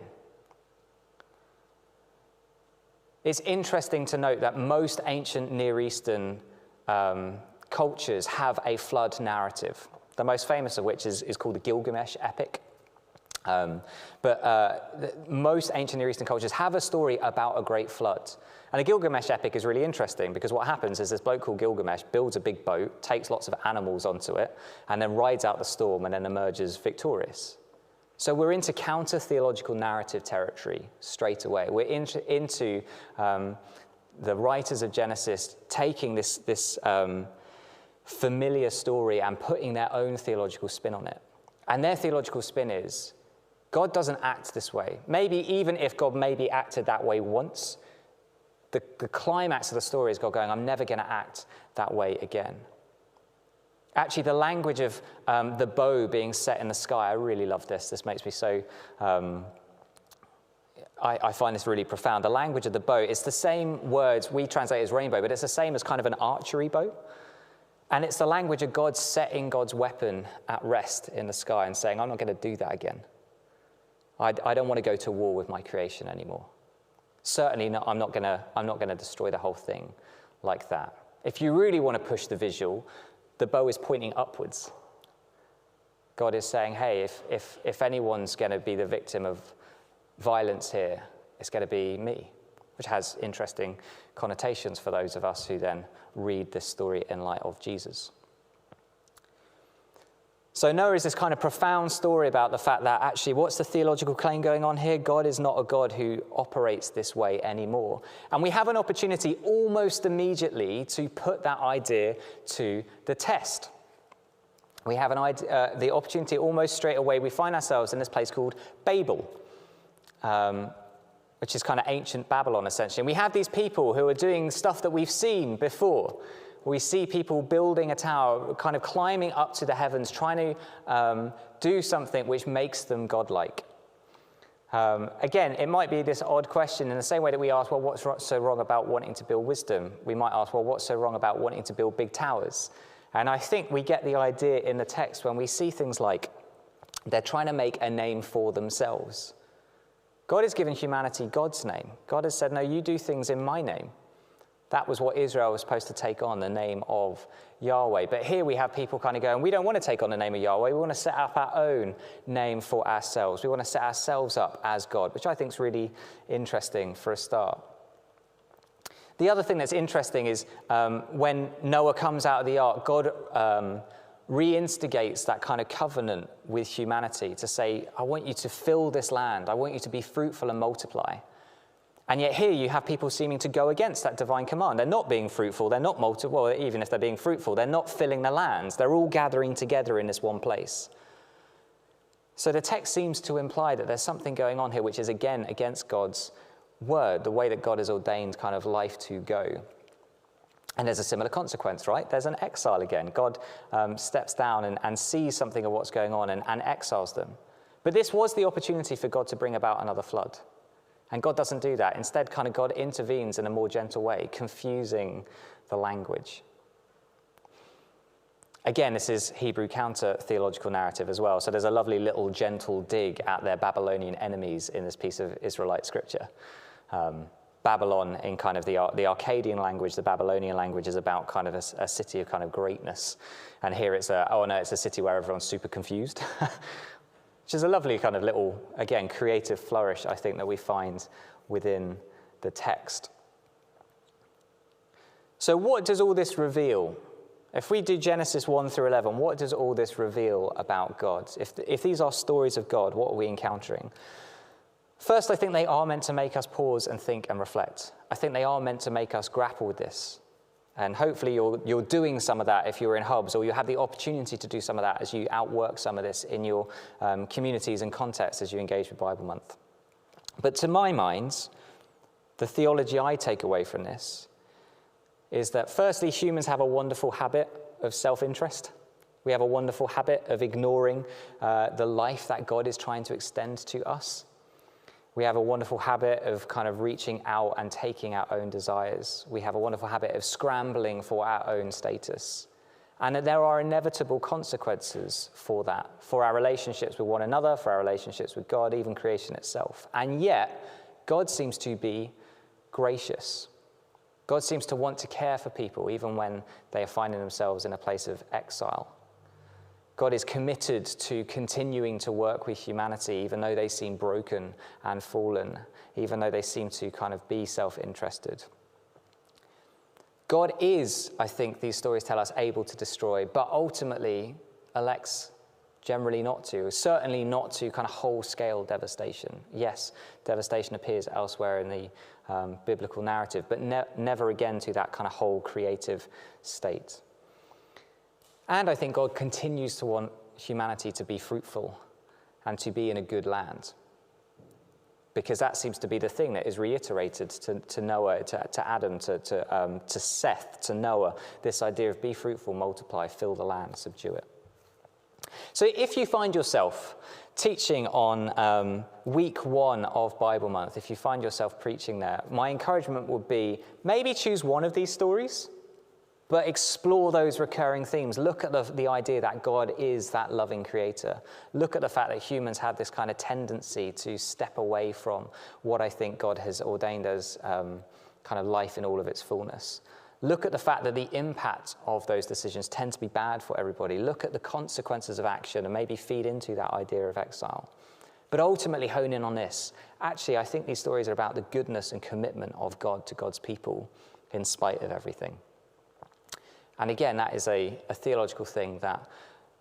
It's interesting to note that most ancient Near Eastern cultures have a flood narrative. the most famous of which is called the Gilgamesh epic. Most ancient Near Eastern cultures have a story about a great flood. And the Gilgamesh epic is really interesting because what happens is this bloke called Gilgamesh builds a big boat, takes lots of animals onto it, and then rides out the storm and then emerges victorious. So we're into counter-theological narrative territory straight away. We're into the writers of Genesis taking this familiar story and putting their own theological spin on it. And their theological spin is, God doesn't act this way. Maybe even if God maybe acted that way once, the climax of the story is God going, I'm never going to act that way again. Actually, the language of the bow being set in the sky, I really love this. This makes me so, I find this really profound. The language of the bow, it's the same words we translate as rainbow, but it's the same as kind of an archery bow. And it's the language of God setting God's weapon at rest in the sky and saying, I'm not going to do that again. I don't want to go to war with my creation anymore. Certainly not, I'm not going to destroy the whole thing like that. If you really want to push the visual, the bow is pointing upwards. God is saying, hey, if anyone's going to be the victim of violence here, it's going to be me, which has interesting connotations for those of us who then read this story in light of Jesus. So Noah is this kind of profound story about the fact that actually, what's the theological claim going on here? God is not a God who operates this way anymore. And we have an opportunity almost immediately to put that idea to the test. We have the opportunity almost straight away. We find ourselves in this place called Babel, which is kind of ancient Babylon, essentially. And we have these people who are doing stuff that we've seen before. We see people building a tower, kind of climbing up to the heavens, trying to do something which makes them godlike. Again, it might be this odd question in the same way that we ask, well, what's so wrong about wanting to build wisdom? We might ask, well, what's so wrong about wanting to build big towers? And I think we get the idea in the text when we see things like they're trying to make a name for themselves. God has given humanity God's name. God has said, no, you do things in my name. That was what Israel was supposed to take on, the name of Yahweh. But here we have people kind of going, we don't want to take on the name of Yahweh. We want to set up our own name for ourselves. We want to set ourselves up as God, which I think is really interesting for a start. The other thing that's interesting is when Noah comes out of the ark, God reinstigates that kind of covenant with humanity to say, I want you to fill this land. I want you to be fruitful and multiply. And yet here you have people seeming to go against that divine command. They're not being fruitful. They're not well, even if they're being fruitful, they're not filling the lands. They're all gathering together in this one place. So the text seems to imply that there's something going on here which is, again, against God's word, the way that God has ordained kind of life to go. And there's a similar consequence, right? There's an exile again. God steps down and sees something of what's going on and exiles them. But this was the opportunity for God to bring about another flood. And God doesn't do that. Instead, kind of God intervenes in a more gentle way, confusing the language. Again, this is Hebrew counter-theological narrative as well. So there's a lovely little gentle dig at their Babylonian enemies in this piece of Israelite scripture. Babylon, in kind of the Akkadian language, the Babylonian language is about kind of a city of kind of greatness. And here it's it's a city where everyone's super confused. Which is a lovely kind of little, again, creative flourish, I think, that we find within the text. So what does all this reveal? If we do Genesis 1 through 11, what does all this reveal about God? If these are stories of God, what are we encountering? First, I think they are meant to make us pause and think and reflect. I think they are meant to make us grapple with this. And hopefully you're doing some of that if you're in hubs, or you have the opportunity to do some of that as you outwork some of this in your communities and contexts as you engage with Bible Month. But to my mind, the theology I take away from this is that firstly, humans have a wonderful habit of self-interest. We have a wonderful habit of ignoring the life that God is trying to extend to us. We have a wonderful habit of kind of reaching out and taking our own desires. We have a wonderful habit of scrambling for our own status. And that there are inevitable consequences for that, for our relationships with one another, for our relationships with God, even creation itself. And yet, God seems to be gracious. God seems to want to care for people, even when they are finding themselves in a place of exile. God is committed to continuing to work with humanity, even though they seem broken and fallen, even though they seem to kind of be self-interested. God is, I think these stories tell us, able to destroy, but ultimately elects generally not to, certainly not to kind of whole-scale devastation. Yes, devastation appears elsewhere in the biblical narrative, but never again to that kind of whole creative state. And I think God continues to want humanity to be fruitful and to be in a good land, because that seems to be the thing that is reiterated to Noah, to Adam, to Seth, to Noah, this idea of be fruitful, multiply, fill the land, subdue it. So if you find yourself teaching on week 1 of Bible month, if you find yourself preaching there, my encouragement would be maybe choose one of these stories, but explore those recurring themes. Look at the idea that God is that loving creator. Look at the fact that humans have this kind of tendency to step away from what I think God has ordained as kind of life in all of its fullness. Look at the fact that the impact of those decisions tend to be bad for everybody. Look at the consequences of action and maybe feed into that idea of exile. But ultimately hone in on this. Actually, I think these stories are about the goodness and commitment of God to God's people in spite of everything. And again, that is a theological thing that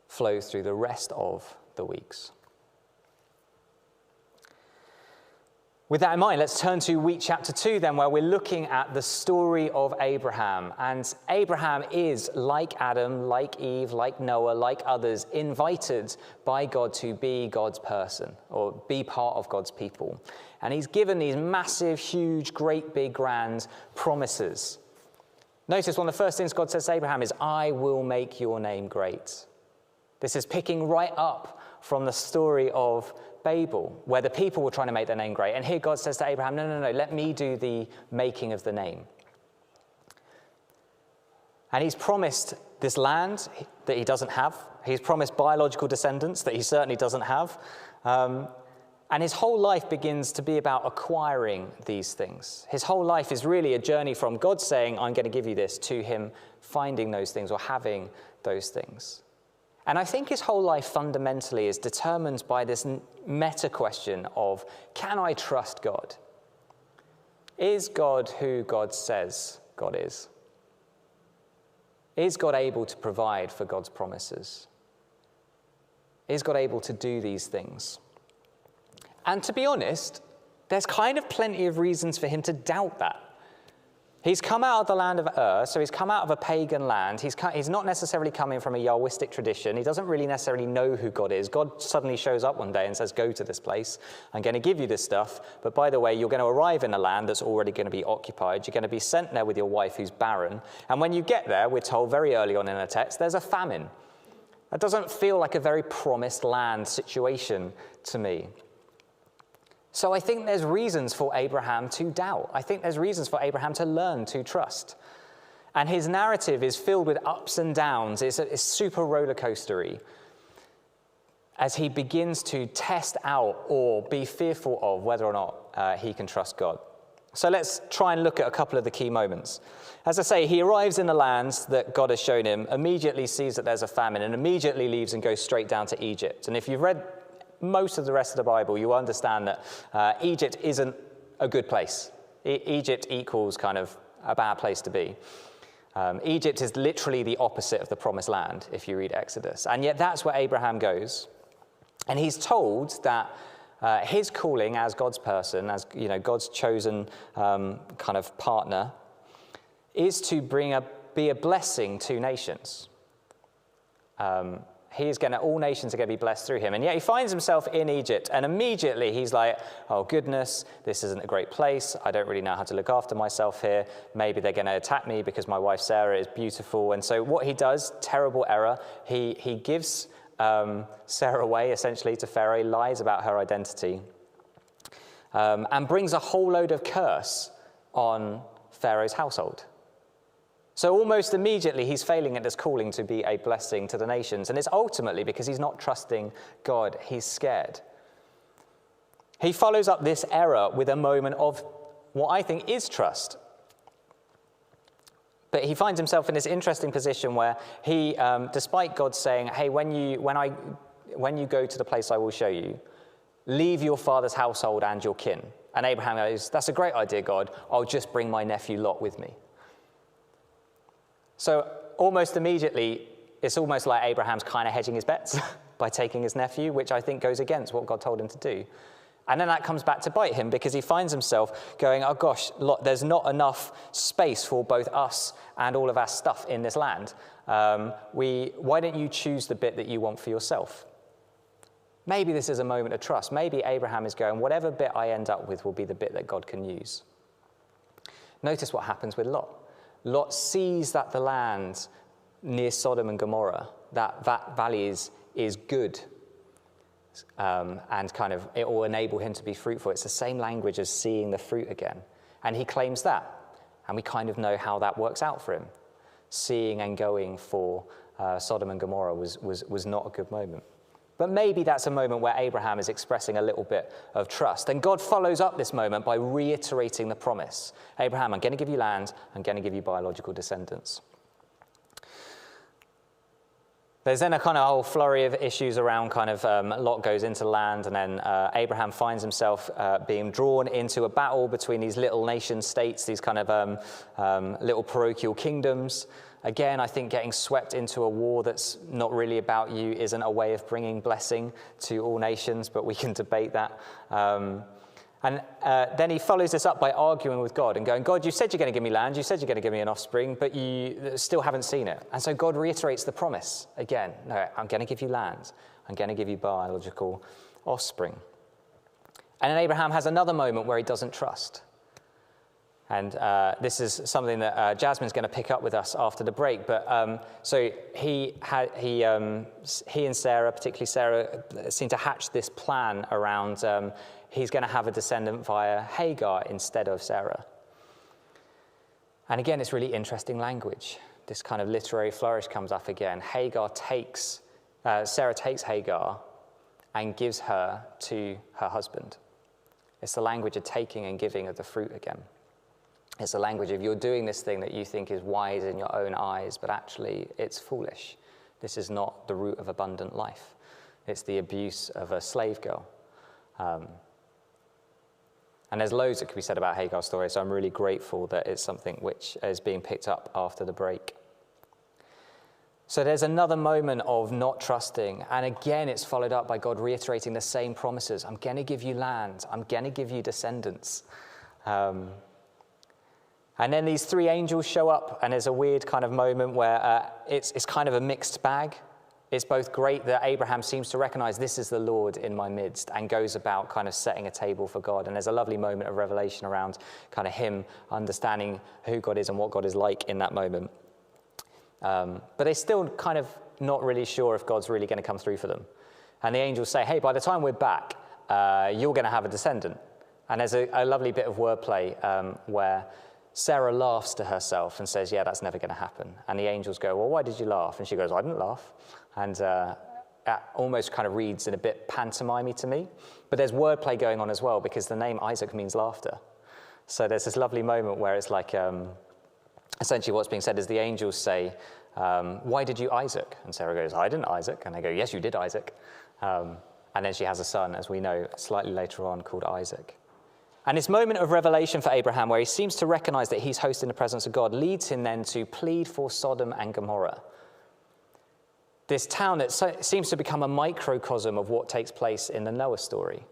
flows through the rest of the weeks. With that in mind, let's turn to week chapter 2 then, where we're looking at the story of Abraham. And Abraham is, like Adam, like Eve, like Noah, like others, invited by God to be God's person, or be part of God's people. And he's given these massive, huge, great, big, grand promises. Notice one of the first things God says to Abraham is, I will make your name great. This is picking right up from the story of Babel, where the people were trying to make their name great. And here God says to Abraham, no, let me do the making of the name. And he's promised this land that he doesn't have. He's promised biological descendants that he certainly doesn't have. And his whole life begins to be about acquiring these things. His whole life is really a journey from God saying, I'm going to give you this, to him finding those things or having those things. And I think his whole life fundamentally is determined by this meta question of, can I trust God? Is God who God says God is? Is God able to provide for God's promises? Is God able to do these things? And to be honest, there's kind of plenty of reasons for him to doubt that. He's come out of the land of Ur, so he's come out of a pagan land. He's not necessarily coming from a Yahwistic tradition. He doesn't really necessarily know who God is. God suddenly shows up one day and says, go to this place. I'm going to give you this stuff. But by the way, you're going to arrive in a land that's already going to be occupied. You're going to be sent there with your wife who's barren. And when you get there, we're told very early on in the text, there's a famine. That doesn't feel like a very promised land situation to me. So I think there's reasons for Abraham to doubt. I think there's reasons for Abraham to learn to trust. And his narrative is filled with ups and downs. It's super roller coastery as he begins to test out or be fearful of whether or not he can trust God. So let's try and look at a couple of the key moments. As I say, he arrives in the lands that God has shown him, immediately sees that there's a famine, and immediately leaves and goes straight down to Egypt. And if you've read most of the rest of the Bible, you understand that Egypt isn't a good place. Egypt equals kind of a bad place to be. Egypt is literally the opposite of the promised land, if you read Exodus. And yet that's where Abraham goes. And he's told that his calling as God's person, as God's chosen kind of partner, is to be a blessing to nations. All nations are going to be blessed through him. And yet he finds himself in Egypt, and immediately he's like, oh goodness, this isn't a great place. I don't really know how to look after myself here. Maybe they're going to attack me because my wife Sarah is beautiful. And so what he does, terrible error, he gives Sarah away essentially to Pharaoh, lies about her identity, and brings a whole load of curse on Pharaoh's household. So almost immediately, he's failing at this calling to be a blessing to the nations. And it's ultimately because he's not trusting God. He's scared. He follows up this error with a moment of what I think is trust. But he finds himself in this interesting position where he, despite God saying, hey, when you go to the place I will show you, leave your father's household and your kin. And Abraham goes, that's a great idea, God. I'll just bring my nephew Lot with me. So almost immediately, it's almost like Abraham's kind of hedging his bets by taking his nephew, which I think goes against what God told him to do. And then that comes back to bite him because he finds himself going, oh gosh, there's not enough space for both us and all of our stuff in this land. Why don't you choose the bit that you want for yourself? Maybe this is a moment of trust. Maybe Abraham is going, whatever bit I end up with will be the bit that God can use. Notice what happens with Lot. Lot sees that the land near Sodom and Gomorrah, that valley is good. And kind of it will enable him to be fruitful. It's the same language as seeing the fruit again. And he claims that. And we kind of know how that works out for him. Seeing and going for Sodom and Gomorrah was not a good moment. But maybe that's a moment where Abraham is expressing a little bit of trust. And God follows up this moment by reiterating the promise. Abraham, I'm going to give you land. I'm going to give you biological descendants. There's then a kind of whole flurry of issues around kind of Lot goes into land, and then Abraham finds himself being drawn into a battle between these little nation states, these kind of little parochial kingdoms. Again, I think getting swept into a war that's not really about you isn't a way of bringing blessing to all nations, but we can debate that. And then he follows this up by arguing with God and going, God, you said you're going to give me land, you said you're going to give me an offspring, but you still haven't seen it. And so God reiterates the promise again. No, I'm going to give you land. I'm going to give you biological offspring. And then Abraham has another moment where he doesn't trust. And this is something that Jasmine's going to pick up with us after the break. But so he and Sarah, particularly Sarah, seem to hatch this plan around he's going to have a descendant via Hagar instead of Sarah. And again, it's really interesting language. This kind of literary flourish comes up again. Sarah takes Hagar and gives her to her husband. It's the language of taking and giving of the fruit again. It's the language of you're doing this thing that you think is wise in your own eyes, but actually it's foolish. This is not the root of abundant life. It's the abuse of a slave girl. And there's loads that could be said about Hagar's story, so I'm really grateful that it's something which is being picked up after the break. So there's another moment of not trusting, and again it's followed up by God reiterating the same promises. I'm going to give you land. I'm going to give you descendants. And then these three angels show up, and there's a weird kind of moment where it's kind of a mixed bag. It's both great that Abraham seems to recognize this is the Lord in my midst and goes about kind of setting a table for God. And there's a lovely moment of revelation around kind of him understanding who God is and what God is like in that moment. But they're still kind of not really sure if God's really going to come through for them. And the angels say, hey, by the time we're back, you're going to have a descendant. And there's a lovely bit of wordplay where Sarah laughs to herself and says, yeah, that's never going to happen. And the angels go, well, why did you laugh? And she goes, I didn't laugh. And that almost kind of reads in a bit pantomime-y to me. But there's wordplay going on as well, because the name Isaac means laughter. So there's this lovely moment where it's like, essentially what's being said is the angels say, why did you Isaac? And Sarah goes, I didn't Isaac. And they go, yes, you did Isaac. And then she has a son, as we know, slightly later on, called Isaac. And this moment of revelation for Abraham, where he seems to recognize that he's host in the presence of God, leads him then to plead for Sodom and Gomorrah. This town that seems to become a microcosm of what takes place in the Noah story.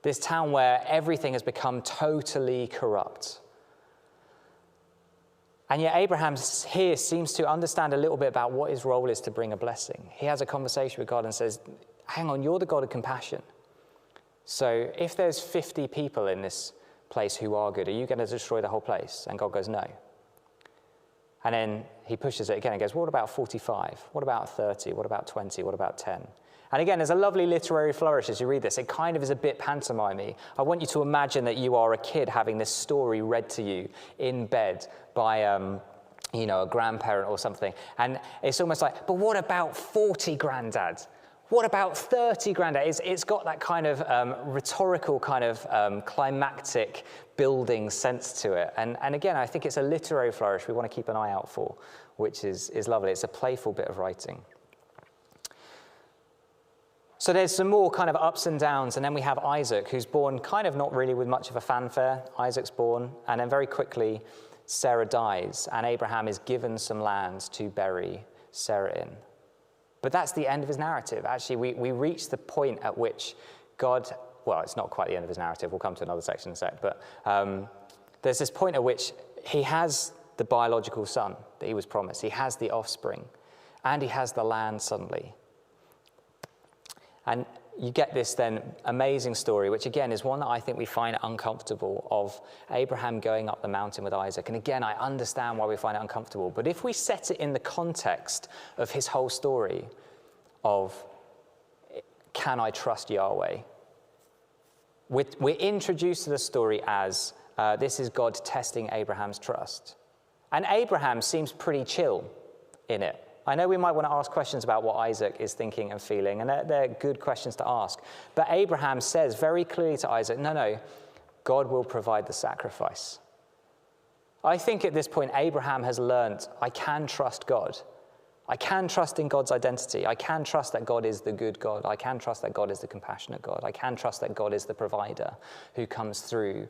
This town where everything has become totally corrupt. And yet Abraham here seems to understand a little bit about what his role is to bring a blessing. He has a conversation with God and says, hang on, you're the God of compassion. So if there's 50 people in this place who are good, are you going to destroy the whole place? And God goes, no. And then he pushes it again and goes, what about 45? What about 30? What about 20? What about 10? And again, there's a lovely literary flourish as you read this. It kind of is a bit pantomime-y. I want you to imagine that you are a kid having this story read to you in bed by a grandparent or something. And it's almost like, but what about 40, Granddad? What about 30 granddads? It's got that kind of rhetorical kind of climactic building sense to it. And again, I think it's a literary flourish we want to keep an eye out for, which is lovely. It's a playful bit of writing. So there's some more kind of ups and downs, and then we have Isaac, who's born kind of not really with much of a fanfare. Isaac's born, and then very quickly Sarah dies, and Abraham is given some lands to bury Sarah in. But that's the end of his narrative. Actually, we reach the point at which God, well, it's not quite the end of his narrative. We'll come to another section in a sec. But there's this point at which he has the biological son that he was promised. He has the offspring. And he has the land suddenly. And you get this then amazing story, which again is one that I think we find uncomfortable, of Abraham going up the mountain with Isaac. And again, I understand why we find it uncomfortable. But if we set it in the context of his whole story of, can I trust Yahweh? We're introduced to the story as this is God testing Abraham's trust. And Abraham seems pretty chill in it. I know we might want to ask questions about what Isaac is thinking and feeling, and they're good questions to ask. But Abraham says very clearly to Isaac, no, God will provide the sacrifice. I think at this point, Abraham has learned, I can trust God. I can trust in God's identity. I can trust that God is the good God. I can trust that God is the compassionate God. I can trust that God is the provider who comes through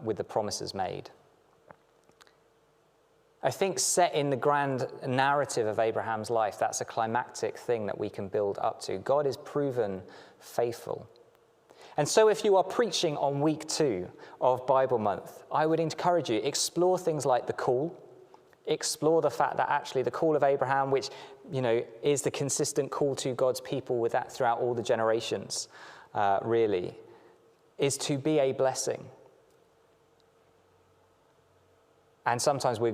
with the promises made. I think set in the grand narrative of Abraham's life, that's a climactic thing that we can build up to. God is proven faithful. And so if you are preaching on week 2 of Bible month, I would encourage you, explore things like the call. Explore the fact that actually the call of Abraham, which, is the consistent call to God's people with that throughout all the generations, really, is to be a blessing. And sometimes we're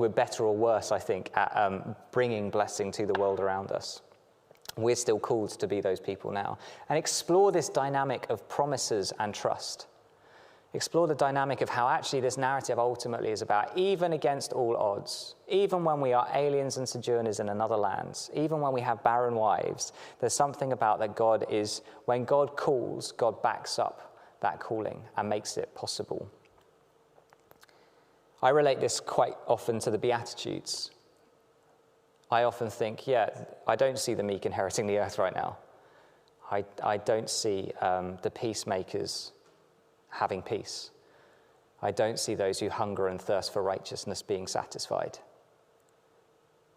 better or worse, I think, at bringing blessing to the world around us. We're still called to be those people now. And explore this dynamic of promises and trust. Explore the dynamic of how actually this narrative ultimately is about, even against all odds, even when we are aliens and sojourners in another land, even when we have barren wives, there's something about that God is, when God calls, God backs up that calling and makes it possible. I relate this quite often to the Beatitudes. I often think, I don't see the meek inheriting the earth right now. I don't see the peacemakers having peace. I don't see those who hunger and thirst for righteousness being satisfied.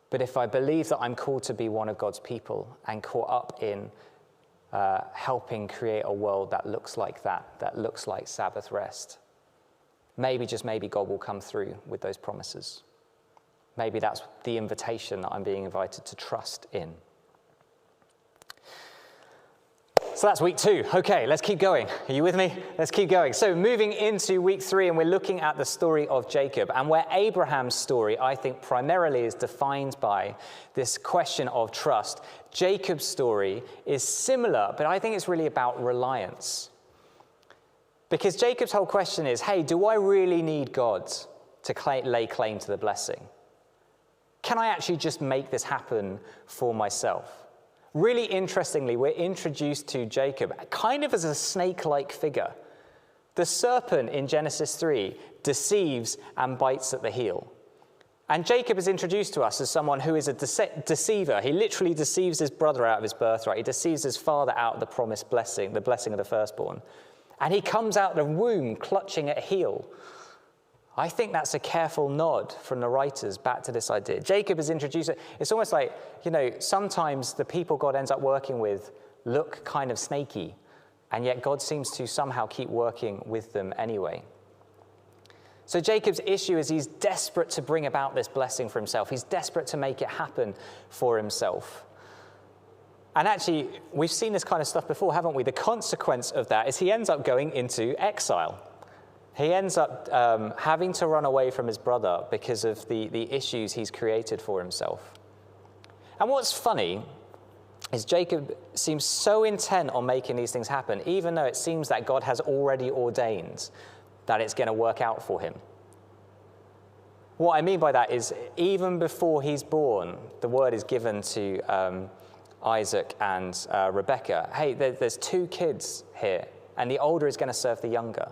But if I believe that I'm called to be one of God's people and caught up in helping create a world that looks like that looks like Sabbath rest, maybe, just maybe, God will come through with those promises. Maybe that's the invitation that I'm being invited to trust in. So that's week 2. Okay, let's keep going. Are you with me? Let's keep going. So moving into week 3, and we're looking at the story of Jacob, and where Abraham's story, I think, primarily is defined by this question of trust. Jacob's story is similar, but I think it's really about reliance. Because Jacob's whole question is, hey, do I really need God to lay claim to the blessing? Can I actually just make this happen for myself? Really interestingly, we're introduced to Jacob kind of as a snake-like figure. The serpent in Genesis 3 deceives and bites at the heel. And Jacob is introduced to us as someone who is a deceiver. He literally deceives his brother out of his birthright. He deceives his father out of the promised blessing, the blessing of the firstborn. And he comes out of the womb clutching at a heel. I think that's a careful nod from the writers back to this idea. Jacob is introduced. It's almost like, sometimes the people God ends up working with look kind of snaky, and yet God seems to somehow keep working with them anyway. So Jacob's issue is he's desperate to bring about this blessing for himself. He's desperate to make it happen for himself. And actually, we've seen this kind of stuff before, haven't we? The consequence of that is he ends up going into exile. He ends up having to run away from his brother because of the issues he's created for himself. And what's funny is Jacob seems so intent on making these things happen, even though it seems that God has already ordained that it's going to work out for him. What I mean by that is, even before he's born, the word is given to Isaac and Rebekah, hey, there's 2 kids here, and the older is going to serve the younger.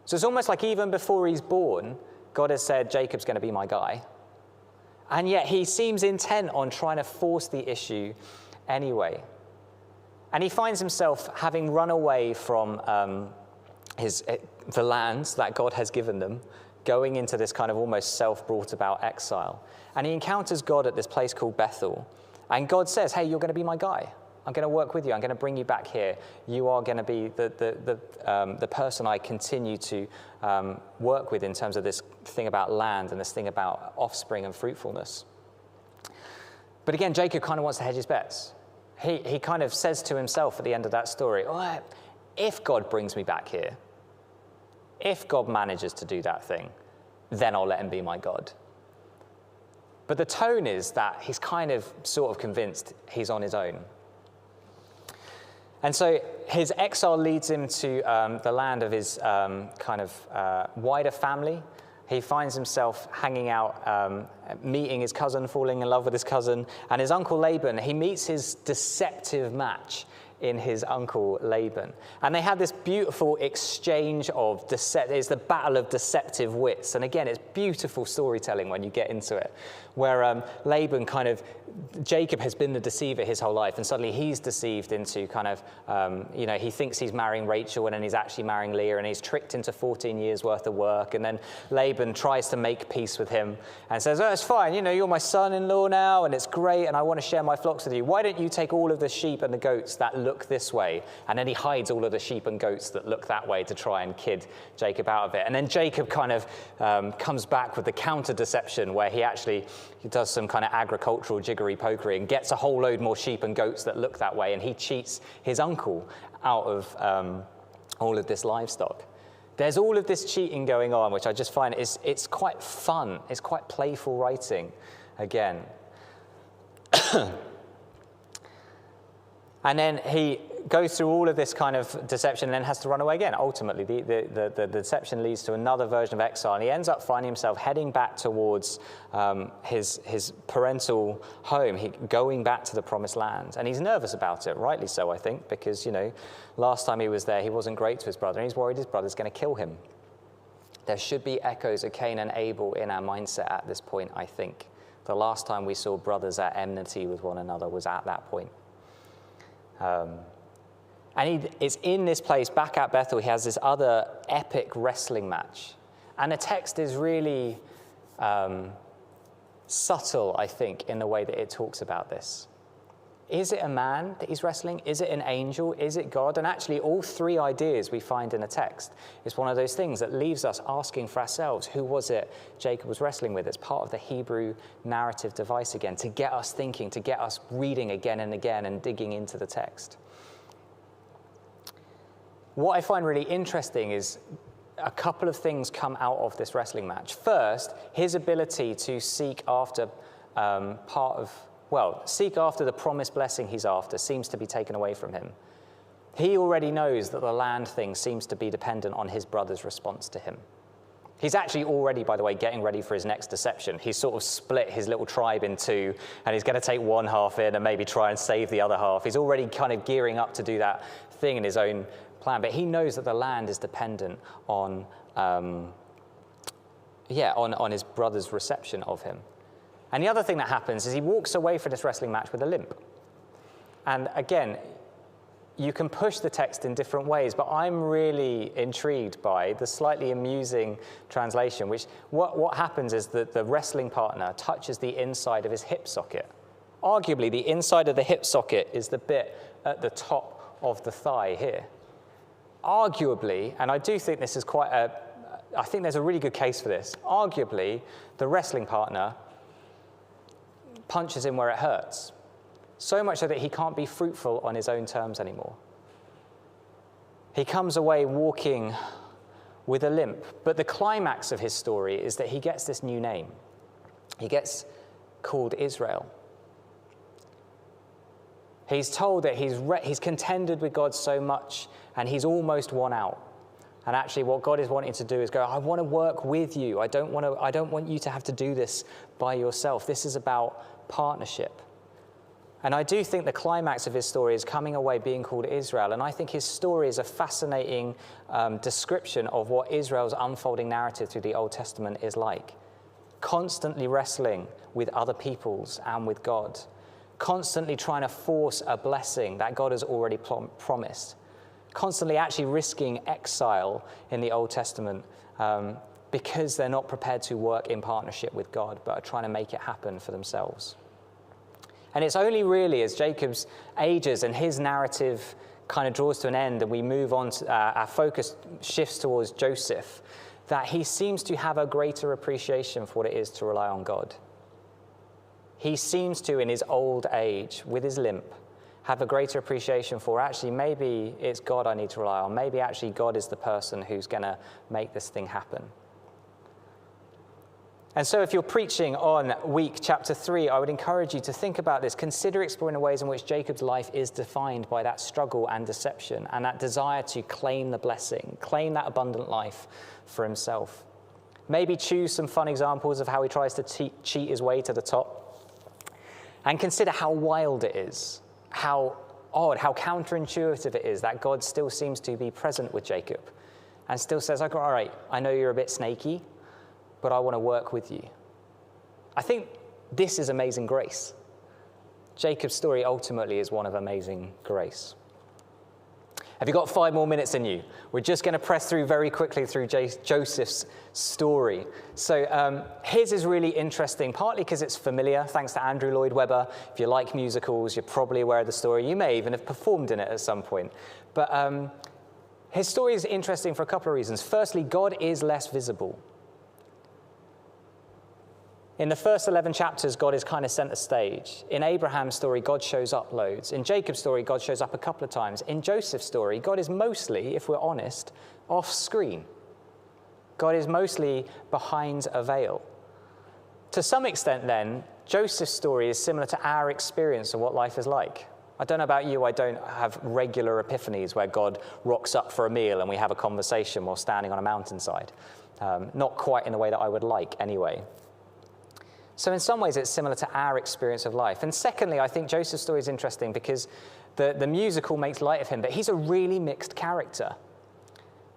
So it's almost like even before he's born, God has said, Jacob's going to be my guy. And yet he seems intent on trying to force the issue anyway. And he finds himself having run away from the lands that God has given them, going into this kind of almost self-brought about exile. And he encounters God at this place called Bethel. And God says, hey, you're going to be my guy. I'm going to work with you. I'm going to bring you back here. You are going to be the person I continue to work with in terms of this thing about land and this thing about offspring and fruitfulness. But again, Jacob kind of wants to hedge his bets. He kind of says to himself at the end of that story, oh, if God brings me back here, if God manages to do that thing, then I'll let him be my God. But the tone is that he's kind of sort of convinced he's on his own. And so his exile leads him to the land of his wider family. He finds himself hanging out, meeting his cousin, falling in love with his cousin. And his uncle Laban, he meets his deceptive match in his uncle Laban. And they have this beautiful exchange of it's the battle of deceptive wits. And again, it's beautiful storytelling when you get into it, where Laban Jacob has been the deceiver his whole life, and suddenly he's deceived into he thinks he's marrying Rachel, and then he's actually marrying Leah, and he's tricked into 14 years worth of work. And then Laban tries to make peace with him and says, oh, it's fine, you're my son-in-law now, and it's great, and I want to share my flocks with you. Why don't you take all of the sheep and the goats that look this way? And then he hides all of the sheep and goats that look that way to try and kid Jacob out of it. And then Jacob comes back with the counter-deception, where he does some kind of agricultural jiggery-pokery and gets a whole load more sheep and goats that look that way, and he cheats his uncle out of all of this livestock. There's all of this cheating going on, which I just find it's quite fun. It's quite playful writing, again. And then he goes through all of this kind of deception and then has to run away again. Ultimately, the deception leads to another version of exile, and he ends up finding himself heading back towards his parental home, going back to the promised land. And he's nervous about it, rightly so, I think, because, last time he was there, he wasn't great to his brother, and he's worried his brother's going to kill him. There should be echoes of Cain and Abel in our mindset at this point, I think. The last time we saw brothers at enmity with one another was at that point. And it's in this place, back at Bethel, he has this other epic wrestling match. And the text is really subtle, I think, in the way that it talks about this. Is it a man that he's wrestling? Is it an angel? Is it God? And actually, all 3 ideas we find in the text is one of those things that leaves us asking for ourselves, who was it Jacob was wrestling with? It's part of the Hebrew narrative device again, to get us thinking, to get us reading again and again and digging into the text. What I find really interesting is a couple of things come out of this wrestling match. First, his ability to seek after seek after the promised blessing he's after seems to be taken away from him. He already knows that the land thing seems to be dependent on his brother's response to him. He's actually already, by the way, getting ready for his next deception. He's sort of split his little tribe in 2, and he's going to take one half in and maybe try and save the other half. He's already kind of gearing up to do that thing in his own plan, but he knows that the land is dependent on his brother's reception of him. And the other thing that happens is he walks away from this wrestling match with a limp. And again, you can push the text in different ways, but I'm really intrigued by the slightly amusing translation, which what happens is that the wrestling partner touches the inside of his hip socket. Arguably, the inside of the hip socket is the bit at the top of the thigh here. Arguably, and I do think this is I think there's a really good case for this. Arguably, the wrestling partner punches him where it hurts, so much so that he can't be fruitful on his own terms anymore. He comes away walking with a limp, but the climax of his story is that he gets this new name. He gets called Israel. He's told that he's contended with God so much, and he's almost won out. And actually what God is wanting to do is go, I want to work with you. I don't want you to have to do this by yourself. This is about partnership. And I do think the climax of his story is coming away being called Israel. And I think his story is a fascinating description of what Israel's unfolding narrative through the Old Testament is like. Constantly wrestling with other peoples and with God. Constantly trying to force a blessing that God has already promised. Constantly actually risking exile in the Old Testament because they're not prepared to work in partnership with God, but are trying to make it happen for themselves. And it's only really as Jacob's ages and his narrative kind of draws to an end and we move on to our focus shifts towards Joseph, that he seems to have a greater appreciation for what it is to rely on God. He seems to, in his old age, with his limp, have a greater appreciation for actually maybe it's God I need to rely on. Maybe actually God is the person who's going to make this thing happen. And so if you're preaching on week chapter 3, I would encourage you to think about this. Consider exploring the ways in which Jacob's life is defined by that struggle and deception and that desire to claim the blessing, claim that abundant life for himself. Maybe choose some fun examples of how he tries to cheat his way to the top. And consider how wild it is, how odd, how counterintuitive it is that God still seems to be present with Jacob and still says, okay, all right, I know you're a bit snaky, but I want to work with you. I think this is amazing grace. Jacob's story ultimately is one of amazing grace. Have you got 5 more minutes in you? We're just going to press through very quickly through Joseph's story. So his is really interesting, partly because it's familiar, thanks to Andrew Lloyd Webber. If you like musicals, you're probably aware of the story. You may even have performed in it at some point. But his story is interesting for a couple of reasons. Firstly, God is less visible. In the first 11 chapters, God is kind of center stage. In Abraham's story, God shows up loads. In Jacob's story, God shows up a couple of times. In Joseph's story, God is mostly, if we're honest, off screen. God is mostly behind a veil. To some extent, then, Joseph's story is similar to our experience of what life is like. I don't know about you, I don't have regular epiphanies where God rocks up for a meal and we have a conversation while standing on a mountainside. Not quite in the way that I would like, anyway. So in some ways, it's similar to our experience of life. And secondly, I think Joseph's story is interesting because the musical makes light of him, but he's a really mixed character.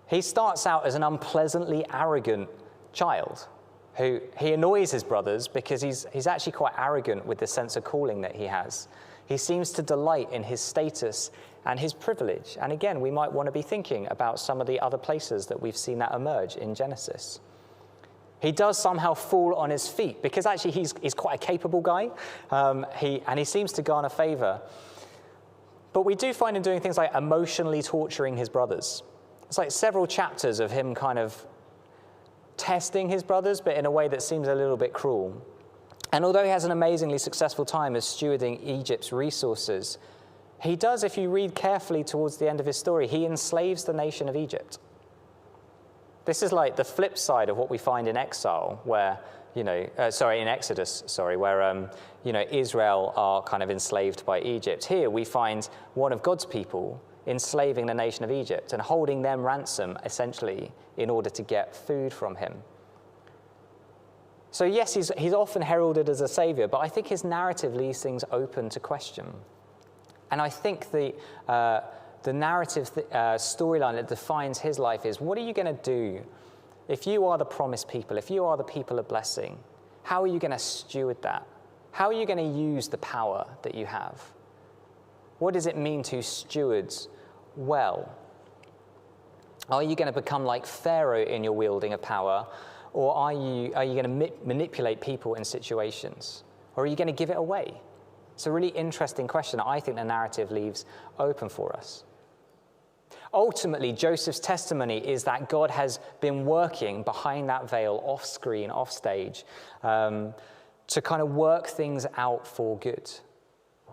He starts out as an unpleasantly arrogant child who he annoys his brothers because he's actually quite arrogant with the sense of calling that he has. He seems to delight in his status and his privilege. And again, we might want to be thinking about some of the other places that we've seen that emerge in Genesis. He does somehow fall on his feet because actually he's quite a capable guy, and he seems to garner favor. But we do find him doing things like emotionally torturing his brothers. It's like several chapters of him kind of testing his brothers, but in a way that seems a little bit cruel. And although he has an amazingly successful time as stewarding Egypt's resources, he does, if you read carefully towards the end of his story, he enslaves the nation of Egypt. This is like the flip side of what we find in exile, where, in Exodus, where, Israel are kind of enslaved by Egypt. Here we find one of God's people enslaving the nation of Egypt and holding them ransom, essentially, in order to get food from him. So yes, he's often heralded as a savior, but I think his narrative leaves things open to question. And I think the narrative storyline that defines his life is, what are you going to do if you are the promised people, if you are the people of blessing? How are you going to steward that? How are you going to use the power that you have? What does it mean to steward well? Are you going to become like Pharaoh in your wielding of power, or are you going to manipulate people in situations? Or are you going to give it away? It's a really interesting question I think the narrative leaves open for us. Ultimately, Joseph's testimony is that God has been working behind that veil, off screen, off stage, to kind of work things out for good,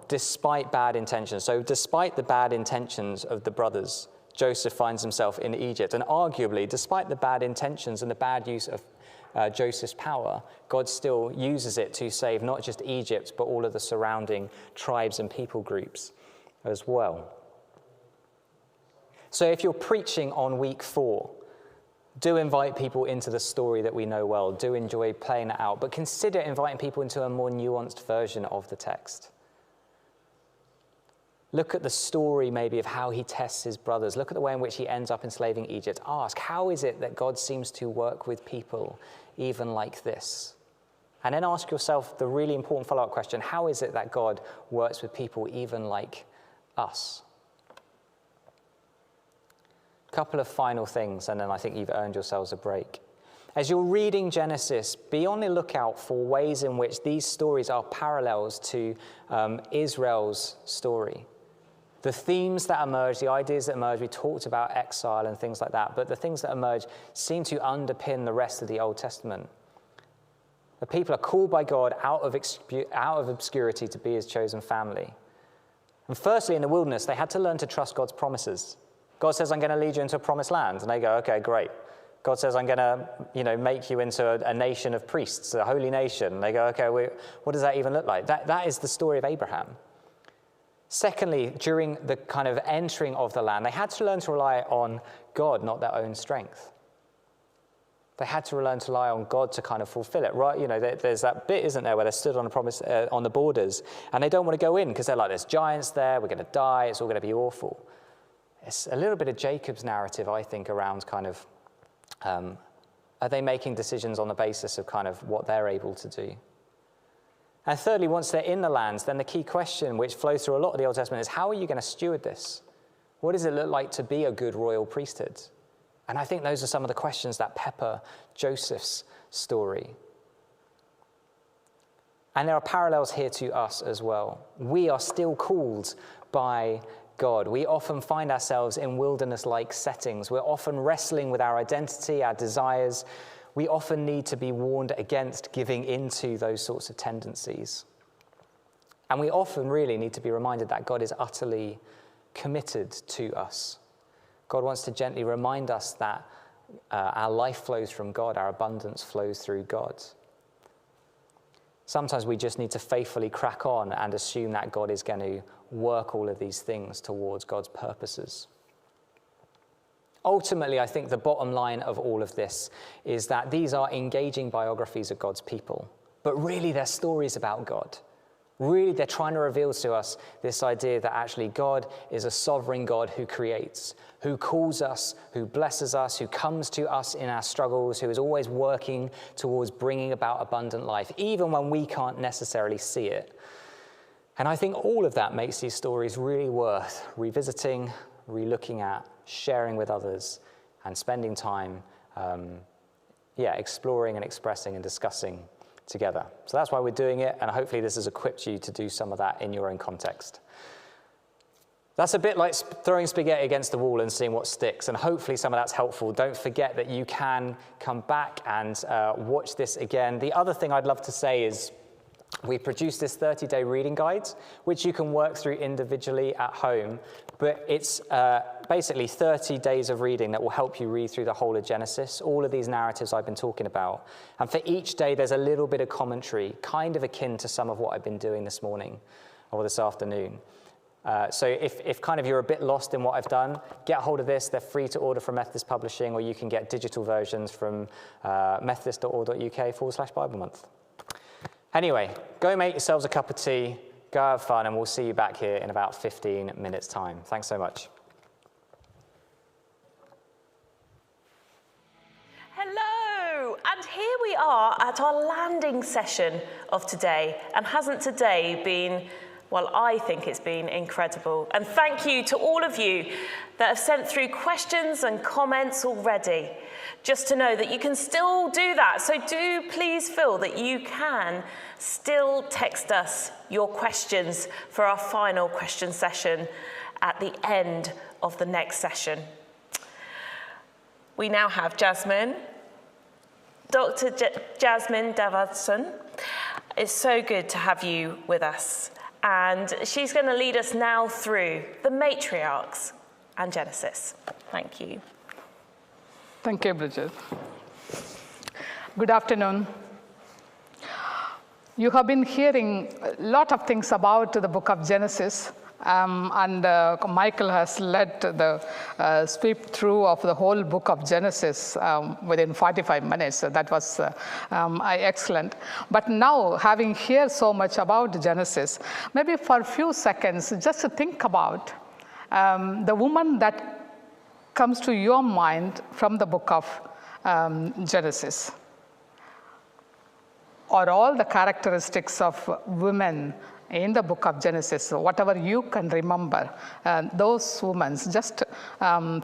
despite bad intentions. So despite the bad intentions of the brothers, Joseph finds himself in Egypt. And arguably, despite the bad intentions and the bad use of Joseph's power, God still uses it to save not just Egypt, but all of the surrounding tribes and people groups as well. So if you're preaching on week 4, do invite people into the story that we know well. Do enjoy playing it out, but consider inviting people into a more nuanced version of the text. Look at the story maybe of how he tests his brothers. Look at the way in which he ends up enslaving Egypt. Ask, how is it that God seems to work with people even like this? And then ask yourself the really important follow-up question, how is it that God works with people even like us? A couple of final things, and then I think you've earned yourselves a break. As you're reading Genesis, be on the lookout for ways in which these stories are parallels to Israel's story. The themes that emerge, the ideas that emerge, we talked about exile and things like that, but the things that emerge seem to underpin the rest of the Old Testament. The people are called by God out of obscurity to be his chosen family. And firstly, in the wilderness, they had to learn to trust God's promises. God says, I'm going to lead you into a promised land. And they go, okay, great. God says, I'm going to make you into a nation of priests, a holy nation. And they go, okay, what does that even look like? That is the story of Abraham. Secondly, during the kind of entering of the land, they had to learn to rely on God, not their own strength. They had to learn to rely on God to kind of fulfill it, right? There's that bit, isn't there, where they're stood on on the borders, and they don't want to go in because they're like, there's giants there, we're going to die, it's all going to be awful. It's a little bit of Jacob's narrative, I think, around kind of, are they making decisions on the basis of kind of what they're able to do? And thirdly, once they're in the lands, then the key question which flows through a lot of the Old Testament is, how are you going to steward this? What does it look like to be a good royal priesthood? And I think those are some of the questions that pepper Joseph's story. And there are parallels here to us as well. We are still called by God. We often find ourselves in wilderness-like settings. We're often wrestling with our identity, our desires. We often need to be warned against giving into those sorts of tendencies. And we often really need to be reminded that God is utterly committed to us. God wants to gently remind us that our life flows from God, our abundance flows through God. Sometimes we just need to faithfully crack on and assume that God is going to work all of these things towards God's purposes. Ultimately, I think the bottom line of all of this is that these are engaging biographies of God's people, but really they're stories about God. Really, they're trying to reveal to us this idea that actually God is a sovereign God who creates, who calls us, who blesses us, who comes to us in our struggles, who is always working towards bringing about abundant life, even when we can't necessarily see it. And I think all of that makes these stories really worth revisiting, relooking at, sharing with others, and spending time exploring and expressing and discussing together. So that's why we're doing it, and hopefully this has equipped you to do some of that in your own context. That's a bit like throwing spaghetti against the wall and seeing what sticks, and hopefully some of that's helpful. Don't forget that you can come back and watch this again. The other thing I'd love to say is we produced this 30-day reading guide, which you can work through individually at home, but it's basically 30 days of reading that will help you read through the whole of Genesis, all of these narratives I've been talking about. And for each day, there's a little bit of commentary, kind of akin to some of what I've been doing this morning or this afternoon. So if kind of you're a bit lost in what I've done, get hold of this. They're free to order from Methodist Publishing, or you can get digital versions from methodist.org.uk/Bible month. Anyway, go make yourselves a cup of tea, go have fun, and we'll see you back here in about 15 minutes' time. Thanks so much. Hello, and here we are at our landing session of today. And hasn't today been, well, I think it's been incredible. And thank you to all of you that have sent through questions and comments already. Just to know that you can still do that. So do please feel that you can still text us your questions for our final question session at the end of the next session. We now have Jasmine, Dr. Jasmine Davidson. It's so good to have you with us. And she's going to lead us now through the Matriarchs and Genesis. Thank you. Thank you, Bridget. Good afternoon. You have been hearing a lot of things about the book of Genesis, And Michael has led the sweep through of the whole book of Genesis within 45 minutes. So that was excellent. But now, having heard so much about Genesis, maybe for a few seconds, just to think about the woman that comes to your mind from the book of Genesis, or all the characteristics of women in the book of Genesis, so whatever you can remember, those women, just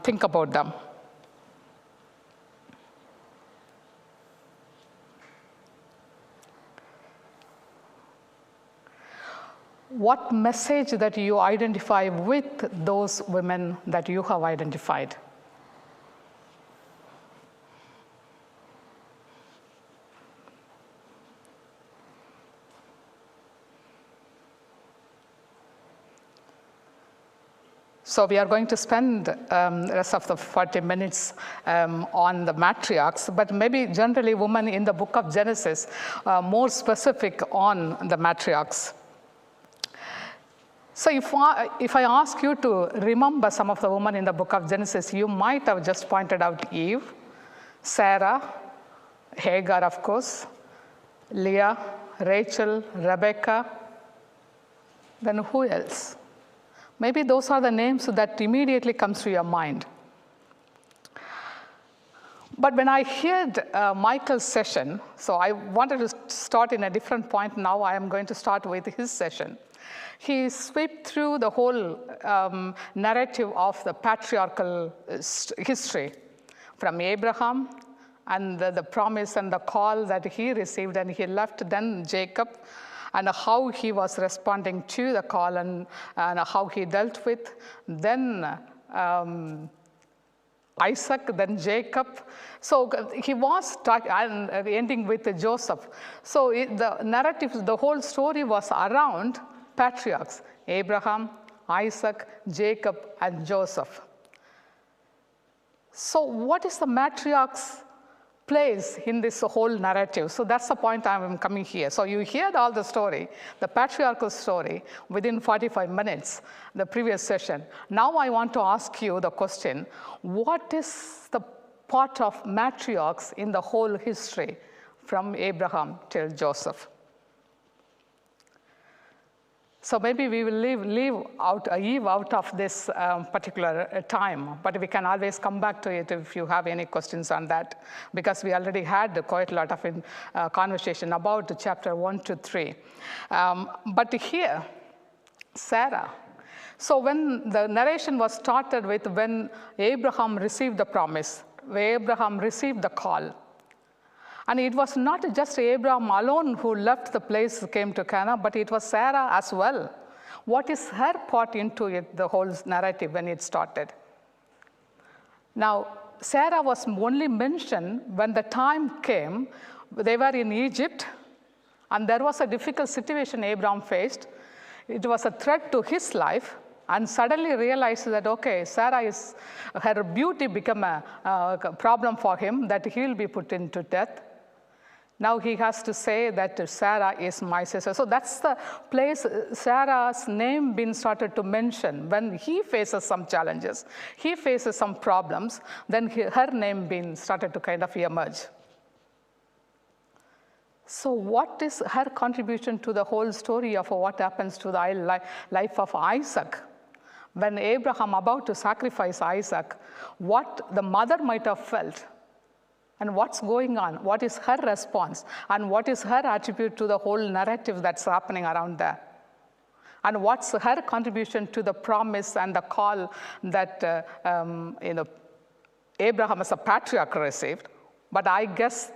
think about them. What message that you identify with those women that you have identified? So we are going to spend the rest of the 40 minutes on the matriarchs, but maybe generally women in the book of Genesis, more specific on the matriarchs. So if I ask you to remember some of the women in the book of Genesis, you might have just pointed out Eve, Sarah, Hagar, of course, Leah, Rachel, Rebecca. Then who else? Maybe those are the names that immediately comes to your mind. But when I heard Michael's session, so I wanted to start in a different point. Now I am going to start with his session. He swept through the whole narrative of the patriarchal history, from Abraham and the promise and the call that he received and he left, then Jacob, and how he was responding to the call and how he dealt with, then Isaac, then Jacob. So he was ending with Joseph. So the narrative, the whole story was around patriarchs, Abraham, Isaac, Jacob, and Joseph. So what is the matriarch's place in this whole narrative? So that's the point I'm coming here. So you heard all the story, the patriarchal story, within 45 minutes, the previous session. Now I want to ask you the question, what is the part of matriarchs in the whole history from Abraham till Joseph? So maybe we will leave Eve out of this particular time, but we can always come back to it if you have any questions on that, because we already had quite a lot of conversation about chapter 1 to 3. But here, Sarah. So when the narration was started with when Abraham received the promise, where Abraham received the call. And it was not just Abraham alone who left the place, came to Canaan, but it was Sarah as well. What is her part into it, the whole narrative when it started? Now, Sarah was only mentioned when the time came. They were in Egypt, and there was a difficult situation Abraham faced. It was a threat to his life, and suddenly realized that, okay, her beauty became a problem for him, that he will be put into death. Now he has to say that Sarah is my sister. So that's the place Sarah's name being started to mention. When he faces some challenges, he faces some problems, then her name being started to kind of emerge. So what is her contribution to the whole story of what happens to the life of Isaac? When Abraham about to sacrifice Isaac, what the mother might have felt, and what's going on, what is her response, and what is her attribute to the whole narrative that's happening around there. And what's her contribution to the promise and the call that Abraham as a patriarch received. But I guess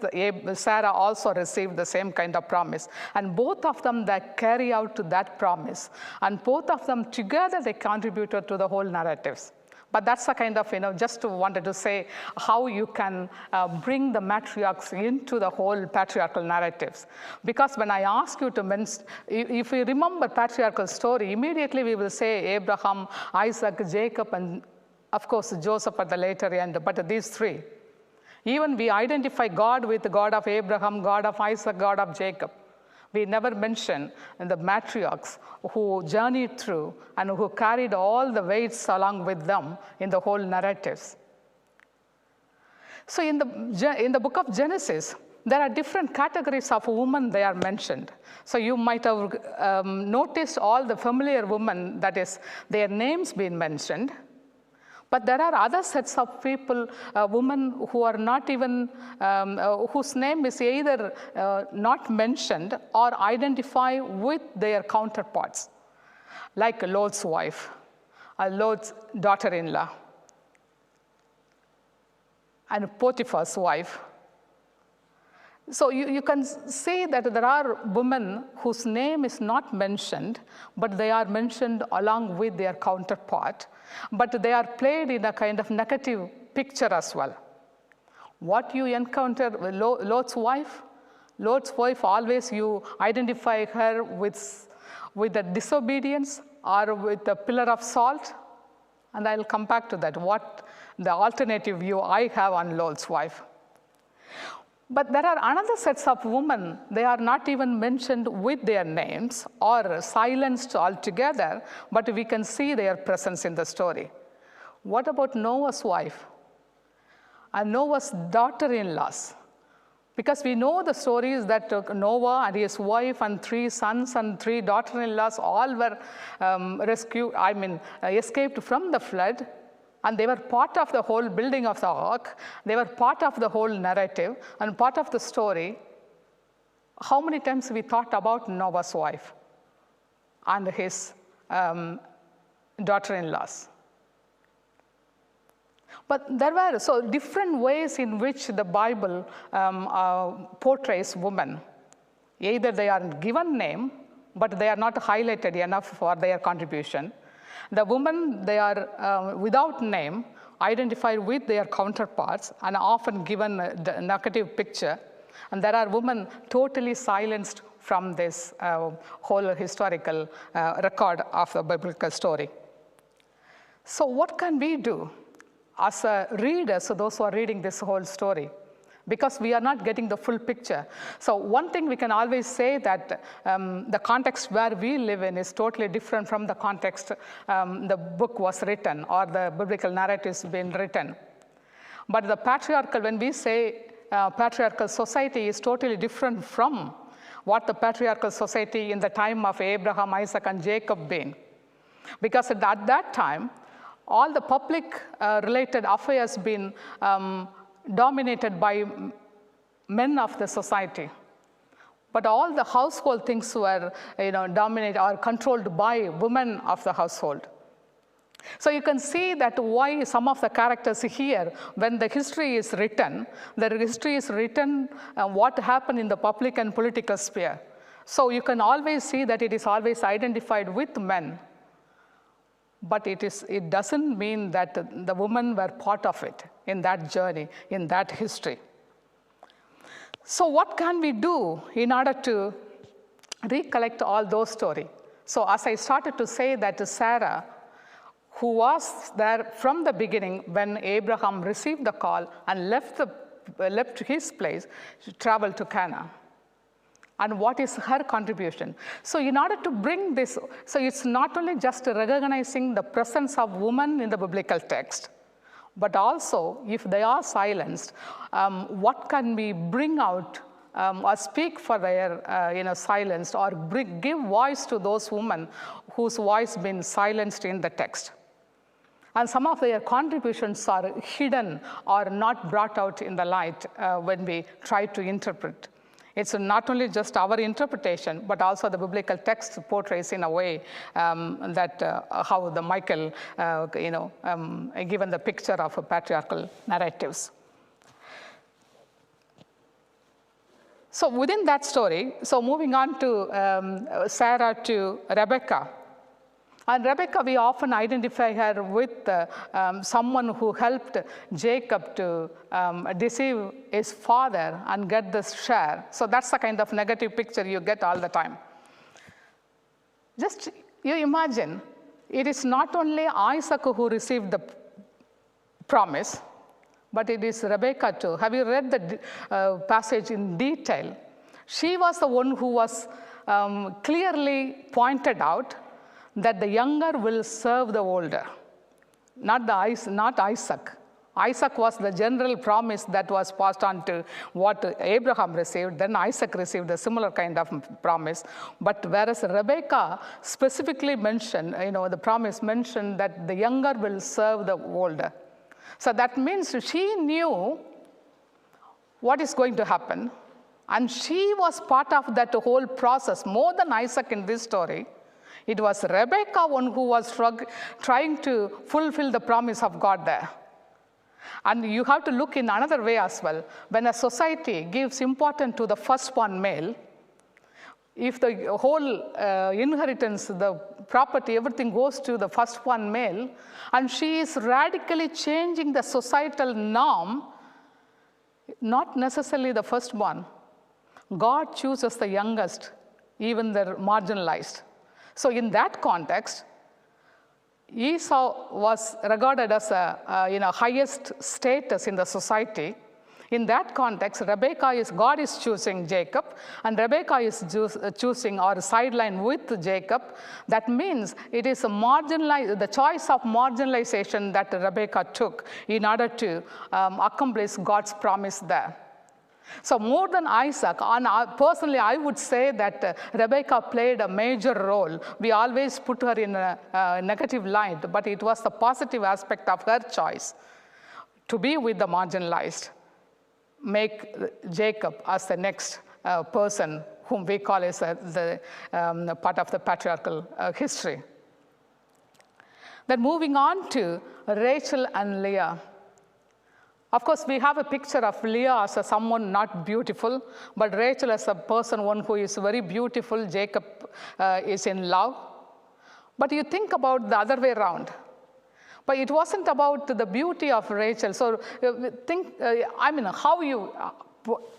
Sarah also received the same kind of promise. And both of them that carry out to that promise. And both of them together, they contributed to the whole narratives. But that's a kind of, just wanted to say how you can bring the matriarchs into the whole patriarchal narratives. Because when I ask you to mention, if we remember patriarchal story, immediately we will say Abraham, Isaac, Jacob, and of course Joseph at the later end, but these three. Even we identify God with the God of Abraham, God of Isaac, God of Jacob. We never mention the matriarchs who journeyed through and who carried all the weights along with them in the whole narratives. So in the book of Genesis, there are different categories of women they are mentioned. So you might have noticed all the familiar women, that is, their names being mentioned. But there are other sets of people, women who are not even, whose name is either not mentioned or identify with their counterparts, like Lot's wife, Lot's daughter-in-law, and Potiphar's wife. So you can see that there are women whose name is not mentioned, but they are mentioned along with their counterpart, but they are played in a kind of negative picture as well. What you encounter with Lot's wife always you identify her with the disobedience or with the pillar of salt, and I'll come back to that, what the alternative view I have on Lot's wife. But there are another sets of women, they are not even mentioned with their names or silenced altogether, but we can see their presence in the story. What about Noah's wife and Noah's daughter-in-laws? Because we know the stories that Noah and his wife and 3 sons and 3 daughter-in-laws all were escaped from the flood. And they were part of the whole building of the ark. They were part of the whole narrative and part of the story. How many times we thought about Noah's wife and his daughter-in-laws? But there were so different ways in which the Bible portrays women. Either they are given name, but they are not highlighted enough for their contribution. The women, they are without name, identified with their counterparts and often given a negative picture. And there are women totally silenced from this whole historical record of the biblical story. So what can we do as a reader, so those who are reading this whole story? Because we are not getting the full picture. So one thing we can always say that the context where we live in is totally different from the context the book was written or the biblical narratives been written. But the patriarchal, when we say patriarchal society is totally different from what the patriarchal society in the time of Abraham, Isaac, and Jacob been. Because at that time, all the public related affairs been dominated by men of the society. But all the household things were dominated or controlled by women of the household. So you can see that why some of the characters here, when the history is written, what happened in the public and political sphere. So you can always see that it is always identified with men. But it doesn't mean that the women were part of it in that journey, in that history. So what can we do in order to recollect all those stories? So as I started to say that Sarah, who was there from the beginning when Abraham received the call and left his place, to travel to Canaan. And what is her contribution? So in order to bring this, so it's not only just recognizing the presence of women in the biblical text, but also if they are silenced, what can we bring out or speak for their silenced, or give voice to those women whose voice been silenced in the text. And some of their contributions are hidden or not brought out in the light when we try to interpret. It's not only just our interpretation, but also the biblical text portrays in a way that how the Michael, given the picture of patriarchal narratives. So within that story, so moving on to Sarah to Rebecca. And Rebecca, we often identify her with someone who helped Jacob to deceive his father and get this share. So that's the kind of negative picture you get all the time. Just you imagine, it is not only Isaac who received the promise, but it is Rebecca too. Have you read the passage in detail? She was the one who was clearly pointed out that the younger will serve the older, not Isaac. Isaac was the general promise that was passed on to what Abraham received. Then Isaac received a similar kind of promise. But whereas Rebekah specifically mentioned, the promise mentioned that the younger will serve the older. So that means she knew what is going to happen. And she was part of that whole process, more than Isaac in this story. It was Rebekah one who was trying to fulfill the promise of God there. And you have to look in another way as well. When a society gives importance to the firstborn male, if the whole inheritance, the property, everything goes to the firstborn male, and she is radically changing the societal norm, not necessarily the firstborn. God chooses the youngest, even the marginalized. So in that context, Esau was regarded as a highest status in the society. In that context, God is choosing Jacob, and Rebekah is choosing or sideline with Jacob. That means it is the choice of marginalization that Rebekah took in order to accomplish God's promise there. So more than Isaac, and personally I would say that Rebekah played a major role. We always put her in a negative light, but it was the positive aspect of her choice to be with the marginalized, make Jacob as the next person whom we call as the part of the patriarchal history. Then moving on to Rachel and Leah. Of course, we have a picture of Leah as someone not beautiful, but Rachel as a one who is very beautiful. Jacob is in love. But you think about the other way around. But it wasn't about the beauty of Rachel. So think, how you,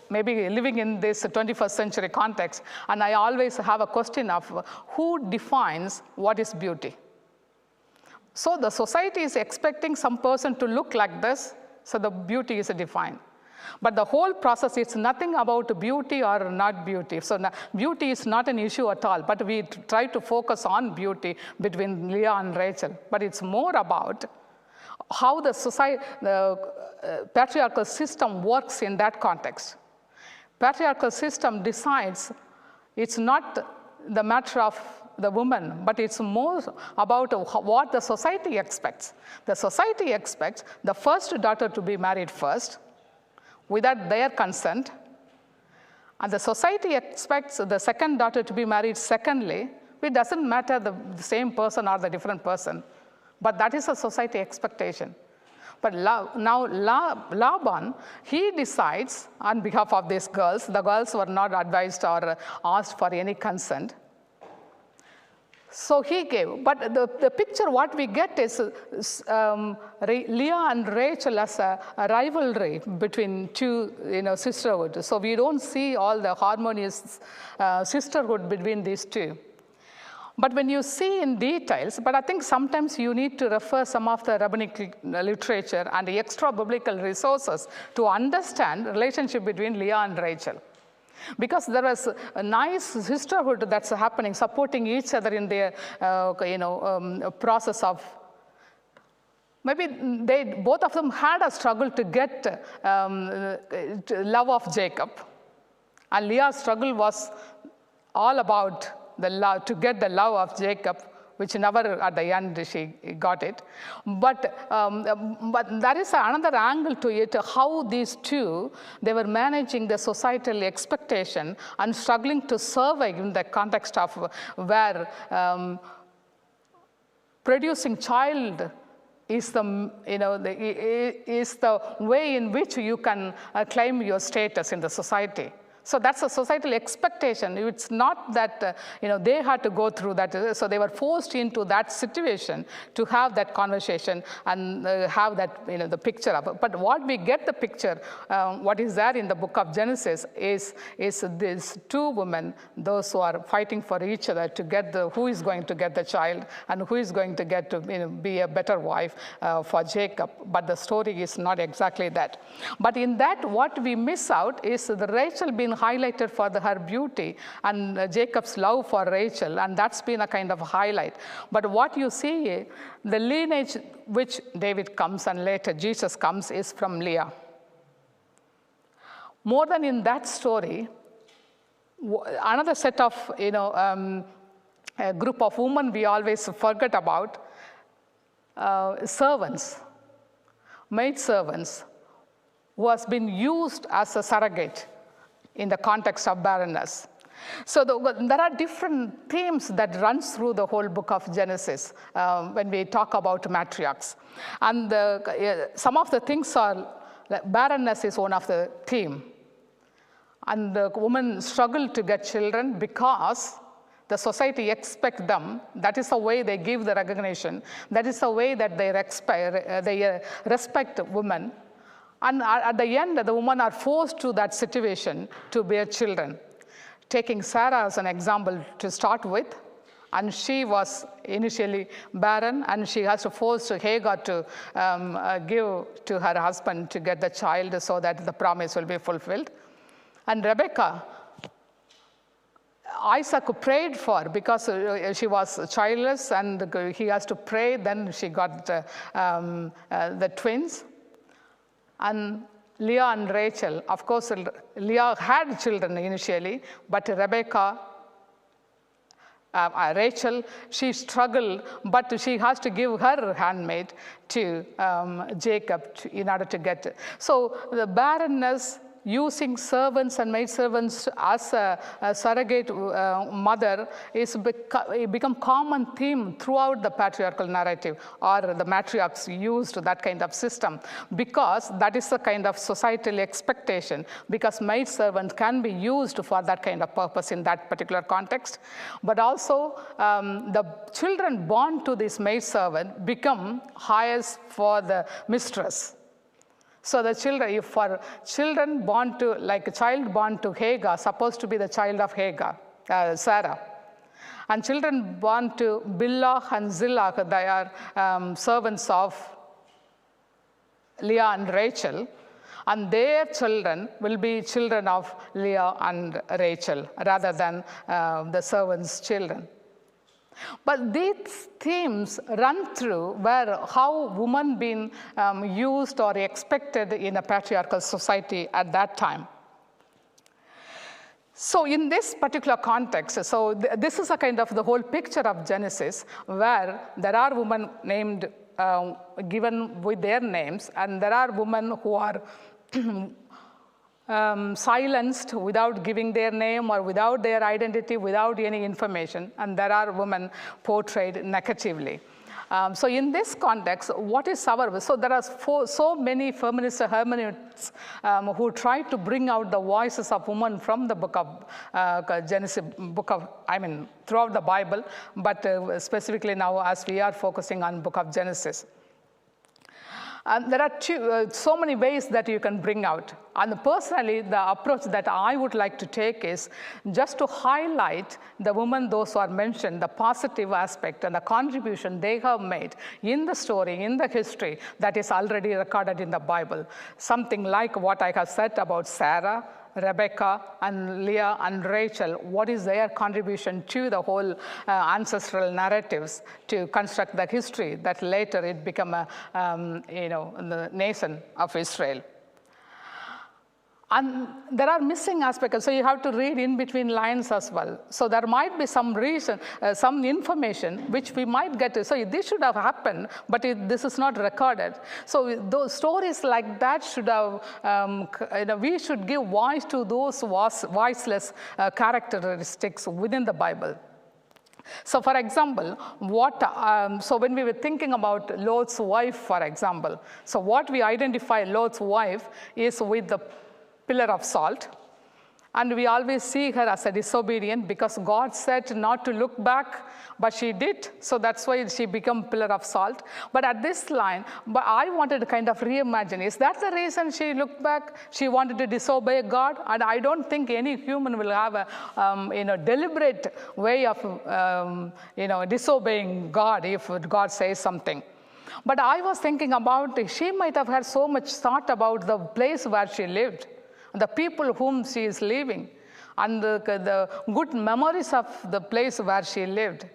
maybe living in this 21st century context, and I always have a question of who defines what is beauty? So the society is expecting some person to look like this, so the beauty is defined. But the whole process is nothing about beauty or not beauty. So beauty is not an issue at all, but we try to focus on beauty between Leah and Rachel. But it's more about how the patriarchal system works in that context. Patriarchal system decides it's not the matter of the woman, but it's more about what the society expects. The society expects the first daughter to be married first, without their consent, and the society expects the second daughter to be married secondly. It doesn't matter the same person or the different person, but that is a society expectation. But now Laban, he decides on behalf of these girls. The girls were not advised or asked for any consent. So he gave, but the picture what we get is Leah and Rachel as a rivalry between two sisterhood. So we don't see all the harmonious sisterhood between these two. But when you see in details, but I think sometimes you need to refer some of the rabbinic literature and the extra biblical resources to understand the relationship between Leah and Rachel. Because there is a nice sisterhood that's happening, supporting each other in their process of, maybe both of them had a struggle to get love of Jacob. And Leah's struggle was all about the love, to get the love of Jacob, which never at the end she got it. But there is another angle to it, how these two, they were managing the societal expectation and struggling to survive in the context of where producing child is the way in which you can claim your status in the society. So that's a societal expectation. It's not that they had to go through that. So they were forced into that situation to have that conversation and have that the picture of it. But what we get the picture, what is there in the book of Genesis is these two women, those who are fighting for each other to get who is going to get the child and who is going to get to be a better wife for Jacob. But the story is not exactly that. But in that, what we miss out is the Rachel being highlighted for her beauty and Jacob's love for Rachel, and that's been a kind of highlight. But what you see, the lineage which David comes and later Jesus comes is from Leah. More than in that story, another set of, a group of women we always forget about, servants, maid servants, who has been used as a surrogate in the context of barrenness. So there are different themes that runs through the whole book of Genesis when we talk about matriarchs. And some of the things are, barrenness is one of the theme. And the women struggle to get children because the society expects them. That is the way they give the recognition. That is the way that they respect women. And at the end, the women are forced to that situation to bear children. Taking Sarah as an example to start with, and she was initially barren, and she has to force Hagar to give to her husband to get the child so that the promise will be fulfilled. And Rebecca, Isaac prayed for because she was childless, and he has to pray. Then she got the twins. And Leah and Rachel, of course, Leah had children initially, but Rachel, she struggled, but she has to give her handmaid to Jacob in order to get it. So the barrenness, using servants and maidservants as a surrogate mother is become common theme throughout the patriarchal narrative, or the matriarchs used that kind of system, because that is the kind of societal expectation, because maidservant can be used for that kind of purpose in that particular context. But also the children born to this maidservant become heirs for the mistress. So the children, if for children born to, like a child born to Hagar, supposed to be the child of Hagar, Sarah. And children born to Bilhah and Zillah, they are servants of Leah and Rachel. And their children will be children of Leah and Rachel, rather than the servants' children. But these themes run through where how women been used or expected in a patriarchal society at that time. So in this particular context, so this is a kind of the whole picture of Genesis, where there are women named, given with their names, and there are women who are silenced without giving their name or without their identity, without any information, and there are women portrayed negatively. So in this context, what is our, so there are so many feminist hermeneutics who try to bring out the voices of women from the book of Genesis, throughout the Bible, but specifically now as we are focusing on book of Genesis. And there are so many ways that you can bring out. And personally, the approach that I would like to take is just to highlight the women, those who are mentioned, the positive aspect and the contribution they have made in the story, in the history that is already recorded in the Bible. Something like what I have said about Sarah, Rebecca, and Leah and Rachel, what is their contribution to the whole ancestral narratives to construct the history that later it became the nation of Israel. And there are missing aspects, so you have to read in between lines as well. So there might be some reason, some information which we might get. So this should have happened, but this is not recorded. So those stories like that should have, we should give voice to those voiceless characteristics within the Bible. So for example, so when we were thinking about Lot's wife, for example, so what we identify Lot's wife is with the pillar of salt. And we always see her as a disobedient because God said not to look back, but she did. So that's why she became pillar of salt. But at this line, but I wanted to kind of reimagine, is that the reason she looked back? She wanted to disobey God? And I don't think any human will have a deliberate way of disobeying God if God says something. But I was thinking about, she might have had so much thought about the place where she lived. the people whom she is leaving, and the good memories of the place where she lived.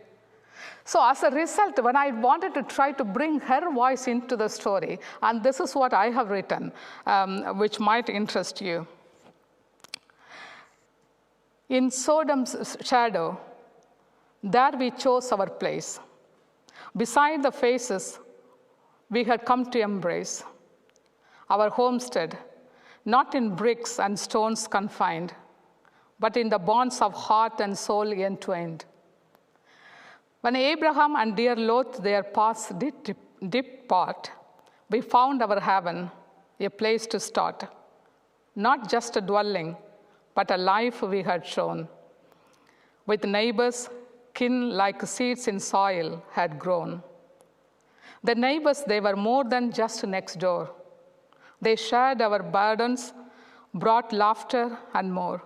So as a result, when I wanted to try to bring her voice into the story, and this is what I have written, which might interest you. In Sodom's shadow, there we chose our place. Beside the faces we had come to embrace, our homestead, not in bricks and stones confined, but in the bonds of heart and soul entwined. When Abraham and dear Lot their paths did part, we found our heaven, a place to start, not just a dwelling, but a life we had shown. With neighbors, kin like seeds in soil had grown. The neighbors, they were more than just next door. They shared our burdens, brought laughter and more.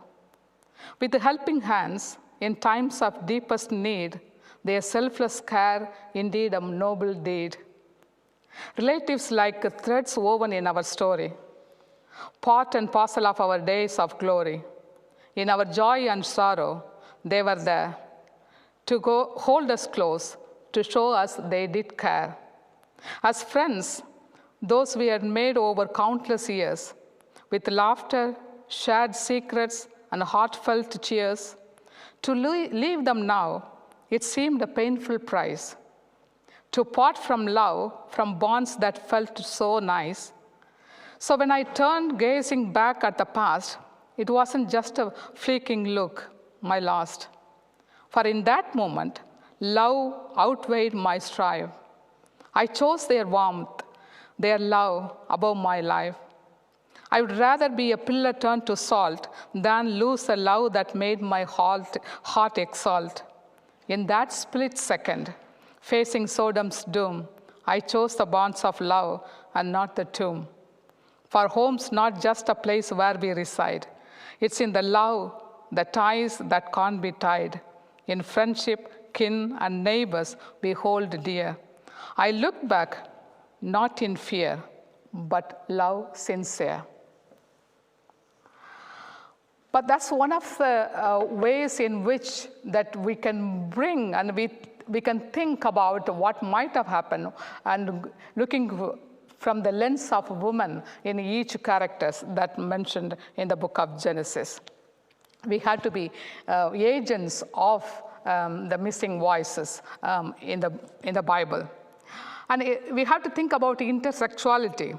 With helping hands in times of deepest need, their selfless care, indeed a noble deed. Relatives like threads woven in our story, part and parcel of our days of glory. In our joy and sorrow, they were there to hold us close, to show us they did care. As friends, those we had made over countless years, with laughter, shared secrets, and heartfelt cheers, to leave them now, it seemed a painful price. To part from love, from bonds that felt so nice. So when I turned gazing back at the past, it wasn't just a fleeting look, my last. For in that moment, love outweighed my strife. I chose their warmth, their love above my life. I would rather be a pillar turned to salt than lose a love that made my heart exalt. In that split second, facing Sodom's doom, I chose the bonds of love and not the tomb. For home's not just a place where we reside. It's in the love, the ties that can't be tied. In friendship, kin, and neighbors we hold dear. I look back, not in fear, but love sincere. But that's one of the ways in which that we can bring and we can think about what might have happened and looking from the lens of woman in each characters that mentioned in the book of Genesis. We had to be agents of the missing voices in the Bible. And we have to think about intersectionality.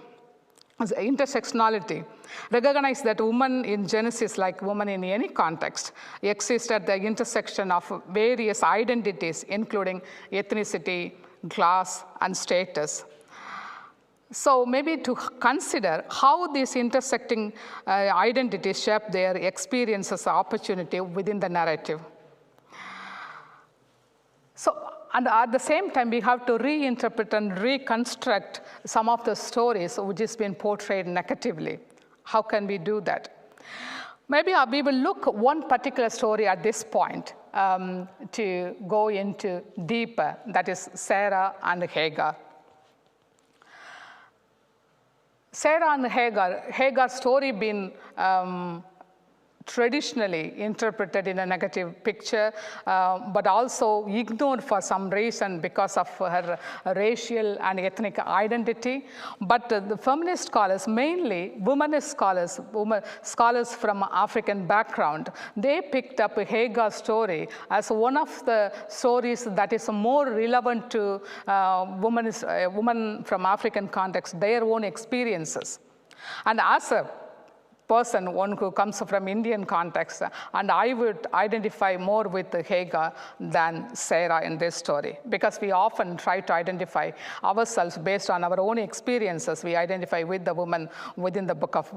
Recognize that woman in Genesis, like woman in any context, exists at the intersection of various identities, including ethnicity, class, and status. So maybe to consider how these intersecting identities shape their experiences, opportunity within the narrative. So, and at the same time, we have to reinterpret and reconstruct some of the stories which has been portrayed negatively. How can we do that? Maybe we will look one particular story at this point to go into deeper, that is Sarah and Hagar. Sarah and Hagar's story been traditionally interpreted in a negative picture, but also ignored for some reason because of her racial and ethnic identity. But the feminist scholars, mainly womanist scholars, scholars from African background, they picked up Hagar's story as one of the stories that is more relevant to women from African context, their own experiences. And as a person, one who comes from Indian context, and I would identify more with Hagar than Sarah in this story, because we often try to identify ourselves based on our own experiences. We identify with the woman within the book of,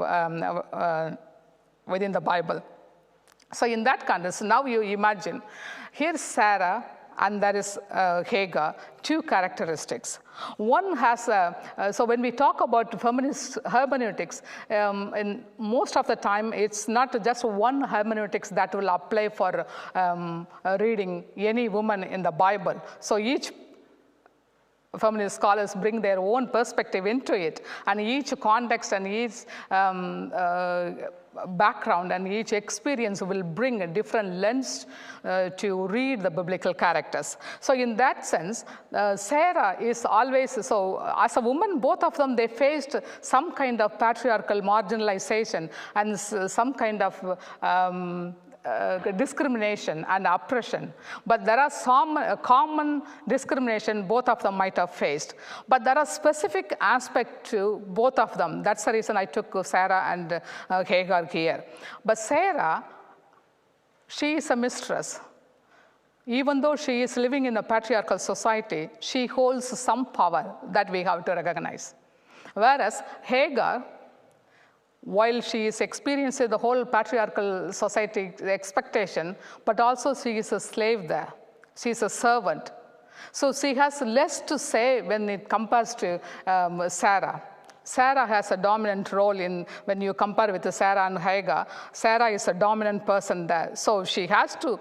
within the Bible. So in that context, now you imagine, here's Sarah, and there is Hagar, two characteristics. One has so when we talk about feminist hermeneutics, in most of the time, it's not just one hermeneutics that will apply for reading any woman in the Bible. So each feminist scholars bring their own perspective into it, and each context and each background and each experience will bring a different lens to read the biblical characters. So in that sense, Sarah is always, so as a woman, both of them, they faced some kind of patriarchal marginalization and some kind of discrimination and oppression. But there are some common discrimination both of them might have faced. But there are specific aspects to both of them. That's the reason I took Sarah and Hagar here. But Sarah, she is a mistress. Even though she is living in a patriarchal society, she holds some power that we have to recognize. Whereas Hagar, while she is experiencing the whole patriarchal society expectation, but also she is a slave there. She is a servant. So she has less to say when it compares to Sarah. Sarah has a dominant role in, when you compare with Sarah and Hagar, Sarah is a dominant person there. So she has to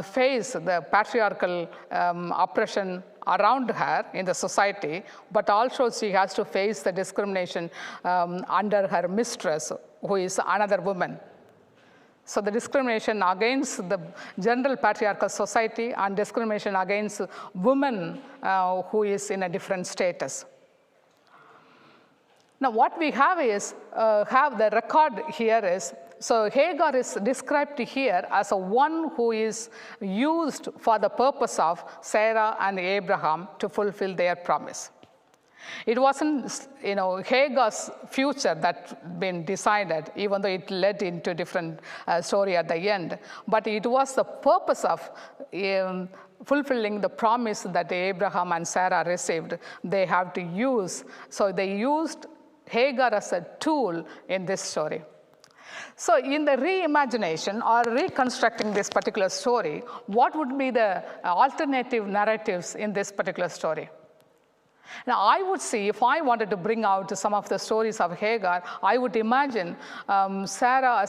face the patriarchal oppression around her in the society, but also she has to face the discrimination under her mistress, who is another woman. So the discrimination against the general patriarchal society and discrimination against women who is in a different status. Now what we have is, have the record here is, so Hagar is described here as a one who is used for the purpose of Sarah and Abraham to fulfill their promise. It wasn't, Hagar's future that been decided, even though it led into a different story at the end. But it was the purpose of fulfilling the promise that Abraham and Sarah received. They have to use, so they used Hagar as a tool in this story. So in the reimagination or reconstructing this particular story, what would be the alternative narratives in this particular story? Now, I would see, if I wanted to bring out some of the stories of Hagar, I would imagine Hagar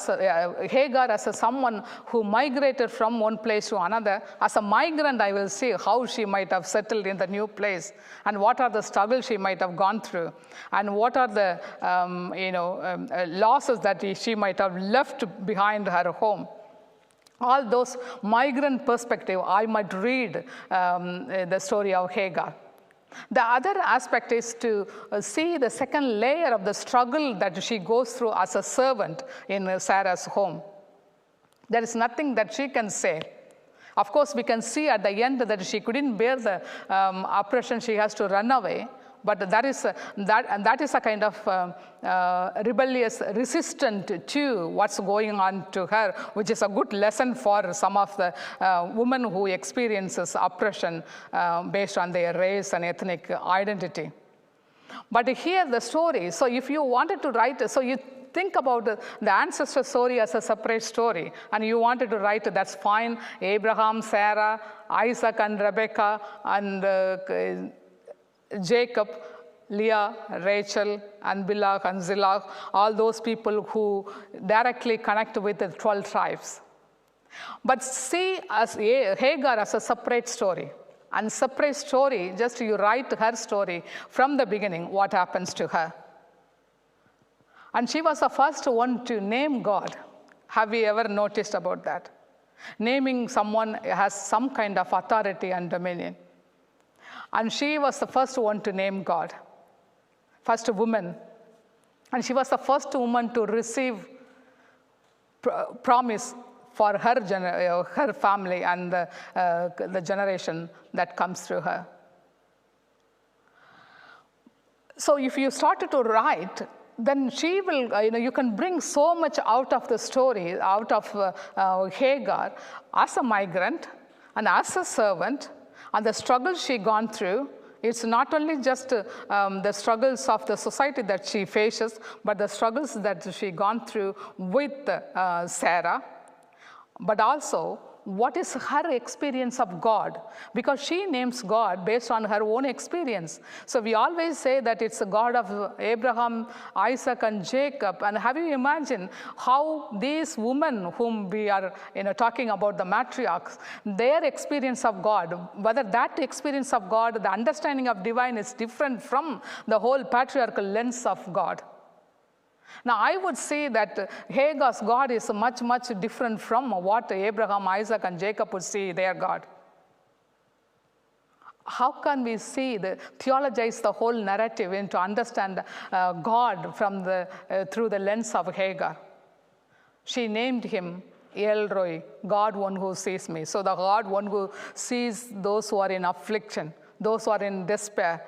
as someone who migrated from one place to another. As a migrant, I will see how she might have settled in the new place, and what are the struggles she might have gone through, and what are the losses that she might have left behind her home. All those migrant perspective, I might read the story of Hagar. The other aspect is to see the second layer of the struggle that she goes through as a servant in Sarah's home. There is nothing that she can say. Of course, we can see at the end that she couldn't bear the oppression, she has to run away. But that is a kind of rebellious resistant to what's going on to her, which is a good lesson for some of the women who experiences oppression based on their race and ethnic identity. But here the story, so if you wanted to write, so you think about the ancestor story as a separate story, and you wanted to write, that's fine, Abraham, Sarah, Isaac and Rebekah, and Jacob, Leah, Rachel, and Bilhah and Zillah, all those people who directly connect with the 12 tribes. But see as Hagar as a separate story. And separate story, just you write her story from the beginning, what happens to her. And she was the first one to name God. Have you ever noticed about that? Naming someone has some kind of authority and dominion. And she was the first one to name God, first woman. And she was the first woman to receive promise for her family and the generation that comes through her. So if you started to write, then she will, you can bring so much out of the story, out of Hagar as a migrant and as a servant, and the struggles she gone through. It's not only just the struggles of the society that she faces, but the struggles that she gone through with Sarah, but also what is her experience of God, because she names God based on her own experience. So we always say that it's the God of Abraham, Isaac, and Jacob. And have you imagined how these women whom we are talking about, the matriarchs, their experience of God, whether that experience of God, the understanding of divine is different from the whole patriarchal lens of God. Now, I would say that Hagar's God is much, much different from what Abraham, Isaac, and Jacob would see their God. How can we theologize the whole narrative and to understand God from through the lens of Hagar? She named him El Roi, God one who sees me. So the God one who sees those who are in affliction, those who are in despair.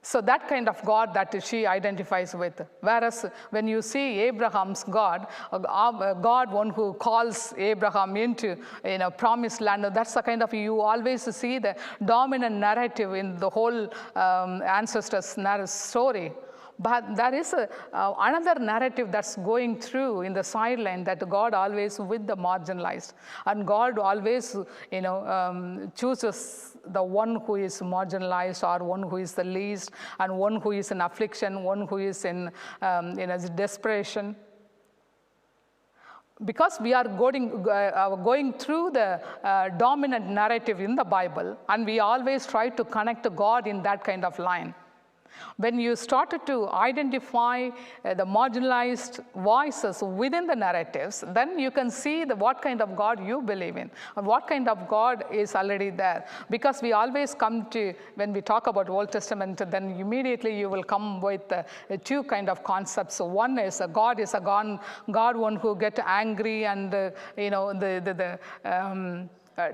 So that kind of God that she identifies with. Whereas when you see Abraham's God, God one who calls Abraham into promised land, that's the kind of, you always see the dominant narrative in the whole ancestors' story. But there is another narrative that's going through in the sideline, that God always with the marginalized. And God always chooses the one who is marginalized, or one who is the least, and one who is in affliction, one who is in desperation. Because we are going through the dominant narrative in the Bible, and we always try to connect to God in that kind of line. When you started to identify the marginalized voices within the narratives, then you can see what kind of God you believe in, and what kind of God is already there. Because we always come to, when we talk about Old Testament, then immediately you will come with two kind of concepts. So one is God is a God one who get angry, and the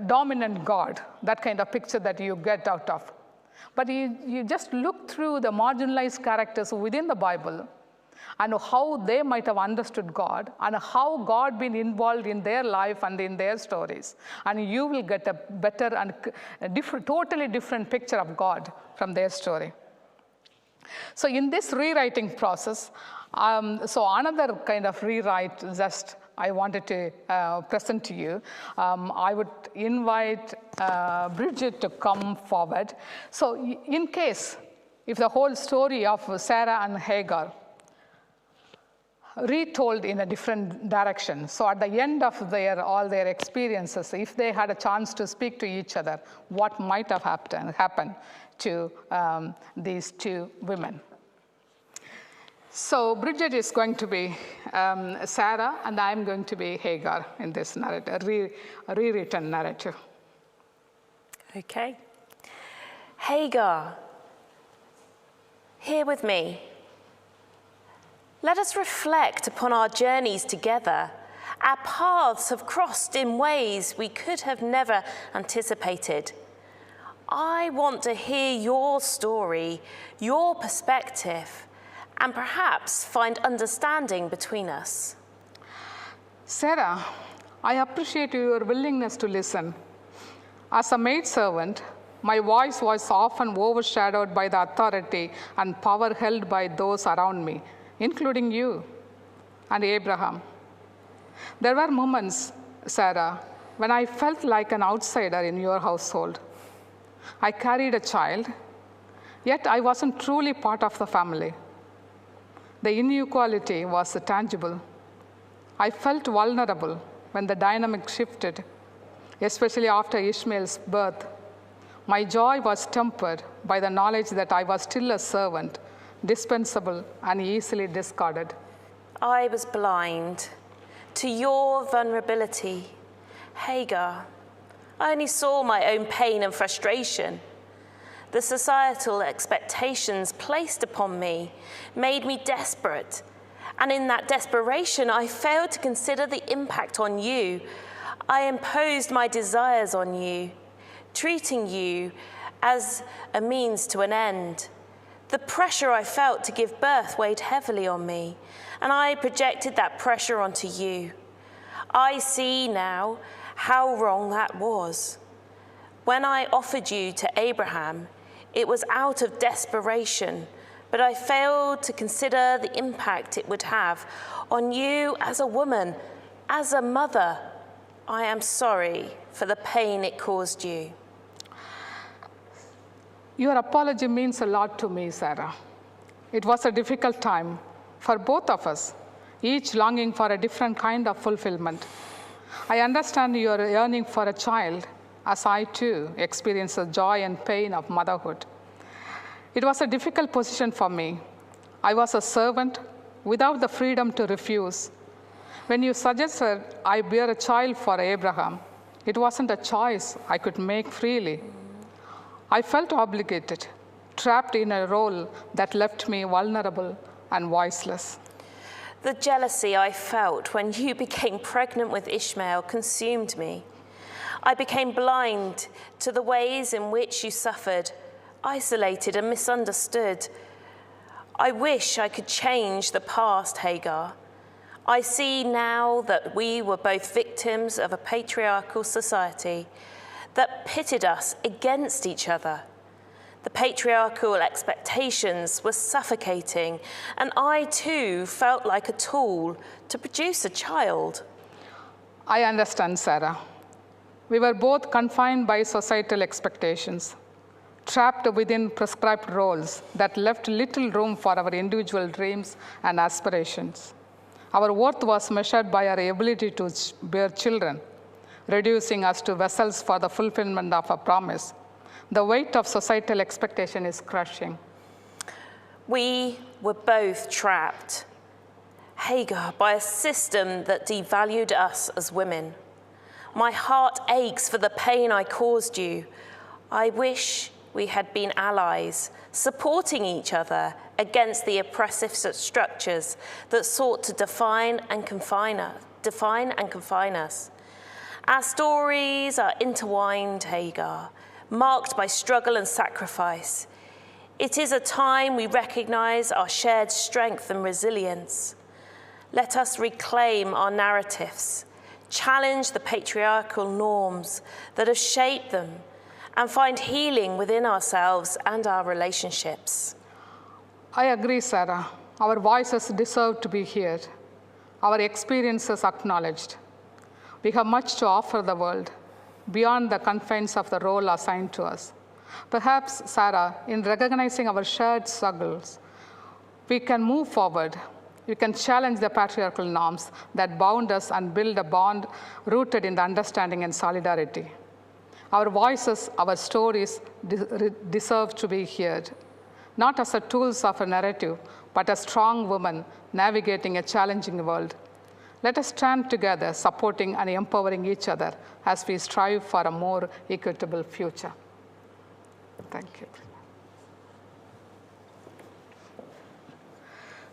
dominant God, that kind of picture that you get out of. But you just look through the marginalized characters within the Bible and how they might have understood God and how God been involved in their life and in their stories. And you will get a better and totally different picture of God from their story. So in this rewriting process, so another kind of rewrite just I wanted to present to you. I would invite Bridget to come forward. So in case, if the whole story of Sarah and Hagar retold in a different direction, so at the end of all their experiences, if they had a chance to speak to each other, what might have happened to these two women? So Bridget is going to be Sarah, and I'm going to be Hagar in this narrative, rewritten narrative. Okay. Hagar, here with me. Let us reflect upon our journeys together. Our paths have crossed in ways we could have never anticipated. I want to hear your story, your perspective, and perhaps find understanding between us. Sarah, I appreciate your willingness to listen. As a maidservant, my voice was often overshadowed by the authority and power held by those around me, including you and Abraham. There were moments, Sarah, when I felt like an outsider in your household. I carried a child, yet I wasn't truly part of the family. The inequality was tangible. I felt vulnerable when the dynamic shifted, especially after Ishmael's birth. My joy was tempered by the knowledge that I was still a servant, dispensable and easily discarded. I was blind to your vulnerability. Hagar, I only saw my own pain and frustration. The societal expectations placed upon me made me desperate. And in that desperation, I failed to consider the impact on you. I imposed my desires on you, treating you as a means to an end. The pressure I felt to give birth weighed heavily on me, and I projected that pressure onto you. I see now how wrong that was. When I offered you to Abraham, it was out of desperation, but I failed to consider the impact it would have on you as a woman, as a mother. I am sorry for the pain it caused you. Your apology means a lot to me, Sarah. It was a difficult time for both of us, each longing for a different kind of fulfillment. I understand your yearning for a child, as I too experience the joy and pain of motherhood. It was a difficult position for me. I was a servant without the freedom to refuse. When you suggested I bear a child for Abraham, it wasn't a choice I could make freely. I felt obligated, trapped in a role that left me vulnerable and voiceless. The jealousy I felt when you became pregnant with Ishmael consumed me. I became blind to the ways in which you suffered, isolated and misunderstood. I wish I could change the past, Hagar. I see now that we were both victims of a patriarchal society that pitted us against each other. The patriarchal expectations were suffocating, and I too felt like a tool to produce a child. I understand, Sarah. We were both confined by societal expectations, trapped within prescribed roles that left little room for our individual dreams and aspirations. Our worth was measured by our ability to bear children, reducing us to vessels for the fulfillment of a promise. The weight of societal expectation is crushing. We were both trapped, Hagar, by a system that devalued us as women. My heart aches for the pain I caused you. I wish we had been allies, supporting each other against the oppressive structures that sought to define and confine us. Our stories are intertwined, Hagar, marked by struggle and sacrifice. It is a time we recognize our shared strength and resilience. Let us reclaim our narratives, challenge the patriarchal norms that have shaped them, and find healing within ourselves and our relationships. I agree, Sarah. Our voices deserve to be heard, our experiences acknowledged. We have much to offer the world beyond the confines of the role assigned to us. Perhaps, Sarah, in recognizing our shared struggles, we can move forward. We can challenge the patriarchal norms that bound us and build a bond rooted in the understanding and solidarity. Our voices, our stories deserve to be heard, not as the tools of a narrative, but as strong women navigating a challenging world. Let us stand together, supporting and empowering each other as we strive for a more equitable future. Thank you.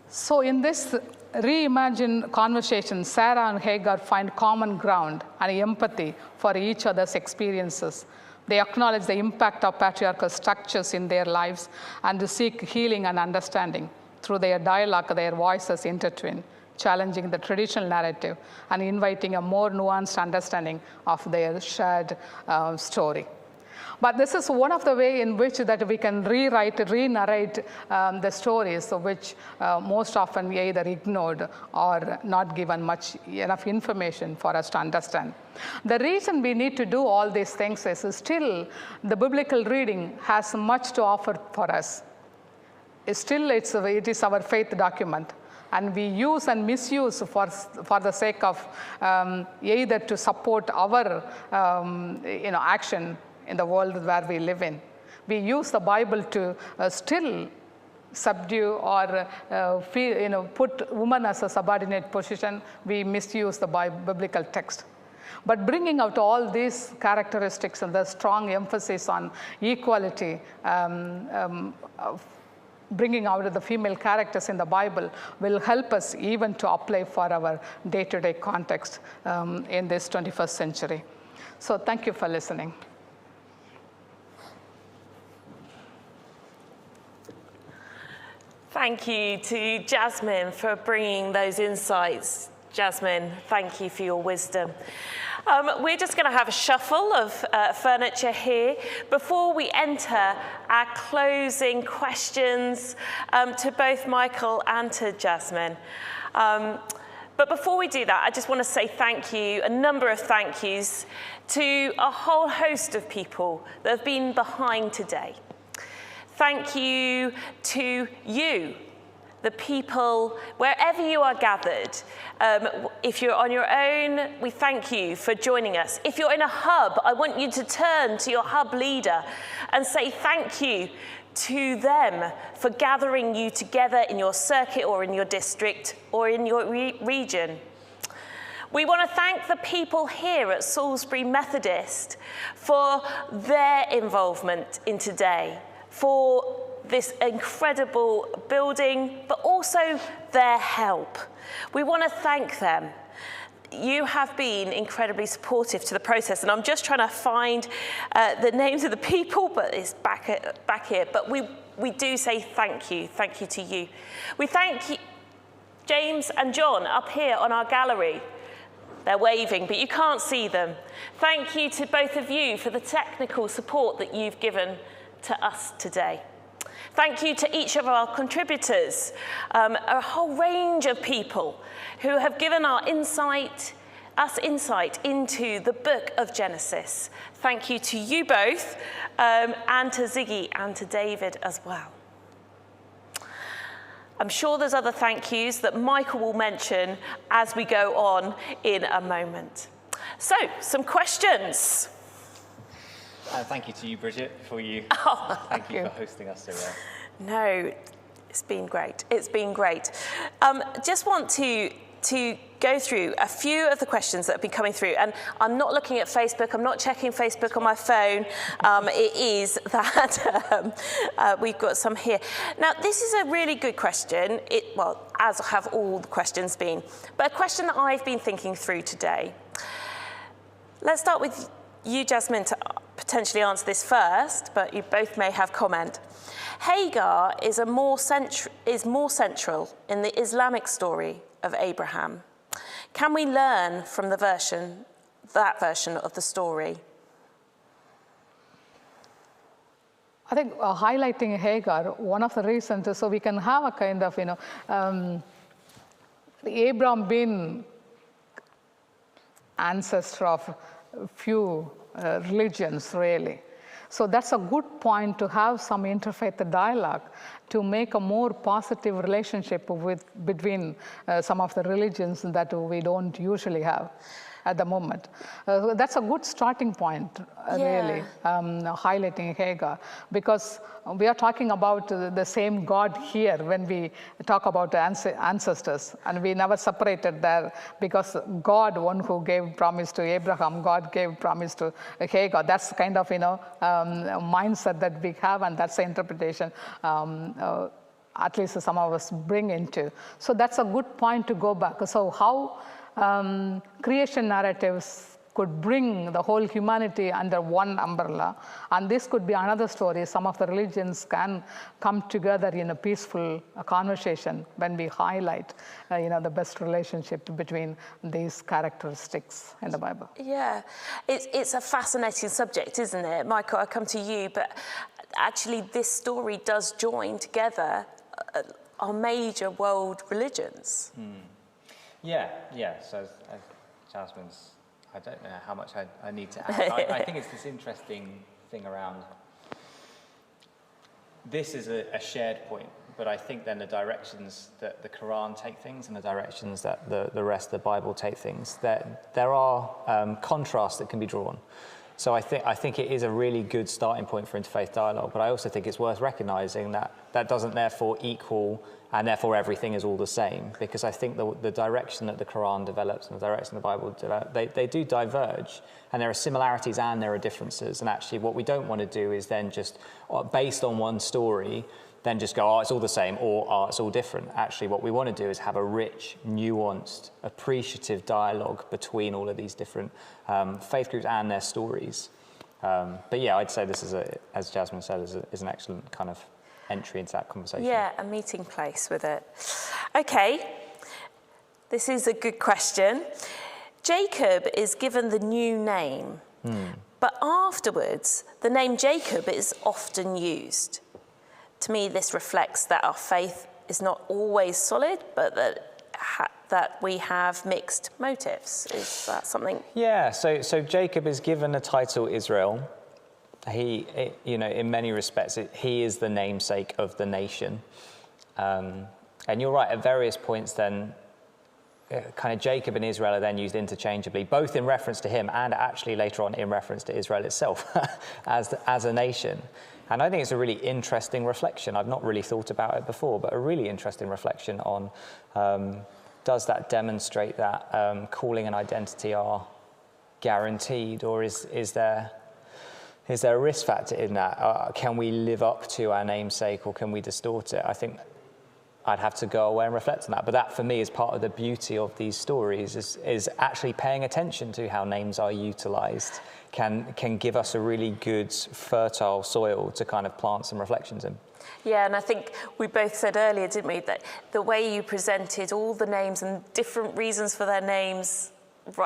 So in this reimagined conversation, Sarah and Hagar find common ground and empathy for each other's experiences. They acknowledge the impact of patriarchal structures in their lives and to seek healing and understanding. Through their dialogue, their voices intertwine, challenging the traditional narrative and inviting a more nuanced understanding of their shared story. But this is one of the ways in which that we can re-narrate the stories which most often either ignored or not given enough information for us to understand. The reason we need to do all these things is still the biblical reading has much to offer for us. Still, it is our faith document. And we use and misuse for the sake of either to support our action in the world where we live in. We use the Bible to still subdue or put women as a subordinate position. We misuse the biblical text. But bringing out all these characteristics and the strong emphasis on equality, bringing out the female characters in the Bible will help us even to apply for our day-to-day context in this 21st century. So thank you for listening. Thank you to Jasmine for bringing those insights. Jasmine, thank you for your wisdom. We're just going to have a shuffle of furniture here before we enter our closing questions to both Michael and to Jasmine. But before we do that, I just want to say thank you, a number of thank yous, to a whole host of people that have been behind today. Thank you to you, the people, wherever you are gathered. If you're on your own, we thank you for joining us. If you're in a hub, I want you to turn to your hub leader and say thank you to them for gathering you together in your circuit or in your district or in your region. We want to thank the people here at Salisbury Methodist for their involvement in today, for this incredible building, but also their help. We want to thank them. You have been incredibly supportive to the process, and I'm just trying to find the names of the people, but it's back here. But we do say thank you to you. We thank you, James and John up here on our gallery. They're waving, but you can't see them. Thank you to both of you for the technical support that you've given to us today. Thank you to each of our contributors, a whole range of people who have given us insight into the book of Genesis. Thank you to you both, and to Ziggy and to David as well. I'm sure there's other thank yous that Michael will mention as we go on in a moment. So, some questions. Thank you to you, Bridget, thank you for hosting us so well. No, it's been great. It's been great. Just want to go through a few of the questions that have been coming through, and I'm not looking at Facebook. I'm not checking Facebook on my phone. It is that we've got some here. Now, this is a really good question. Well, as have all the questions been, but a question that I've been thinking through today. Let's start with you, Jasmine, to potentially answer this first, but you both may have comment. Hagar is more central in the Islamic story of Abraham. Can we learn from that version of the story? I think highlighting Hagar, one of the reasons is so we can have a kind of, Abraham being ancestor of few religions, really. So that's a good point to have some interfaith dialogue to make a more positive relationship between some of the religions that we don't usually have at the moment. That's a good starting point, really, highlighting Hagar, because we are talking about the same God here when we talk about ancestors, and we never separated there, because God, one who gave promise to Abraham, God gave promise to Hagar. That's kind of, mindset that we have, and that's the interpretation at least some of us bring into. So that's a good point to go back. So how creation narratives could bring the whole humanity under one umbrella, and this could be another story. Some of the religions can come together in a peaceful conversation when we highlight the best relationship between these characteristics in the Bible. Yeah, it's a fascinating subject, isn't it? Michael, I come to you, but actually this story does join together our major world religions. Yeah. So as Jasmine's, I don't know how much I need to add. I think it's this interesting thing around, this is a shared point, but I think then the directions that the Quran take things and the directions that the rest of the Bible take things, that there are contrasts that can be drawn. So I think it is a really good starting point for interfaith dialogue, but I also think it's worth recognizing that that doesn't therefore equal and therefore everything is all the same, because I think the direction that the Quran develops and the direction the Bible develops, they do diverge, and there are similarities and there are differences. And actually what we don't want to do is then just, based on one story, then just go, it's all the same, or it's all different. Actually, what we want to do is have a rich, nuanced, appreciative dialogue between all of these different faith groups and their stories. But yeah, I'd say this is, as Jasmine said, is an excellent kind of entry into that conversation. Yeah, a meeting place with it. Okay, this is a good question. Jacob is given the new name, but afterwards, the name Jacob is often used. To me, this reflects that our faith is not always solid, but that that we have mixed motives. Is that something? Yeah, so Jacob is given the title Israel. In many respects, he is the namesake of the nation. And you're right, at various points then, kind of Jacob and Israel are then used interchangeably, both in reference to him and actually later on in reference to Israel itself as a nation. And I think it's a really interesting reflection. I've not really thought about it before, but a really interesting reflection on does that demonstrate that calling and identity are guaranteed, or is there a risk factor in that? Can we live up to our namesake, or can we distort it? I think I'd have to go away and reflect on that. But that, for me, is part of the beauty of these stories, is actually paying attention to how names are utilised, can give us a really good, fertile soil to kind of plant some reflections in. Yeah, and I think we both said earlier, didn't we, that the way you presented all the names and different reasons for their names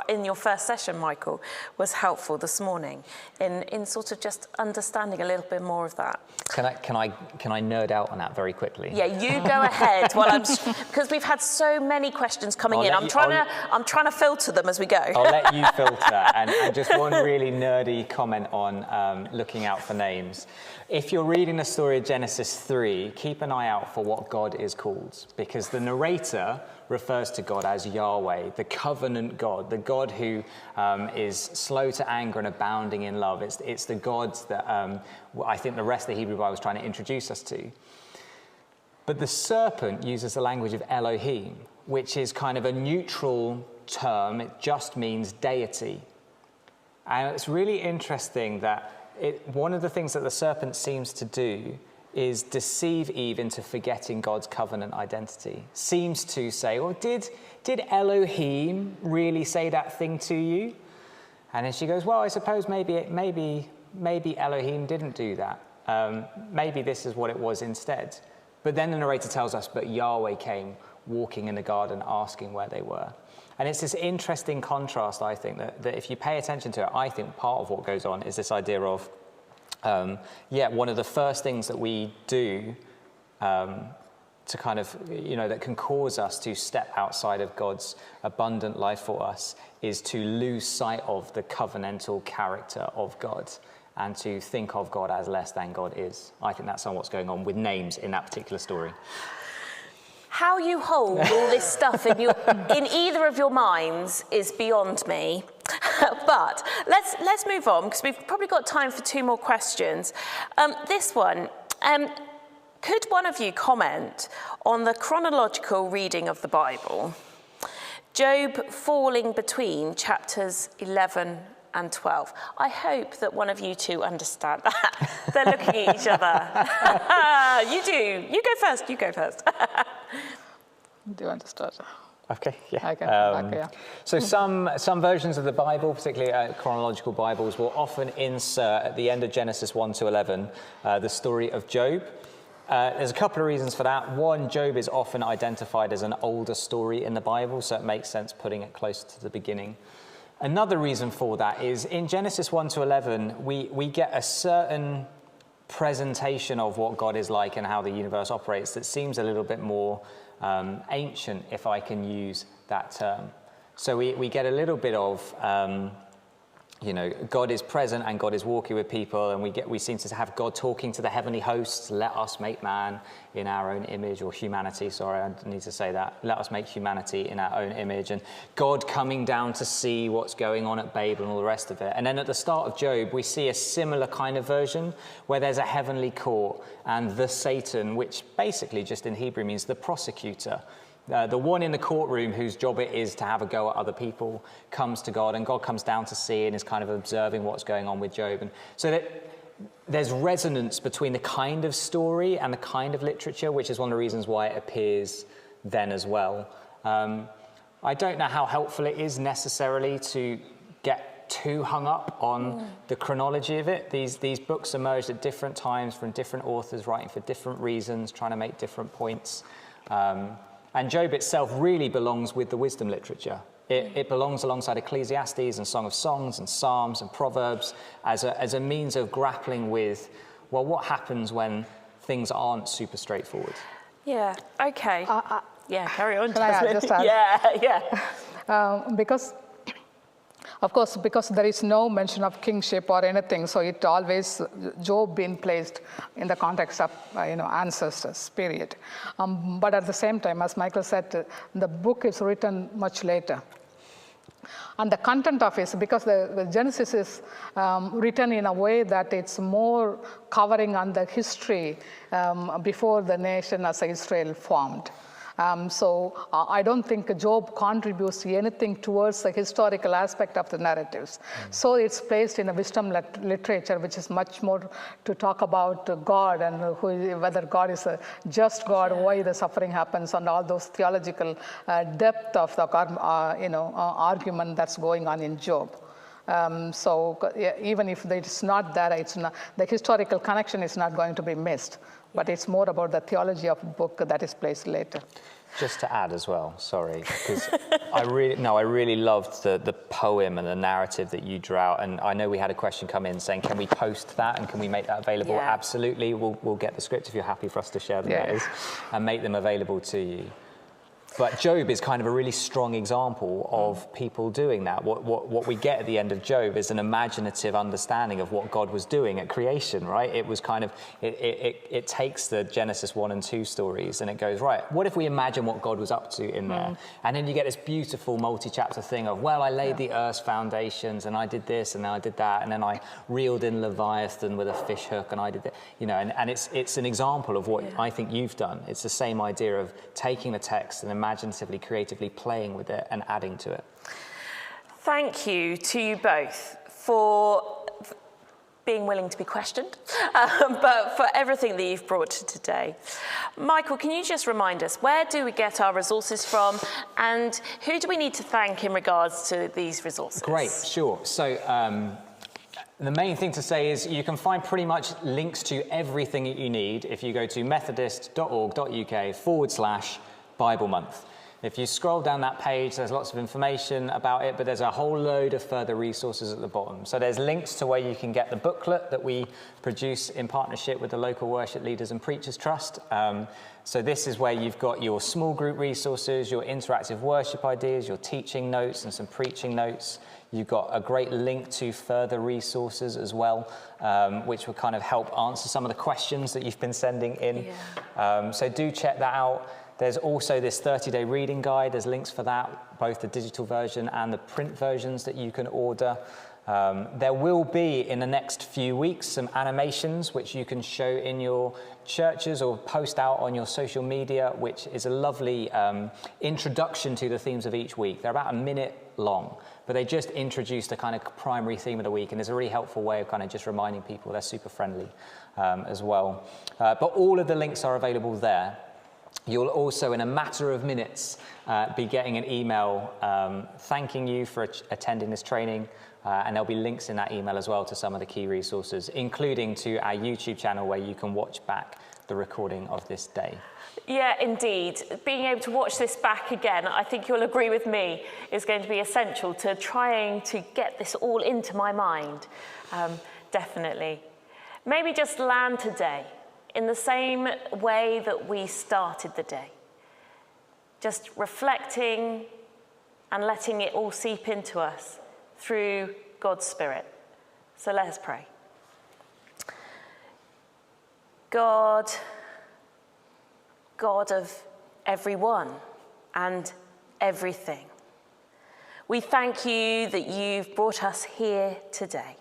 in your first session, Michael, was helpful this morning in sort of just understanding a little bit more of that. Can I nerd out on that very quickly? Yeah, you go ahead. Because we've had so many questions coming in. I'm trying to filter them as we go. I'll let you filter. and just one really nerdy comment on looking out for names. If you're reading the story of Genesis 3, keep an eye out for what God is called, because the narrator refers to God as Yahweh, the covenant God, the God who is slow to anger and abounding in love. It's the God that I think the rest of the Hebrew Bible is trying to introduce us to. But the serpent uses the language of Elohim, which is kind of a neutral term. It just means deity. And it's really interesting that one of the things that the serpent seems to do is deceive Eve into forgetting God's covenant identity. Seems to say, well, did Elohim really say that thing to you? And then she goes, well, I suppose maybe Elohim didn't do that. Maybe this is what it was instead. But then the narrator tells us, but Yahweh came walking in the garden asking where they were. And it's this interesting contrast, I think, that if you pay attention to it, I think part of what goes on is this idea of, one of the first things that we do to kind of, that can cause us to step outside of God's abundant life for us is to lose sight of the covenantal character of God and to think of God as less than God is. I think that's what's going on with names in that particular story. How you hold all this stuff in either of your minds is beyond me. But let's move on, because we've probably got time for 2 more questions. This one, could one of you comment on the chronological reading of the Bible? Job falling between chapters 11 and 12. I hope that one of you two understand that. They're looking at each other. You do. You go first. Do you want to start? Okay, yeah. Okay. So some versions of the Bible, particularly chronological Bibles, will often insert at the end of Genesis 1 to 11 the story of Job. There's a couple of reasons for that. One, Job is often identified as an older story in the Bible, so it makes sense putting it close to the beginning. Another reason for that is in Genesis 1 to 11, we get a certain presentation of what God is like and how the universe operates that seems a little bit more ancient, if I can use that term. So we get a little bit of, God is present and God is walking with people, and we seem to have God talking to the heavenly hosts, let us make man in our own image, or humanity, sorry, I need to say that. Let us make humanity in our own image, and God coming down to see what's going on at Babel and all the rest of it. And then at the start of Job, we see a similar kind of version where there's a heavenly court and the Satan, which basically just in Hebrew means the prosecutor. The one in the courtroom whose job it is to have a go at other people comes to God, and God comes down to see and is kind of observing what's going on with Job. And so that there's resonance between the kind of story and the kind of literature, which is one of the reasons why it appears then as well. I don't know how helpful it is necessarily to get too hung up on the chronology of it. These books emerged at different times from different authors writing for different reasons, trying to make different points. And Job itself really belongs with the wisdom literature. It belongs alongside Ecclesiastes and Song of Songs and Psalms and Proverbs as a means of grappling with, well, what happens when things aren't super straightforward? Yeah, okay. Yeah, carry on, Can I Jasmine. just add? Yeah. Because, of course, because there is no mention of kingship or anything, so it always, Job being placed in the context of, ancestors, period. But at the same time, as Michael said, the book is written much later. And the content of it, because the Genesis is written in a way that it's more covering on the history before the nation as Israel formed. So I don't think Job contributes anything towards the historical aspect of the narratives. So it's placed in a wisdom literature, which is much more to talk about God and whether God is a just God, why the suffering happens, and all those theological depth of the argument that's going on in Job. Even if it's not there, the historical connection is not going to be missed. But it's more about the theology of the book that is placed later. Just to add as well, sorry, because I really loved the poem and the narrative that you drew out. And I know we had a question come in saying, can we post that and can we make that available? Yeah. Absolutely. We'll get the script if you're happy for us to share the letters and make them available to you. But Job is kind of a really strong example of people doing that. What we get at the end of Job is an imaginative understanding of what God was doing at creation, right? It was kind of, it takes the Genesis 1 and 2 stories and it goes, right, what if we imagine what God was up to in there? And then you get this beautiful multi-chapter thing of, well, I laid the earth's foundations and I did this and I did that. And then I reeled in Leviathan with a fish hook and I did that, and it's an example of what I think you've done. It's the same idea of taking the text and imaginatively, creatively playing with it and adding to it. Thank you to you both for being willing to be questioned, but for everything that you've brought to today. Michael, can you just remind us, where do we get our resources from and who do we need to thank in regards to these resources? Great, sure. So the main thing to say is you can find pretty much links to everything that you need if you go to methodist.org.uk/Bible Month. If you scroll down that page, there's lots of information about it, but there's a whole load of further resources at the bottom. So there's links to where you can get the booklet that we produce in partnership with the local Worship Leaders and Preachers Trust. So this is where you've got your small group resources, your interactive worship ideas, your teaching notes and some preaching notes. You've got a great link to further resources as well, which will kind of help answer some of the questions that you've been sending in. Yeah. So do check that out. There's also this 30-day reading guide. There's links for that, both the digital version and the print versions that you can order. There will be, in the next few weeks, some animations which you can show in your churches or post out on your social media, which is a lovely introduction to the themes of each week. They're about a minute long, but they just introduce the kind of primary theme of the week, and there's a really helpful way of kind of just reminding people. They're super friendly as well. But all of the links are available there. You'll also, in a matter of minutes, be getting an email thanking you for attending this training, and there'll be links in that email as well to some of the key resources, including to our YouTube channel where you can watch back the recording of this day. Yeah, indeed. Being able to watch this back again, I think you'll agree with me, is going to be essential to trying to get this all into my mind. Definitely. Maybe just land today in the same way that we started the day. Just reflecting and letting it all seep into us through God's Spirit. So let us pray. God of everyone and everything, we thank you that you've brought us here today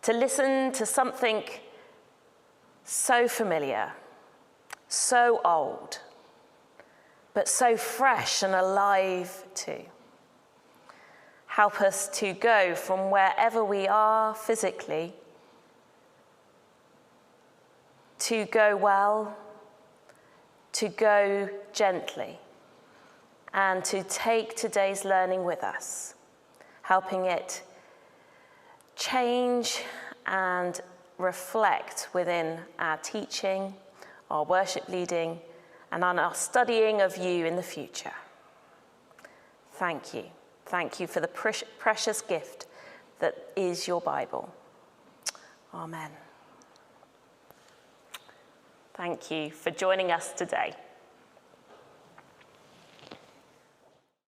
to listen to something so familiar, so old, but so fresh and alive too. Help us to go from wherever we are physically, to go well, to go gently, and to take today's learning with us, helping it change and reflect within our teaching, our worship leading, and on our studying of you in the future. Thank you. Thank you for the precious gift that is your Bible. Amen. Thank you for joining us today.